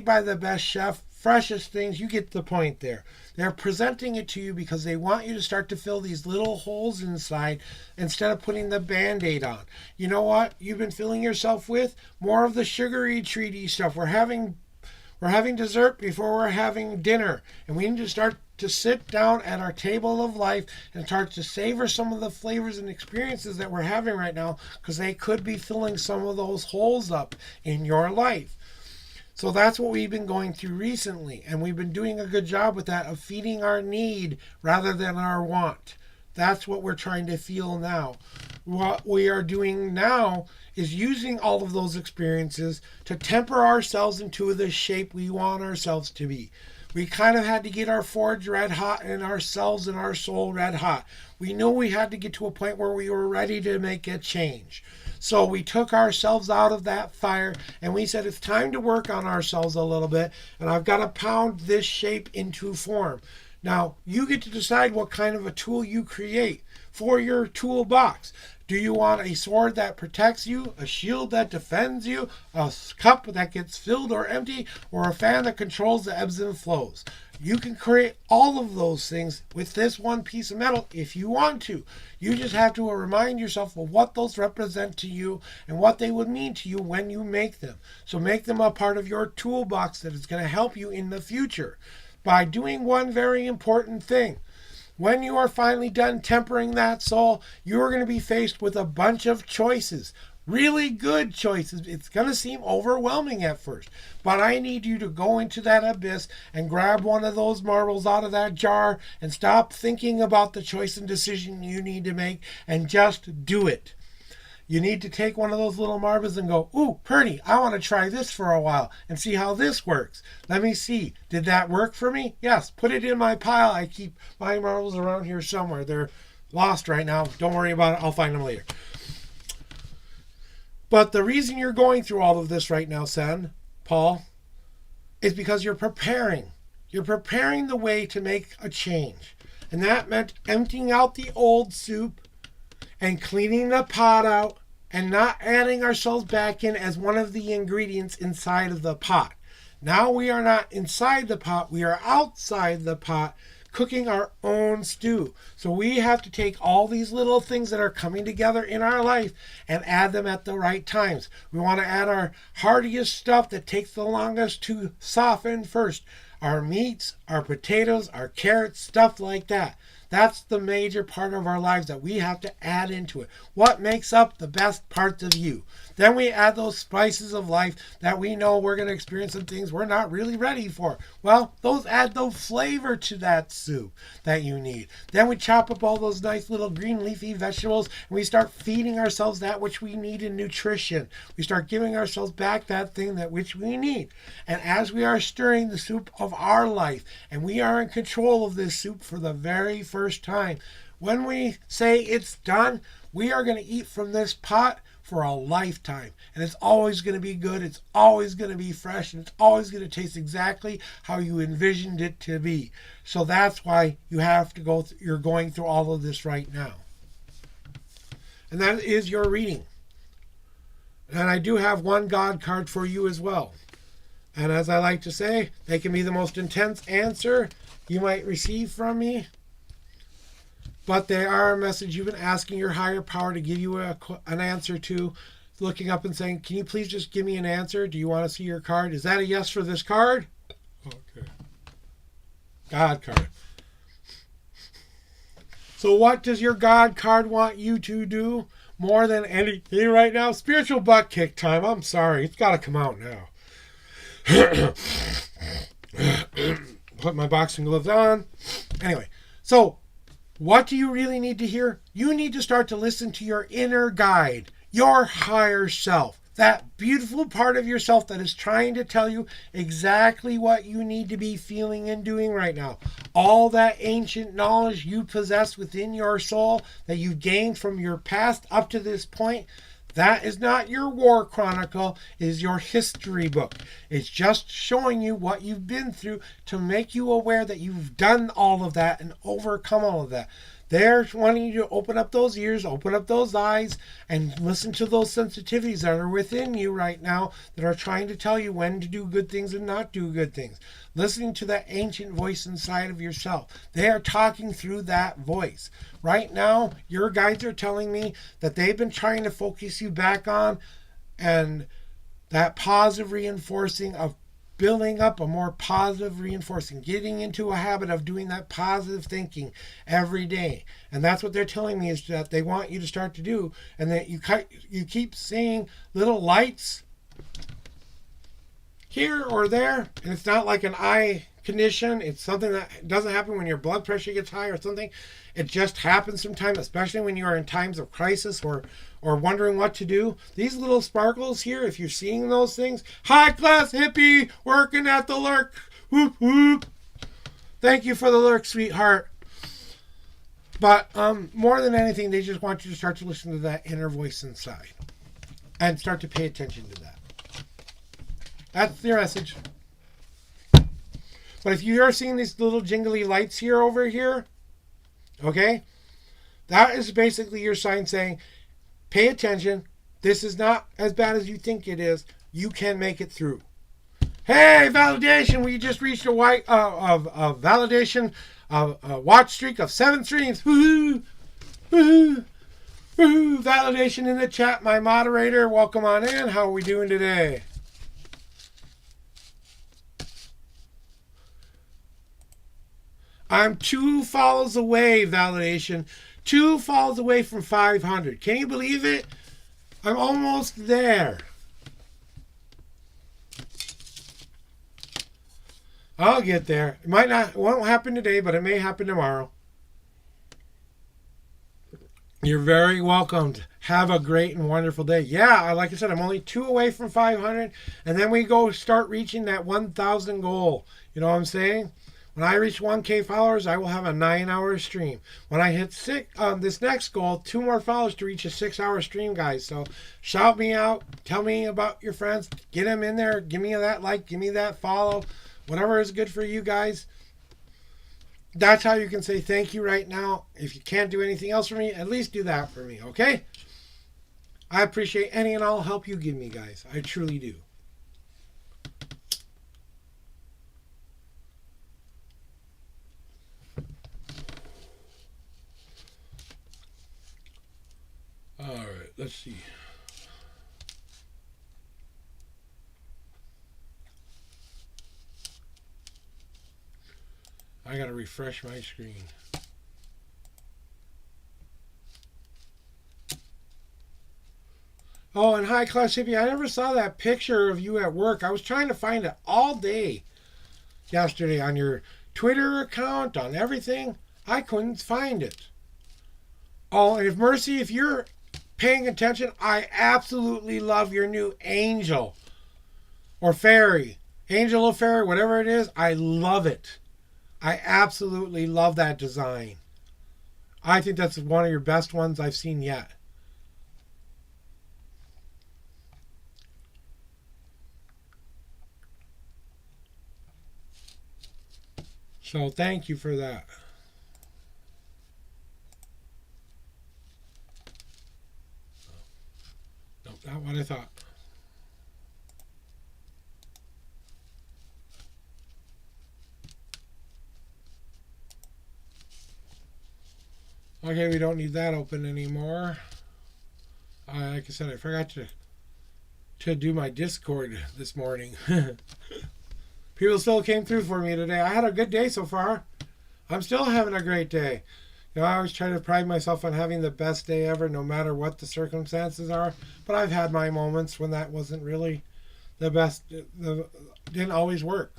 by the best chef, freshest things. You get the point there. They're presenting it to you because they want you to start to fill these little holes inside instead of putting the Band-Aid on. You know what you've been filling yourself with? More of the sugary, treaty stuff. We're having dessert before we're having dinner, and we need to start to sit down at our table of life and start to savor some of the flavors and experiences that we're having right now, because they could be filling some of those holes up in your life. So that's what we've been going through recently, and we've been doing a good job with that, of feeding our need rather than our want. That's what we're trying to feel now. What we are doing now is using all of those experiences to temper ourselves into the shape we want ourselves to be. We kind of had to get our forge red hot and ourselves and our soul red hot. We knew we had to get to a point where we were ready to make a change. So we took ourselves out of that fire and we said, it's time to work on ourselves a little bit, and I've got to pound this shape into form. Now, you get to decide what kind of a tool you create for your toolbox. Do you want a sword that protects you, a shield that defends you, a cup that gets filled or empty, or a fan that controls the ebbs and flows? You can create all of those things with this one piece of metal if you want to. You just have to remind yourself of what those represent to you and what they would mean to you when you make them. So make them a part of your toolbox that is going to help you in the future by doing one very important thing. When you are finally done tempering that soul, you are going to be faced with a bunch of choices. Really good choices. It's going to seem overwhelming at first, but I need you to go into that abyss and grab one of those marbles out of that jar and stop thinking about the choice and decision you need to make and just do it. You need to take one of those little marbles and go, ooh, pretty, I want to try this for a while and see how this works. Let me see. Did that work for me? Yes, put it in my pile. I keep my marbles around here somewhere. They're lost right now. Don't worry about it. I'll find them later. But the reason you're going through all of this right now, St. Paul, is because you're preparing. You're preparing the way to make a change. And that meant emptying out the old soup and cleaning the pot out and not adding ourselves back in as one of the ingredients inside of the pot. Now we are not inside the pot, we are outside the pot cooking our own stew. So we have to take all these little things that are coming together in our life and add them at the right times. We want to add our heartiest stuff that takes the longest to soften first. Our meats, our potatoes, our carrots, stuff like that. That's the major part of our lives that we have to add into it. What makes up the best parts of you? Then we add those spices of life that we know we're going to experience some things we're not really ready for. Well, those add the flavor to that soup that you need. Then we chop up all those nice little green leafy vegetables and we start feeding ourselves that which we need in nutrition. We start giving ourselves back that thing that which we need. And as we are stirring the soup of our life and we are in control of this soup for the very first time, when we say it's done, we are going to eat from this pot for a lifetime. And it's always going to be good. It's always going to be fresh. And it's always going to taste exactly how you envisioned it to be. So that's why you have to go. You're going through all of this right now. And that is your reading. And I do have one God card for you as well. And as I like to say, they can be the most intense answer you might receive from me. But they are a message you've been asking your higher power to give you an answer to, looking up and saying, can you please just give me an answer? Do you want to see your card? Is that a yes for this card? Okay. God card. So what does your God card want you to do more than anything right now? Spiritual butt kick time. I'm sorry. It's got to come out now. Put my boxing gloves on. Anyway, so what do you really need to hear? You need to start to listen to your inner guide, your higher self, that beautiful part of yourself that is trying to tell you exactly what you need to be feeling and doing right now. All that ancient knowledge you possess within your soul that you've gained from your past up to this point, that is not your war chronicle, it is your history book. It's just showing you what you've been through to make you aware that you've done all of that and overcome all of that. They're wanting you to open up those ears, open up those eyes, and listen to those sensitivities that are within you right now that are trying to tell you when to do good things and not do good things. Listening to that ancient voice inside of yourself. They are talking through that voice. Right now, your guides are telling me that they've been trying to focus you back on and that positive reinforcing of building up a more positive reinforcing, getting into a habit of doing that positive thinking every day. And that's what they're telling me is that they want you to start to do, and that you keep seeing little lights here or there, and it's not like an eye condition. It's something that doesn't happen when your blood pressure gets high or something. It just happens sometimes, especially when you are in times of crisis or wondering what to do. These little sparkles here, if you're seeing those things, high class hippie working at the lurk. Whoop, whoop. Thank you for the lurk, sweetheart. But more than anything, they just want you to start to listen to that inner voice inside and start to pay attention to that. That's your message. But if you are seeing these little jingly lights here over here, okay, that is basically your sign saying, pay attention. This is not as bad as you think it is. You can make it through. Hey, validation. We just reached a validation watch streak of 7 streams. Woohoo! Woohoo! Woohoo! Validation in the chat. My moderator, welcome on in. How are we doing today? I'm 2 follows away, validation. 2 follows away from 500. Can you believe it? I'm almost there. I'll get there. It won't happen today, but it may happen tomorrow. You're very welcome. Have a great and wonderful day. Yeah, like I said, I'm only 2 away from 500, and then we start reaching that 1,000 goal. You know what I'm saying? When I reach 1K followers, I will have a 9-hour stream. When I hit this next goal, 2 more followers to reach a 6-hour stream, guys. So shout me out. Tell me about your friends. Get them in there. Give me that like. Give me that follow. Whatever is good for you guys. That's how you can say thank you right now. If you can't do anything else for me, at least do that for me, okay? I appreciate any and all help you give me, guys. I truly do. All right, let's see. I gotta refresh my screen. Oh, and hi, Class Hippie. I never saw that picture of you at work. I was trying to find it all day yesterday on your Twitter account, on everything. I couldn't find it. Oh, and if Mercy, if you're paying attention, I absolutely love your new angel or fairy. Angel or fairy, whatever it is, I love it. I absolutely love that design. I think that's one of your best ones I've seen yet. So thank you for that. Nope, not what I thought. Okay, we don't need that open anymore. Like I said, I forgot to do my Discord this morning. People still came through for me today. I had a good day so far. I'm still having a great day. You know, I always try to pride myself on having the best day ever, no matter what the circumstances are. But I've had my moments when that wasn't really the best. Didn't always work,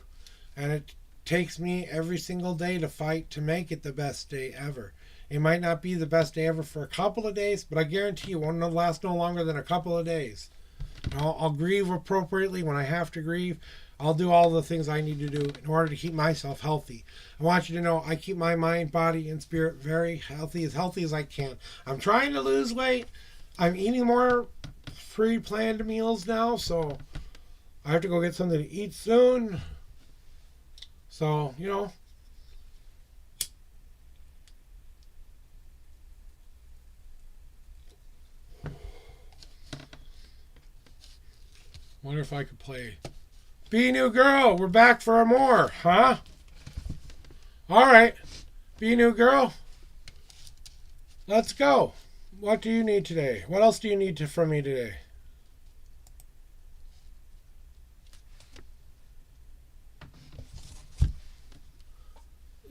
and it takes me every single day to fight to make it the best day ever. It might not be the best day ever for a couple of days, but I guarantee you it won't last no longer than a couple of days. I'll grieve appropriately when I have to grieve. I'll do all the things I need to do in order to keep myself healthy. I want you to know I keep my mind, body, and spirit very healthy as I can. I'm trying to lose weight. I'm eating more pre-planned meals now, so I have to go get something to eat soon. So, wonder if I could play Be New Girl. We're back for more, huh? All right. Be New Girl. Let's go. What do you need today? What else do you need from me today?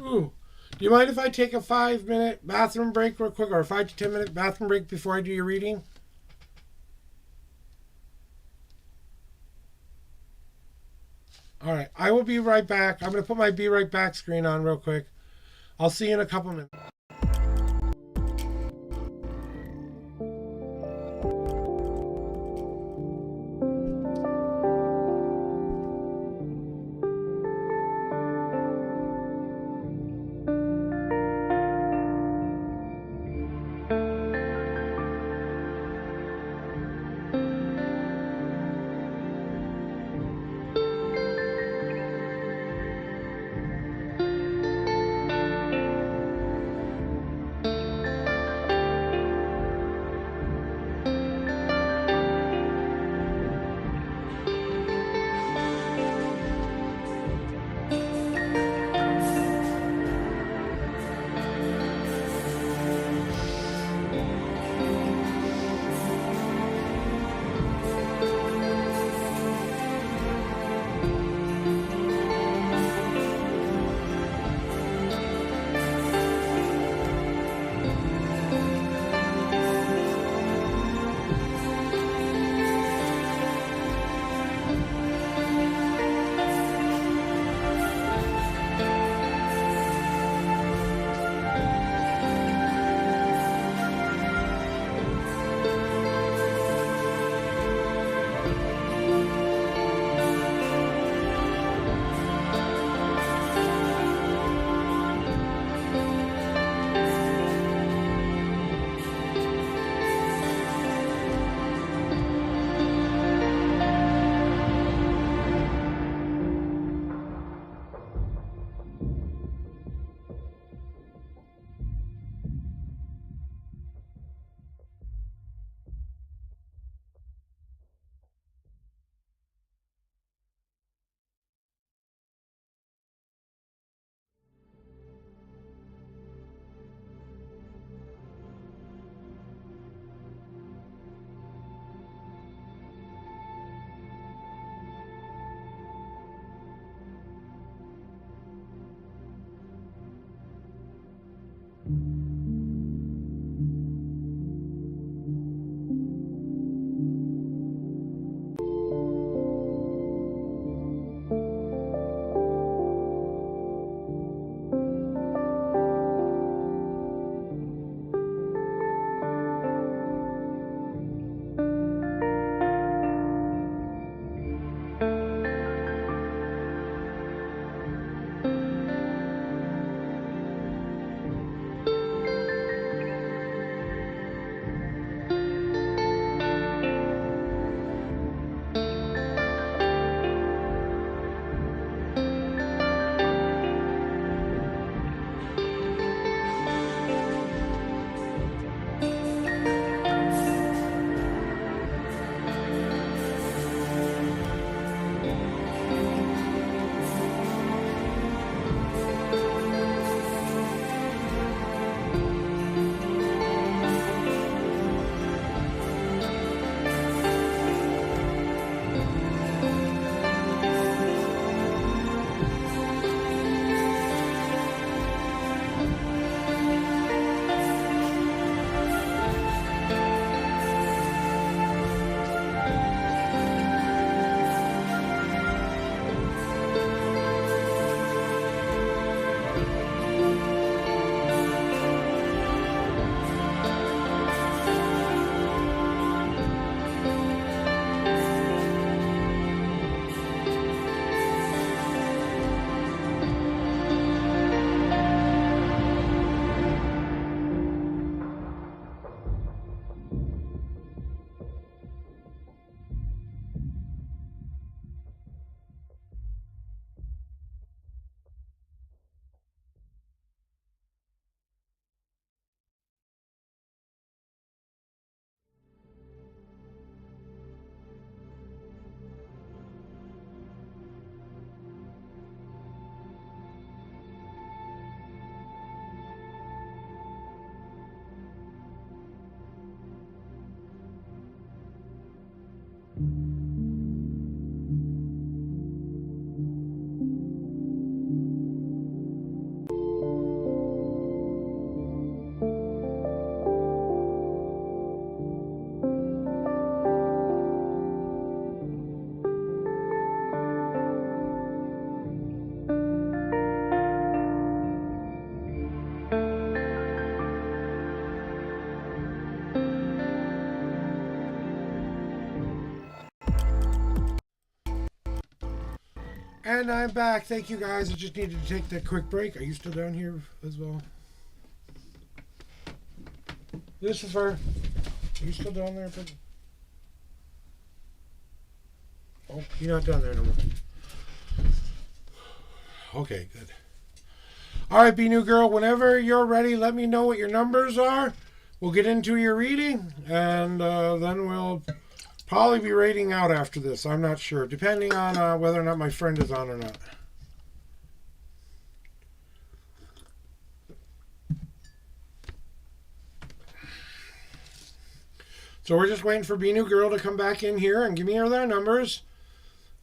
Ooh. Do you mind if I take a 5-minute bathroom break real quick, or a 5 to 10 minute bathroom break before I do your reading? All right. I will be right back. I'm going to put my Be Right Back screen on real quick. I'll see you in a couple minutes. And I'm back. Thank you guys. I just needed to take that quick break. Are you still down here as well? Lucifer, are you still down there? Oh, you're not down there no more. Okay, good. All right, Be New Girl, whenever you're ready, let me know what your numbers are. We'll get into your reading, and then we'll probably be rating out after this. I'm not sure, depending on whether or not my friend is on or not. So we're just waiting for Be New Girl to come back in here and give me their numbers.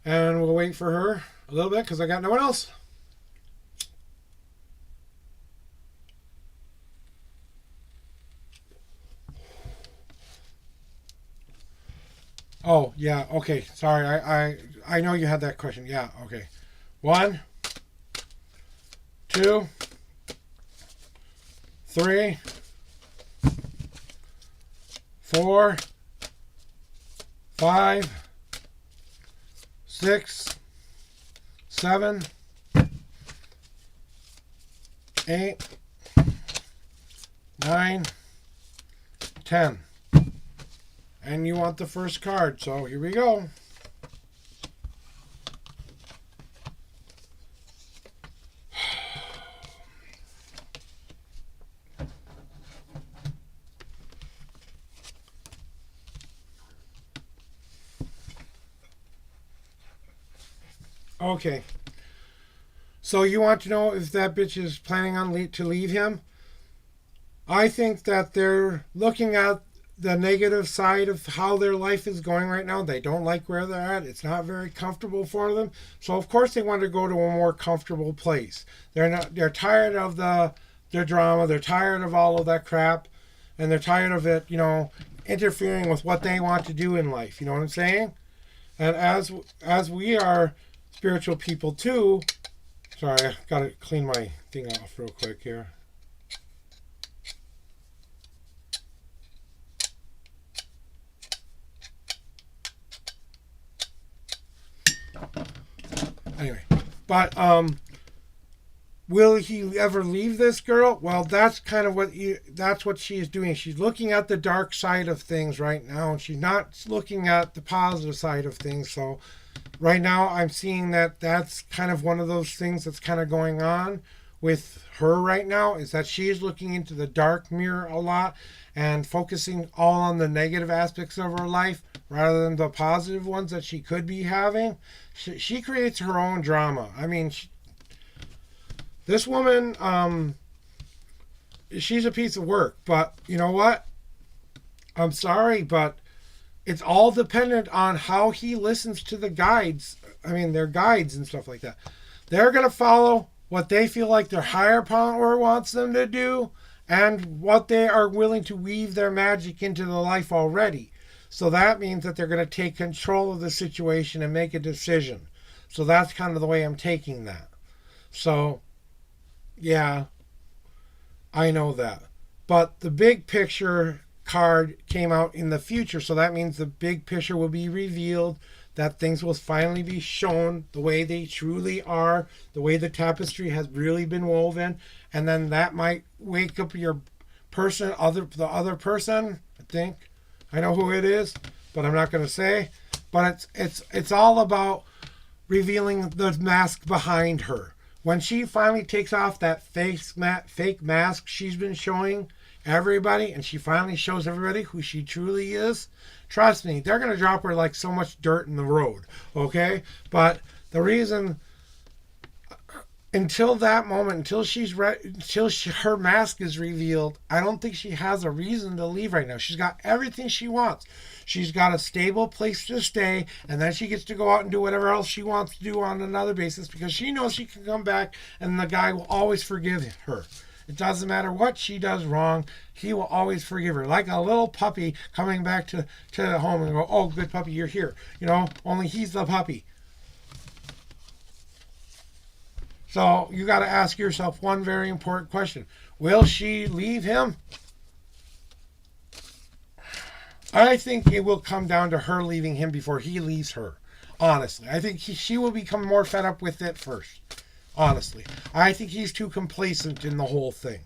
And we'll wait for her a little bit because I got no one else. Oh, yeah, okay. Sorry, I know you had that question. Yeah, okay. 1, 2, 3, 4, 5, 6, 7, 8, 9, 10. And you want the first card, so here we go. Okay. So you want to know if that bitch is planning on to leave him? I think that they're looking at the negative side of how their life is going right now. They don't like where they're at. It's not very comfortable for them. So of course they want to go to a more comfortable place. They're tired of their drama. They're tired of all of that crap. And they're tired of it, interfering with what they want to do in life. You know what I'm saying? And as we are spiritual people too. Sorry, I gotta clean my thing off real quick here. Anyway, but will he ever leave this girl? Well, that's kind of that's what she's doing. She's looking at the dark side of things right now, and she's not looking at the positive side of things. So right now I'm seeing that that's kind of one of those things that's kind of going on with her right now, is that she's looking into the dark mirror a lot and focusing all on the negative aspects of her life rather than the positive ones that she could be having. She creates her own drama. I mean, this woman, she's a piece of work. But you know what? I'm sorry, but it's all dependent on how he listens to the guides. I mean, their guides and stuff like that. They're going to follow what they feel like their higher power wants them to do and what they are willing to weave their magic into the life already. So that means that they're going to take control of the situation and make a decision. So that's kind of the way I'm taking that. So, yeah, I know that. But the big picture card came out in the future. So that means the big picture will be revealed, that things will finally be shown the way they truly are, the way the tapestry has really been woven. And then that might wake up your person, the other person, I think. I know who it is, but I'm not going to say. But it's all about revealing the mask behind her. When she finally takes off that fake mask she's been showing everybody, and she finally shows everybody who she truly is, trust me, they're going to drop her like so much dirt in the road, okay? But the reason, until that moment, until her mask is revealed, I don't think she has a reason to leave right now. She's got everything she wants. She's got a stable place to stay, and then she gets to go out and do whatever else she wants to do on another basis, because she knows she can come back and the guy will always forgive her. It doesn't matter what she does wrong, he will always forgive her. Like a little puppy coming back to home and go, oh, good puppy, you're here. Only he's the puppy. So you got to ask yourself one very important question. Will she leave him? I think it will come down to her leaving him before he leaves her. Honestly, I think she will become more fed up with it first. Honestly, I think he's too complacent in the whole thing.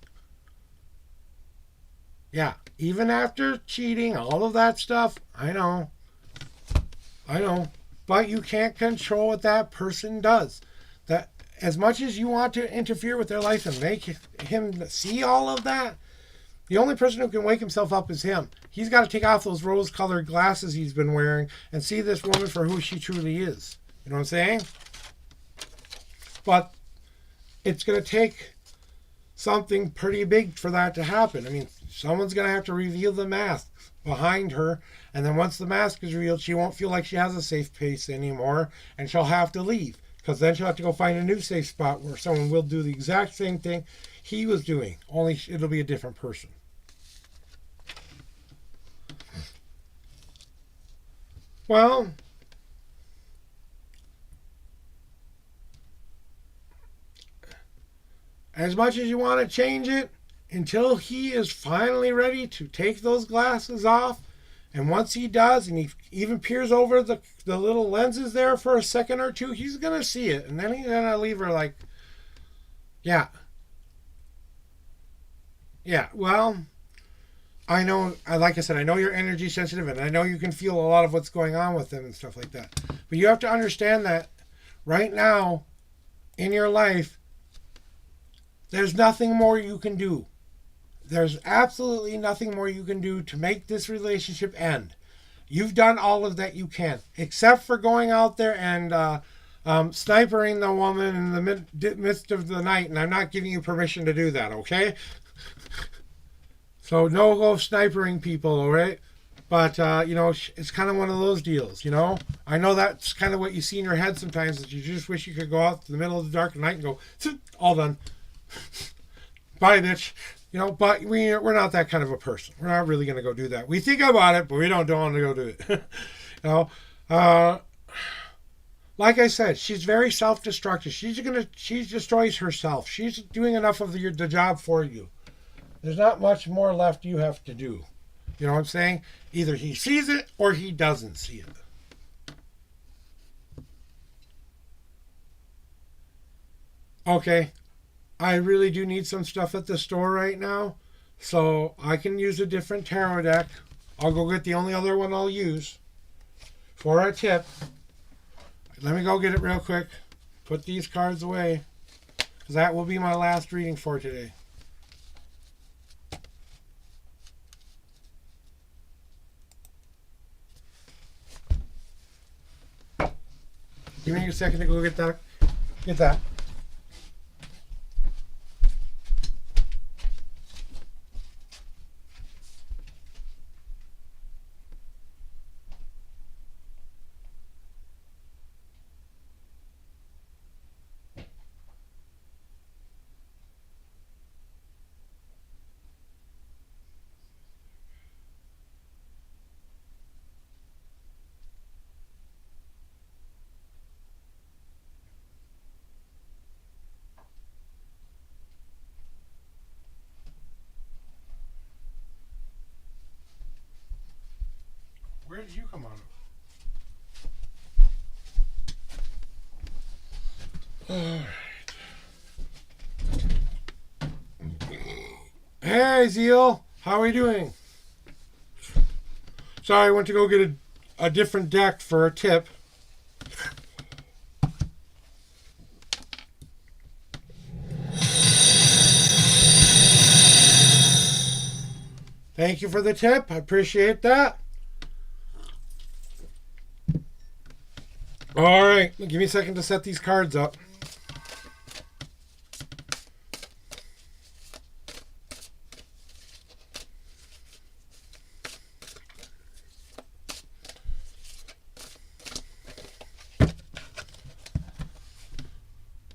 Yeah, even after cheating, all of that stuff, I know. But you can't control what that person does. That as much as you want to interfere with their life and make him see all of that, the only person who can wake himself up is him. He's got to take off those rose-colored glasses he's been wearing and see this woman for who she truly is. You know what I'm saying? But it's going to take something pretty big for that to happen. I mean, someone's going to have to reveal the mask behind her, and then once the mask is revealed, she won't feel like she has a safe place anymore, and she'll have to leave, because then she'll have to go find a new safe spot where someone will do the exact same thing he was doing, only it'll be a different person. Well, as much as you want to change it, until he is finally ready to take those glasses off, and once he does, and he even peers over the little lenses there for a second or two, he's going to see it. And then he's going to leave her like, yeah. Yeah, well, I know, like I said, I know you're energy sensitive, and I know you can feel a lot of what's going on with them and stuff like that. But you have to understand that right now in your life, there's nothing more you can do. There's absolutely nothing more you can do to make this relationship end. You've done all of that you can, except for going out there and snipering the woman in the midst of the night, and I'm not giving you permission to do that, okay? So no go snipering people, all right? But, it's kind of one of those deals, you know? I know that's kind of what you see in your head sometimes, that you just wish you could go out in the middle of the dark night and go, all done. Bye, bitch. But we're not that kind of a person. We're not really going to go do that. We think about it, but we don't want to go do it. Like I said, she's very self-destructive. She destroys herself. She's doing enough of the job for you. There's not much more left you have to do. You know what I'm saying? Either he sees it or he doesn't see it. Okay. I really do need some stuff at the store right now, so I can use a different tarot deck. I'll go get the only other one I'll use for a tip. Let me go get it real quick. Put these cards away, because that will be my last reading for today. Give me a second to go get that. Get that. Where did you come on? Alright. Hey, Zeal. How are we doing? Sorry, I went to go get a different deck for a tip. Thank you for the tip. I appreciate that. All right, give me a second to set these cards up.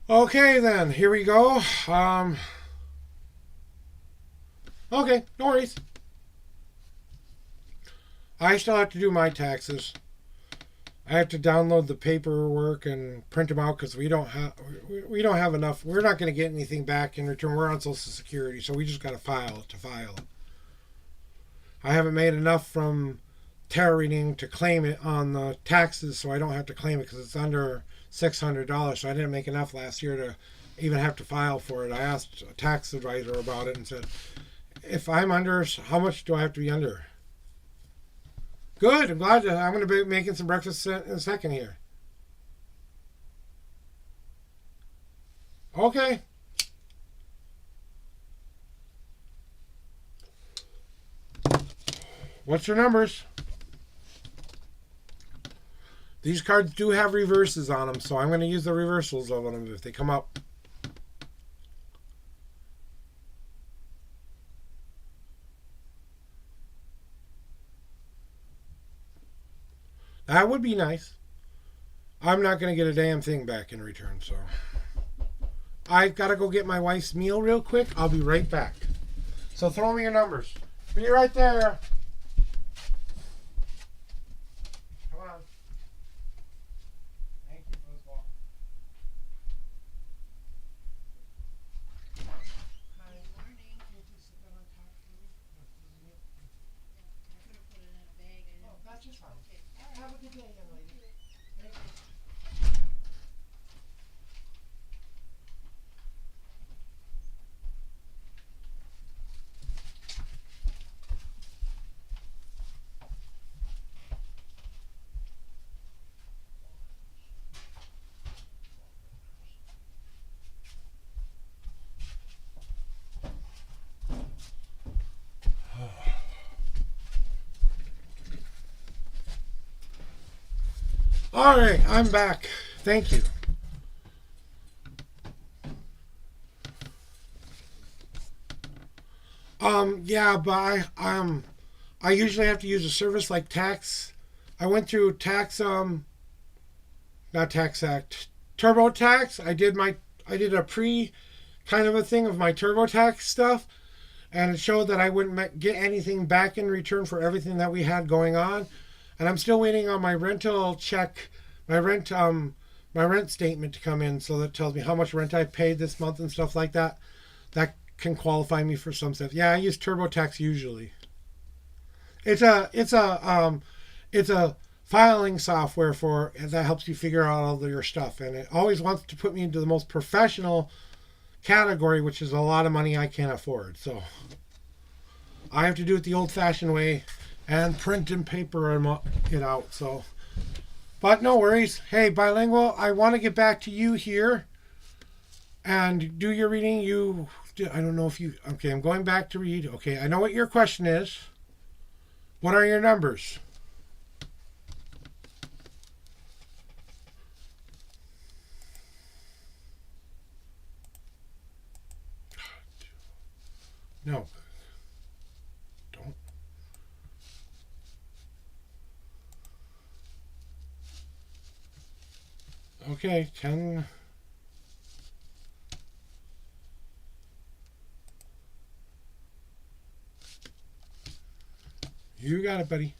Okay, then, here we go. Okay, no worries. I still have to do my taxes. I have to download the paperwork and print them out because we don't have enough. We're not going to get anything back in return. We're on Social Security, so we just got to file it. I haven't made enough from tarot reading to claim it on the taxes, so I don't have to claim it because it's under $600. So I didn't make enough last year to even have to file for it. I asked a tax advisor about it and said, if I'm under, how much do I have to be under? Good. I'm glad I'm going to be making some breakfast in a second here. Okay. What's your numbers? These cards do have reverses on them, so I'm going to use the reversals of them if they come up. That would be nice. I'm not going to get a damn thing back in return, so. I got to go get my wife's meal real quick. I'll be right back. So throw me your numbers. Be right there. Come on. Thank you for this ball. Hi. Good morning. Can't you sit down on top for me? I could have put it in a bag. Oh, that's just fine. Okay. Have a good day, young lady. Thank you. All right, I'm back. Thank you. Yeah, but I usually have to use a service like tax. I went through tax not tax act, TurboTax. I did a pre kind of a thing of my TurboTax stuff, and it showed that I wouldn't get anything back in return for everything that we had going on. And I'm still waiting on my rental check, my rent statement to come in, so that tells me how much rent I paid this month and stuff like that. That can qualify me for some stuff. Yeah, I use TurboTax usually. It's a filing software for that helps you figure out all of your stuff, and it always wants to put me into the most professional category, which is a lot of money I can't afford. So I have to do it the old-fashioned way and print and paper it out. So, but no worries. Hey, bilingual, I want to get back to you here and do your reading. I don't know if you. Okay, I'm going back to read. Okay, I know what your question is. What are your numbers? No. Don't. Okay, 10. You got it, buddy.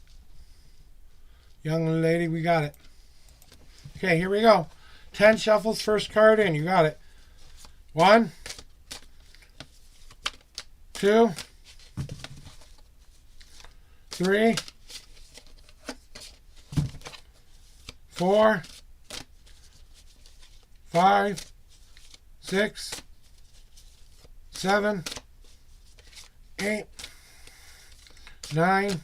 Young lady, we got it. Okay, here we go. 10 shuffles, first card in. You got it. 1, 2, 3, 4, 5, 6, 7, 8, 9,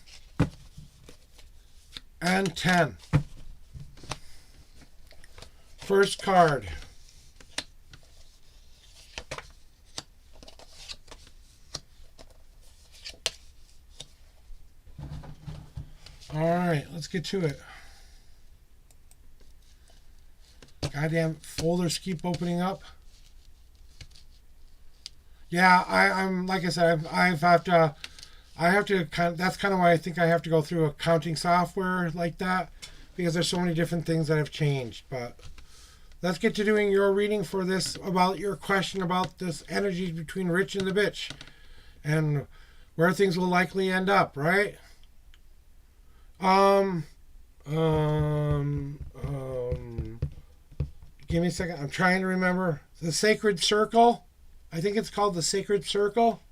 and 10. First card. All right, let's get to it. Goddamn folders keep opening up. Yeah, I'm like I said, I have to that's kind of why I think I have to go through accounting software like that, because there's so many different things that have changed. But let's get to doing your reading for this, about your question about this energy between Rich and the Bitch and where things will likely end up, right? Give me a second. I'm trying to remember. The Sacred Circle. I think it's called the Sacred Circle.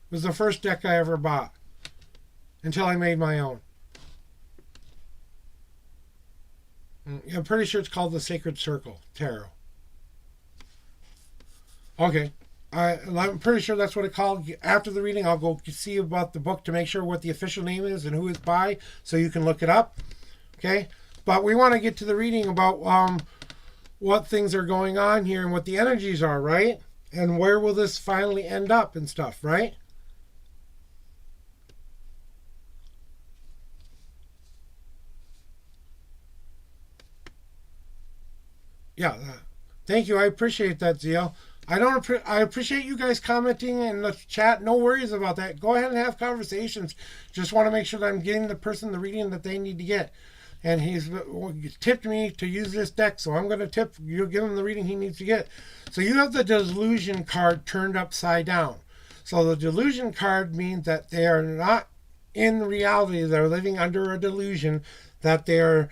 It was the first deck I ever bought until I made my own. I'm pretty sure it's called the Sacred Circle Tarot. Okay. I'm pretty sure that's what it's called. After the reading, I'll go see about the book to make sure what the official name is and who it's by, so you can look it up. Okay. But we want to get to the reading about what things are going on here and what the energies are, right? And where will this finally end up and stuff, right? Yeah. Thank you. I appreciate that, Zio. I appreciate you guys commenting in the chat. No worries about that. Go ahead and have conversations. Just want to make sure that I'm getting the person the reading that they need to get. And he's tipped me to use this deck, so I'm going to tip you, give him the reading he needs to get. So you have the delusion card turned upside down. So the delusion card means that they are not in reality. They're living under a delusion that they're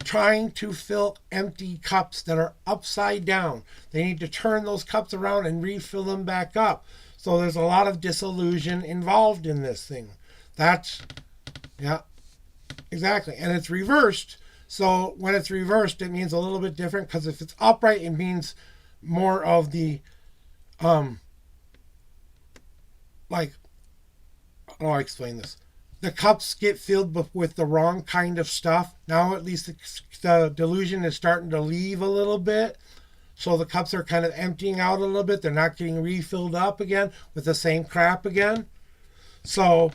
trying to fill empty cups that are upside down. They need to turn those cups around and refill them back up. So there's a lot of disillusion involved in this thing. That's, yeah, exactly. And it's reversed. So when it's reversed, it means a little bit different, because if it's upright, it means more of the, like, how do I explain this? The cups get filled with the wrong kind of stuff. Now at least the delusion is starting to leave a little bit. So the cups are kind of emptying out a little bit. They're not getting refilled up again with the same crap again. So,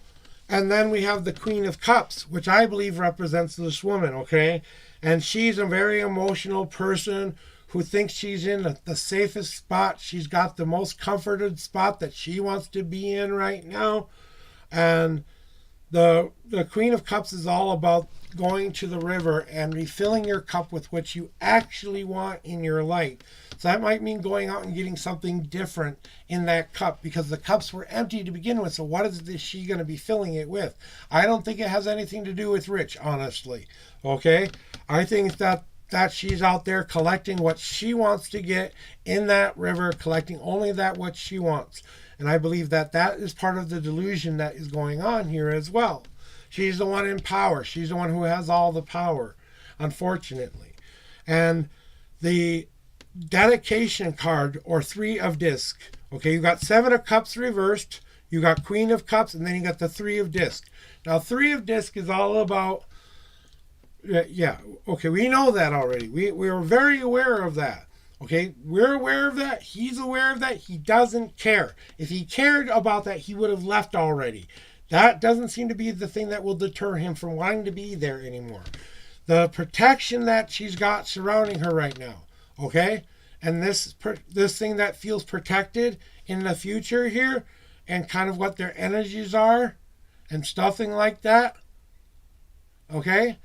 and then we have the Queen of Cups, which I believe represents this woman, okay? And she's a very emotional person who thinks she's in the safest spot. She's got the most comforted spot that she wants to be in right now. And the Queen of Cups is all about going to the river and refilling your cup with what you actually want in your life. So that might mean going out and getting something different in that cup, because the cups were empty to begin with. So what is she going to be filling it with? I don't think it has anything to do with rich, honestly. Okay? I think that she's out there collecting what she wants to get in that river, collecting only that what she wants. And I believe that is part of the delusion that is going on here as well. She's the one in power. She's the one who has all the power, unfortunately. And the dedication card, or 3 of disc. Okay, you got 7 of cups reversed. You got Queen of Cups, and then you got the 3 of disc. Now, 3 of disc is all about, yeah, okay, we know that already. We are very aware of that. Okay, we're aware of that. He's aware of that. He doesn't care. If he cared about that, he would have left already. That doesn't seem to be the thing that will deter him from wanting to be there anymore. The protection that she's got surrounding her right now, okay? And this thing that feels protected in the future here, and kind of what their energies are, and stuffing like that, okay?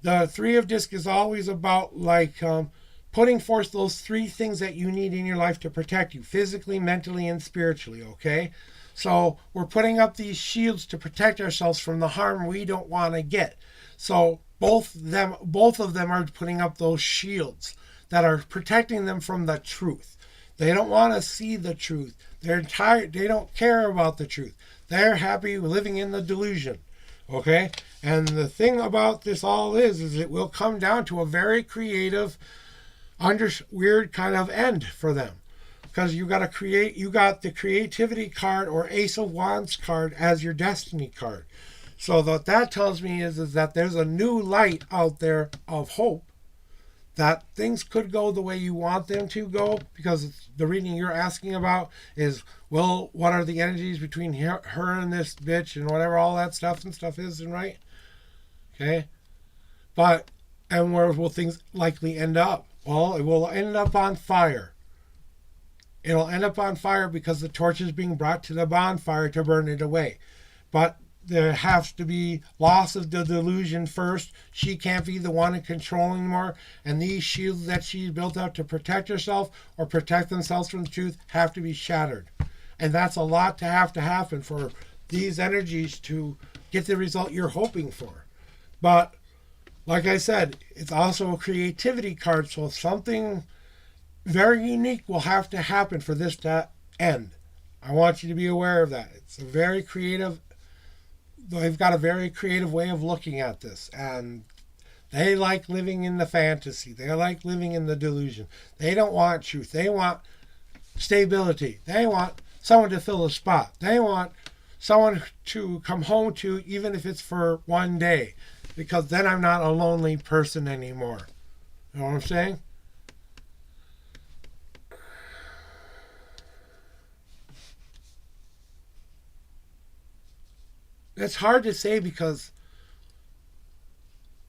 The 3 of disc is always about, like, putting forth those 3 things that you need in your life to protect you, physically, mentally, and spiritually, okay? So we're putting up these shields to protect ourselves from the harm we don't want to get. So both of them are putting up those shields that are protecting them from the truth. They don't want to see the truth. They're tired. They don't care about the truth. They're happy living in the delusion, okay? And the thing about this all is it will come down to a very creative, weird kind of end for them, because you got the creativity card, or Ace of Wands card, as your destiny card. So what that tells me is that there's a new light out there of hope, that things could go the way you want them to go, because the reading you're asking about is, well, what are the energies between her and this bitch, and whatever all that stuff is, and right? Okay? But, and where will things likely end up? Well, it will end up on fire. It'll end up on fire because the torch is being brought to the bonfire to burn it away. But there has to be loss of the delusion first. She can't be the one in control anymore. And these shields that she's built up to protect herself or protect themselves from the truth have to be shattered. And that's a lot to have to happen for these energies to get the result you're hoping for. But like I said, it's also a creativity card, so something very unique will have to happen for this to end. I want you to be aware of that. It's a very creative, they've got a very creative way of looking at this, and They like living in the fantasy. They like living in the delusion. They don't want truth. They want stability. They want someone to fill the spot. They want someone to come home to, even if it's for one day, because then I'm not a lonely person anymore. You know what I'm saying? It's hard to say because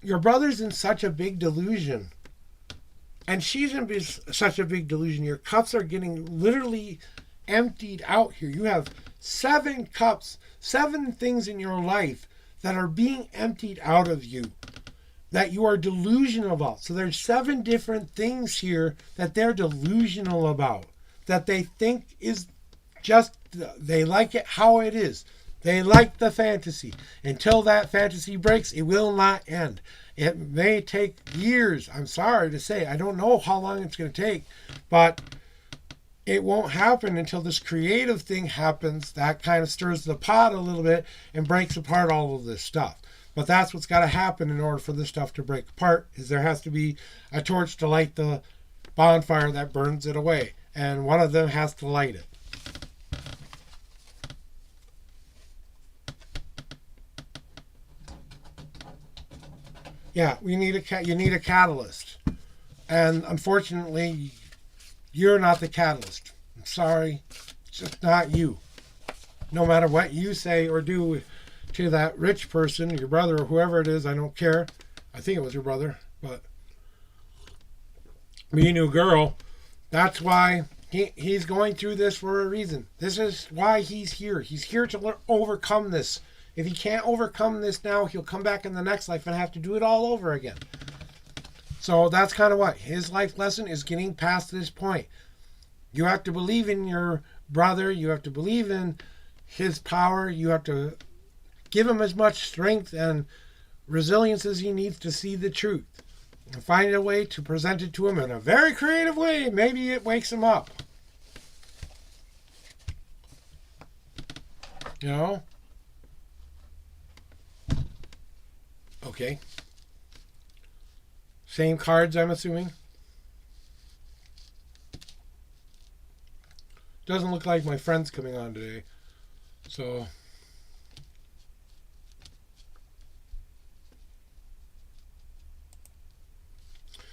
your brother's in such a big delusion. And she's in such a big delusion. Your cups are getting literally emptied out here. You have 7 cups, 7 things in your life that are being emptied out of you, that you are delusional about. So there's 7 different things here that they're delusional about, that they think is just, they like it how it is. They like the fantasy. Until that fantasy breaks, it will not end. It may take years. I'm sorry to say. I don't know how long it's going to take, but it won't happen until this creative thing happens. That kind of stirs the pot a little bit and breaks apart all of this stuff. But that's what's got to happen in order for this stuff to break apart, is there has to be a torch to light the bonfire that burns it away. And one of them has to light it. Yeah, you need a catalyst. And unfortunately, you're not the catalyst. I'm sorry. It's just not you. No matter what you say or do to that rich person, your brother or whoever it is, I don't care. I think it was your brother, but me new girl, that's why he's going through this for a reason. This is why he's here. He's here to overcome this. If he can't overcome this now, he'll come back in the next life and have to do it all over again. So that's kind of what his life lesson is, getting past this point. You have to believe in your brother. You have to believe in his power. You have to give him as much strength and resilience as he needs to see the truth. And find a way to present it to him in a very creative way. Maybe it wakes him up. You know? Okay. Same cards, I'm assuming. Doesn't look like my friend's coming on today. So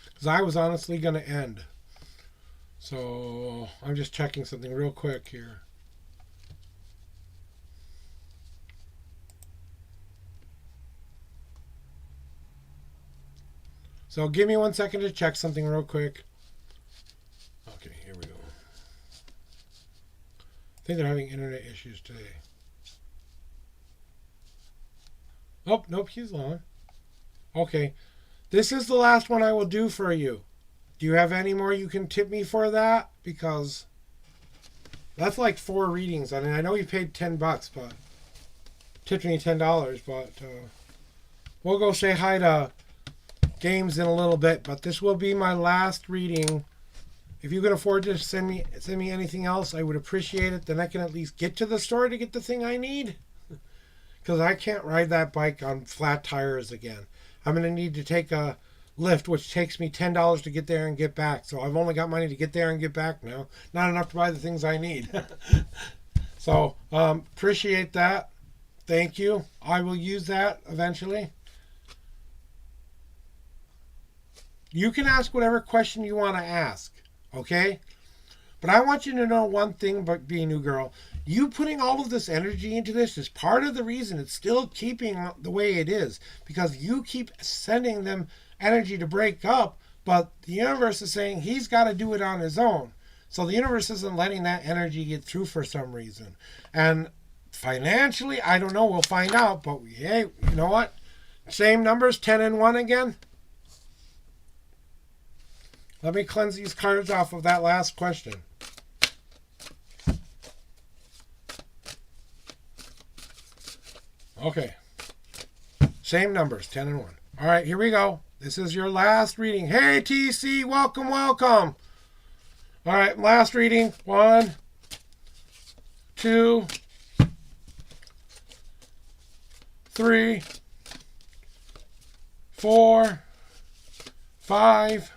because I was honestly going to end. So I'm just checking something real quick here. So give me 1 second to check something real quick. Okay, here we go. I think they're having internet issues today. Oh, nope, he's on. Okay. This is the last one I will do for you. Do you have any more you can tip me for that? Because that's like 4 readings. I mean, I know you paid $10, but tipped me $10, but we'll go say hi to Games in a little bit, but this will be my last reading. If you can afford to send me anything else, I would appreciate it. Then I can at least get to the store to get the thing I need. Because I can't ride that bike on flat tires again. I'm going to need to take a lift, which takes me $10 to get there and get back. So I've only got money to get there and get back now. Not enough to buy the things I need. So appreciate that. Thank you. I will use that eventually. You can ask whatever question you want to ask, okay? But I want you to know one thing about being a new girl. You putting all of this energy into this is part of the reason it's still keeping the way it is. Because you keep sending them energy to break up, but the universe is saying he's got to do it on his own. So the universe isn't letting that energy get through for some reason. And financially, I don't know. We'll find out. But hey, you know what? Same numbers, 10 and 1 again. Let me cleanse these cards off of that last question. Okay. Same numbers, 10 and 1. All right, here we go. This is your last reading. Hey, TC, welcome, welcome. All right, last reading. 1, 2, 3, 4, 5,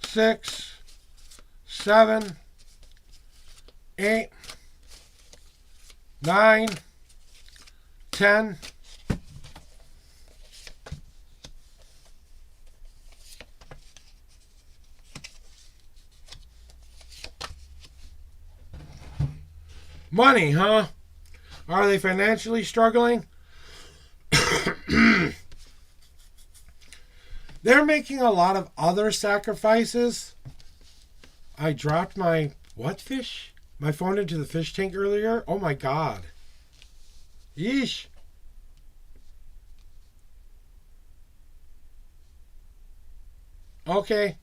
6, 7, 8, 9, 10. Money, huh? Are they financially struggling? They're making a lot of other sacrifices. I dropped my what fish? My phone into the fish tank earlier. Oh my god. Yeesh. Okay.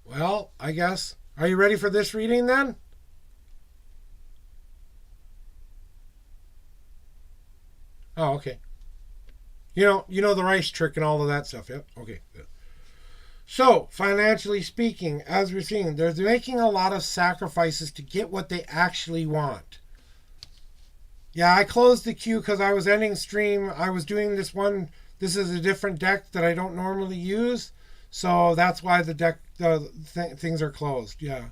Well, I guess. Are you ready for this reading then? Oh, okay. You know the rice trick and all of that stuff. Yep. Okay. Good. So, financially speaking, as we're seeing, they're making a lot of sacrifices to get what they actually want. Yeah, I closed the queue because I was ending stream. I was doing this one. This is a different deck that I don't normally use, so that's why things are closed. Yeah.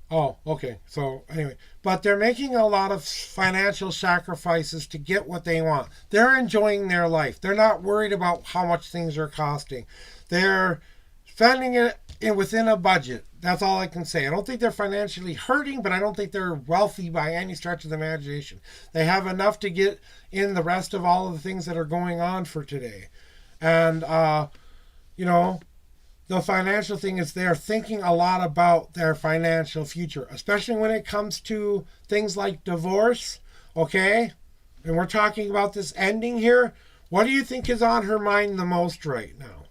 Oh, okay. So anyway, but they're making a lot of financial sacrifices to get what they want. They're enjoying their life. They're not worried about how much things are costing. They're spending it within a budget. That's all I can say. I don't think they're financially hurting, but I don't think they're wealthy by any stretch of the imagination. They have enough to get in the rest of all of the things that are going on for today. And, you know, the financial thing is they're thinking a lot about their financial future, especially when it comes to things like divorce, okay? And we're talking about this ending here. What do you think is on her mind the most right now?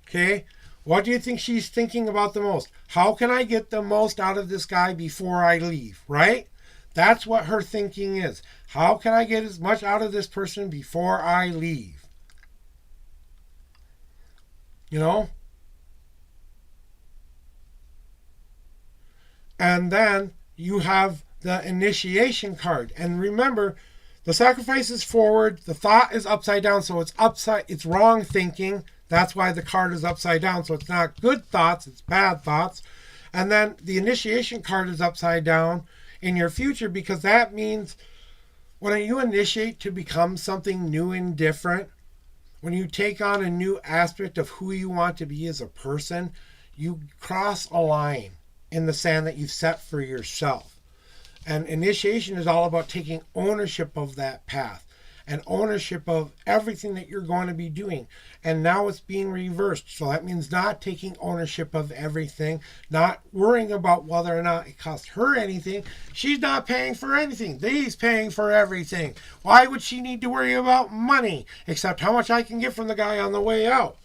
Okay? What do you think she's thinking about the most? How can I get the most out of this guy before I leave, right? That's what her thinking is. How can I get as much out of this person before I leave? You know? And then you have the initiation card. And remember, the sacrifice is forward, the thought is upside down, so it's wrong thinking. That's why the card is upside down. So it's not good thoughts, it's bad thoughts. And then the initiation card is upside down in your future because that means when you initiate to become something new and different, when you take on a new aspect of who you want to be as a person, you cross a line in the sand that you've set for yourself. And initiation is all about taking ownership of that path and ownership of everything that you're going to be doing. And now it's being reversed. So that means not taking ownership of everything, not worrying about whether or not it costs her anything. She's not paying for anything. He's paying for everything. Why would she need to worry about money except how much I can get from the guy on the way out?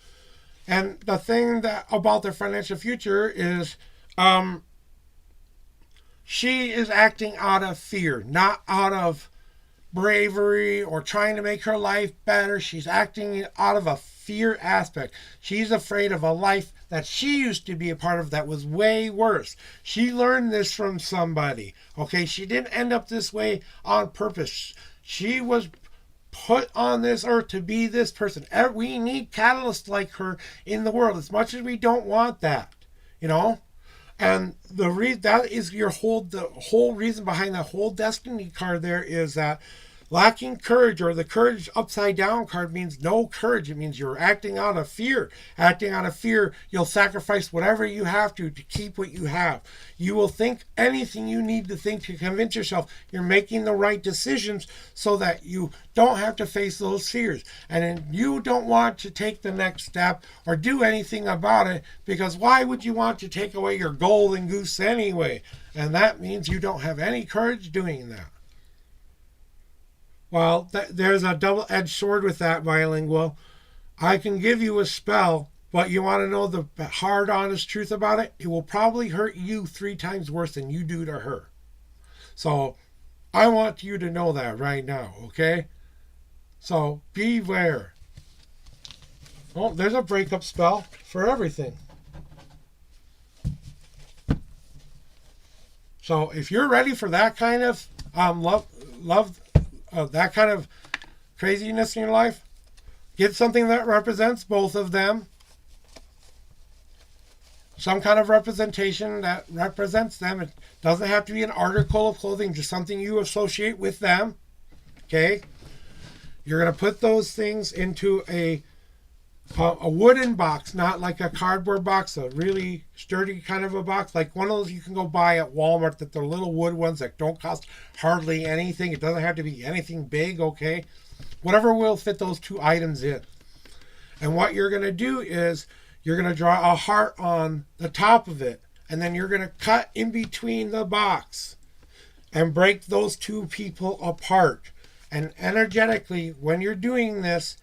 And the thing that about their financial future is she is acting out of fear, not out of bravery or trying to make her life better. She's acting out of a fear aspect. She's afraid of a life that she used to be a part of that was way worse. She learned this from somebody. Okay, she didn't end up this way on purpose. She was put on this earth to be this person. We need catalysts like her in the world as much as we don't want that, you know. And that is the whole reason behind that whole destiny card there is that lacking courage, or the courage upside down card, means no courage. It means you're acting out of fear. Acting out of fear, you'll sacrifice whatever you have to keep what you have. You will think anything you need to think to convince yourself you're making the right decisions so that you don't have to face those fears. And then you don't want to take the next step or do anything about it, because why would you want to take away your golden goose anyway? And that means you don't have any courage doing that. Well, there's a double-edged sword with that, bilingual. I can give you a spell, but you want to know the hard, honest truth about it? It will probably hurt you 3 times worse than you do to her. So I want you to know that right now, okay? So beware. Oh, there's a breakup spell for everything. So if you're ready for that kind of love, that kind of craziness in your life, Get something that represents both of them. Some kind of representation that represents them. It doesn't have to be an article of clothing, just something you associate with them. Okay? You're going to put those things into a wooden box, not like a cardboard box, a really sturdy kind of a box, like one of those you can go buy at Walmart, that they're little wood ones that don't cost hardly anything. It doesn't have to be anything big, okay? Whatever will fit those two items in. And what you're going to do is you're going to draw a heart on the top of it, and then you're going to cut in between the box and break those two people apart. And energetically, when you're doing this,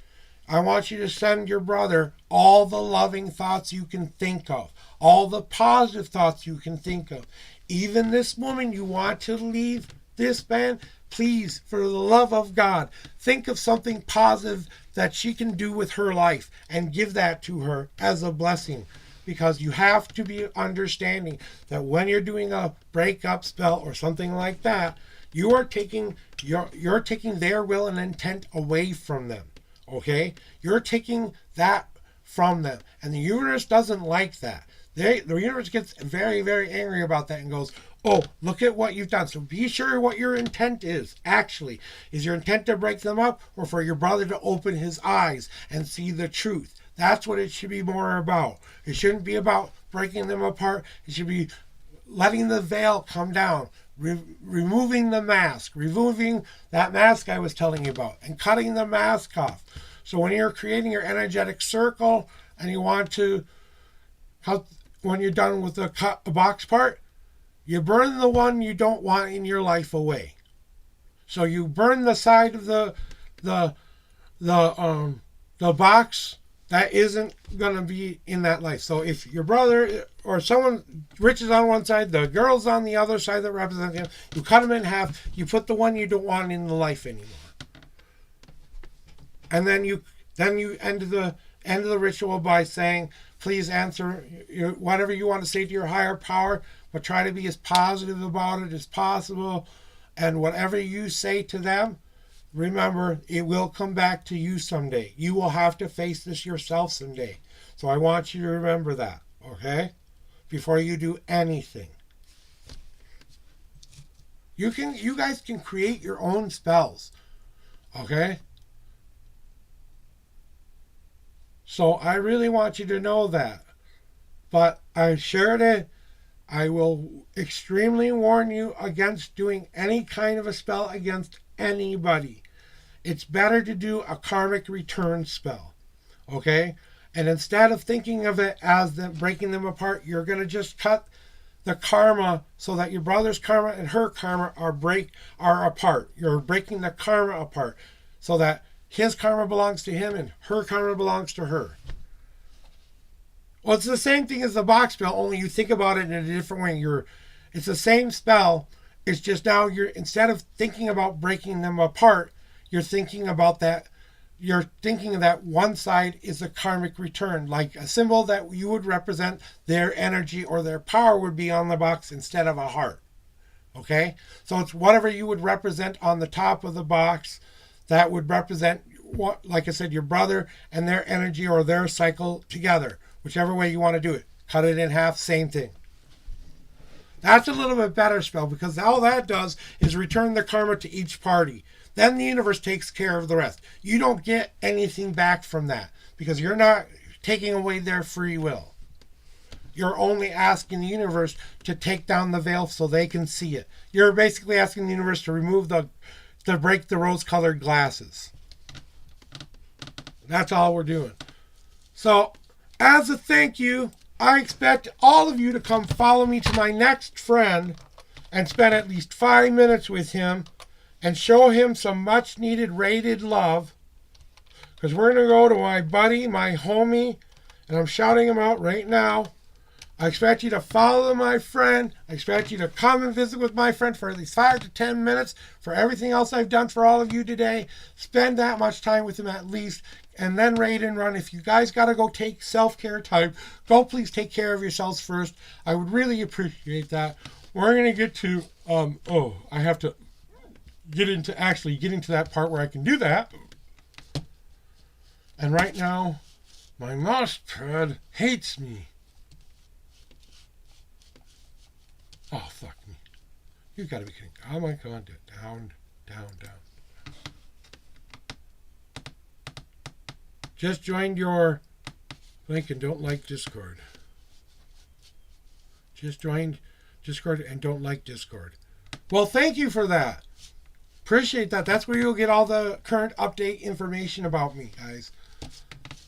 I want you to send your brother all the loving thoughts you can think of, all the positive thoughts you can think of. Even this woman you want to leave this man, please, for the love of God, think of something positive that she can do with her life and give that to her as a blessing. Because you have to be understanding that when you're doing a breakup spell or something like that, you're taking their will and intent away from them. Okay? You're taking that from them. And the universe doesn't like that. The universe gets very, very angry about that and goes, oh, look at what you've done. So be sure what your intent is, actually. Is your intent to break them up, or for your brother to open his eyes and see the truth? That's what it should be more about. It shouldn't be about breaking them apart. It should be letting the veil come down, removing the mask, removing that mask I was telling you about, and cutting the mask off. So when you're creating your energetic circle and you want to, when you're done with the box part, you burn the one you don't want in your life away. So you burn the side of the box that isn't going to be in that life. So if your brother or someone, Rich is on one side, the girl's on the other side that represents him, you cut them in half, you put the one you don't want in the life anymore. And then you end the ritual by saying, please answer whatever you want to say to your higher power, but try to be as positive about it as possible. And whatever you say to them, remember, it will come back to you someday. You will have to face this yourself someday. So I want you to remember that, okay? Before you do anything. You guys can create your own spells, okay? So I really want you to know that. But I shared it. I will extremely warn you against doing any kind of a spell against anybody. It's better to do a karmic return spell. Okay? And instead of thinking of it as breaking them apart, you're going to just cut the karma so that your brother's karma and her karma are apart. You're breaking the karma apart so that his karma belongs to him and her karma belongs to her. Well, it's the same thing as the box spell, only you think about it in a different way. It's the same spell. It's just now instead of thinking about breaking them apart, you're thinking about that. You're thinking that one side is a karmic return, like a symbol that you would represent their energy or their power would be on the box instead of a heart. Okay? So it's whatever you would represent on the top of the box that would represent, what, like I said, your brother and their energy or their cycle together. Whichever way you want to do it. Cut it in half, same thing. That's a little bit better spell because all that does is return the karma to each party. Then the universe takes care of the rest. You don't get anything back from that because you're not taking away their free will. You're only asking the universe to take down the veil so they can see it. You're basically asking the universe to break the rose-colored glasses. That's all we're doing. So, as a thank you, I expect all of you to come follow me to my next friend and spend at least 5 minutes with him and show him some much needed rated love. Because we're going to go to my buddy, my homie, and I'm shouting him out right now. I expect you to follow my friend. I expect you to come and visit with my friend for at least 5 to 10 minutes for everything else I've done for all of you today. Spend that much time with him at least. And then raid and run. If you guys got to go take self-care time, go please take care of yourselves first. I would really appreciate that. We're going to get to, I have to get into that part where I can do that. And right now, my mouse pad hates me. Oh, fuck me. You gotta be kidding. Oh my god. Down, down, down. Just joined your link and don't like Discord. Just joined Discord and don't like Discord. Well, thank you for that. Appreciate that. That's where you'll get all the current update information about me, guys.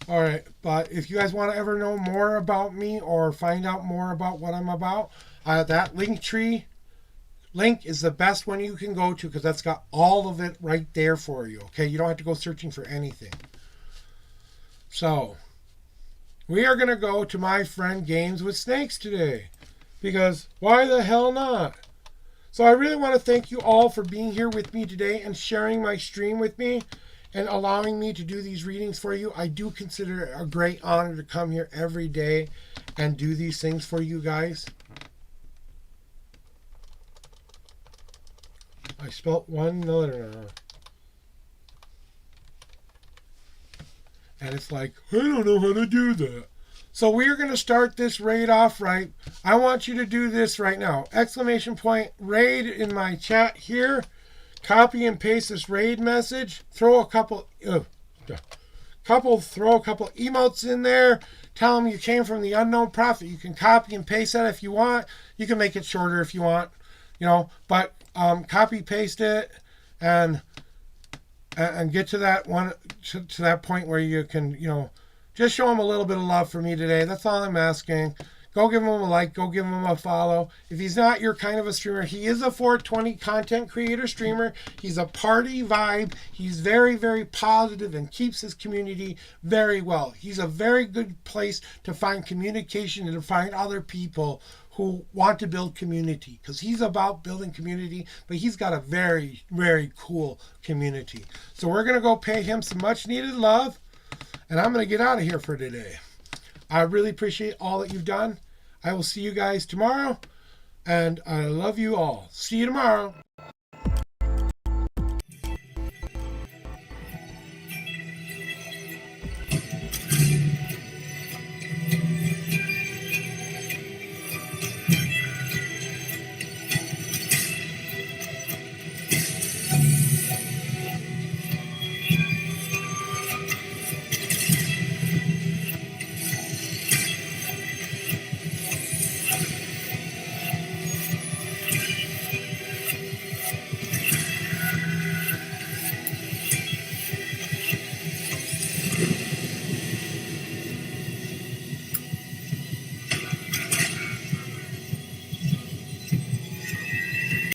All right, but if you guys want to ever know more about me or find out more about what I'm about, that Linktree link is the best one you can go to because that's got all of it right there for you. Okay, you don't have to go searching for anything. So, we are going to go to my friend Games with Snakes today because why the hell not? So I really want to thank you all for being here with me today and sharing my stream with me and allowing me to do these readings for you. I do consider it a great honor to come here every day and do these things for you guys. I spelt one letter now. And it's like, I don't know how to do that. So we're going to start this raid off right. I want you to do this right now. Exclamation point raid in my chat here. Copy and paste this raid message. Throw a couple emotes in there. Tell them you came from the Unknown Prophet. You can copy and paste that if you want. You can make it shorter if you want, but copy paste it and get to that one to that point where you can, just show them a little bit of love for me today. That's all I'm asking. Go give him a like. Go give him a follow. If he's not your kind of a streamer, he is a 420 content creator streamer. He's a party vibe. He's very, very positive and keeps his community very well. He's a very good place to find communication and to find other people who want to build community because he's about building community, but he's got a very, very cool community. So we're going to go pay him some much needed love, and I'm going to get out of here for today. I really appreciate all that you've done. I will see you guys tomorrow, and I love you all. See you tomorrow.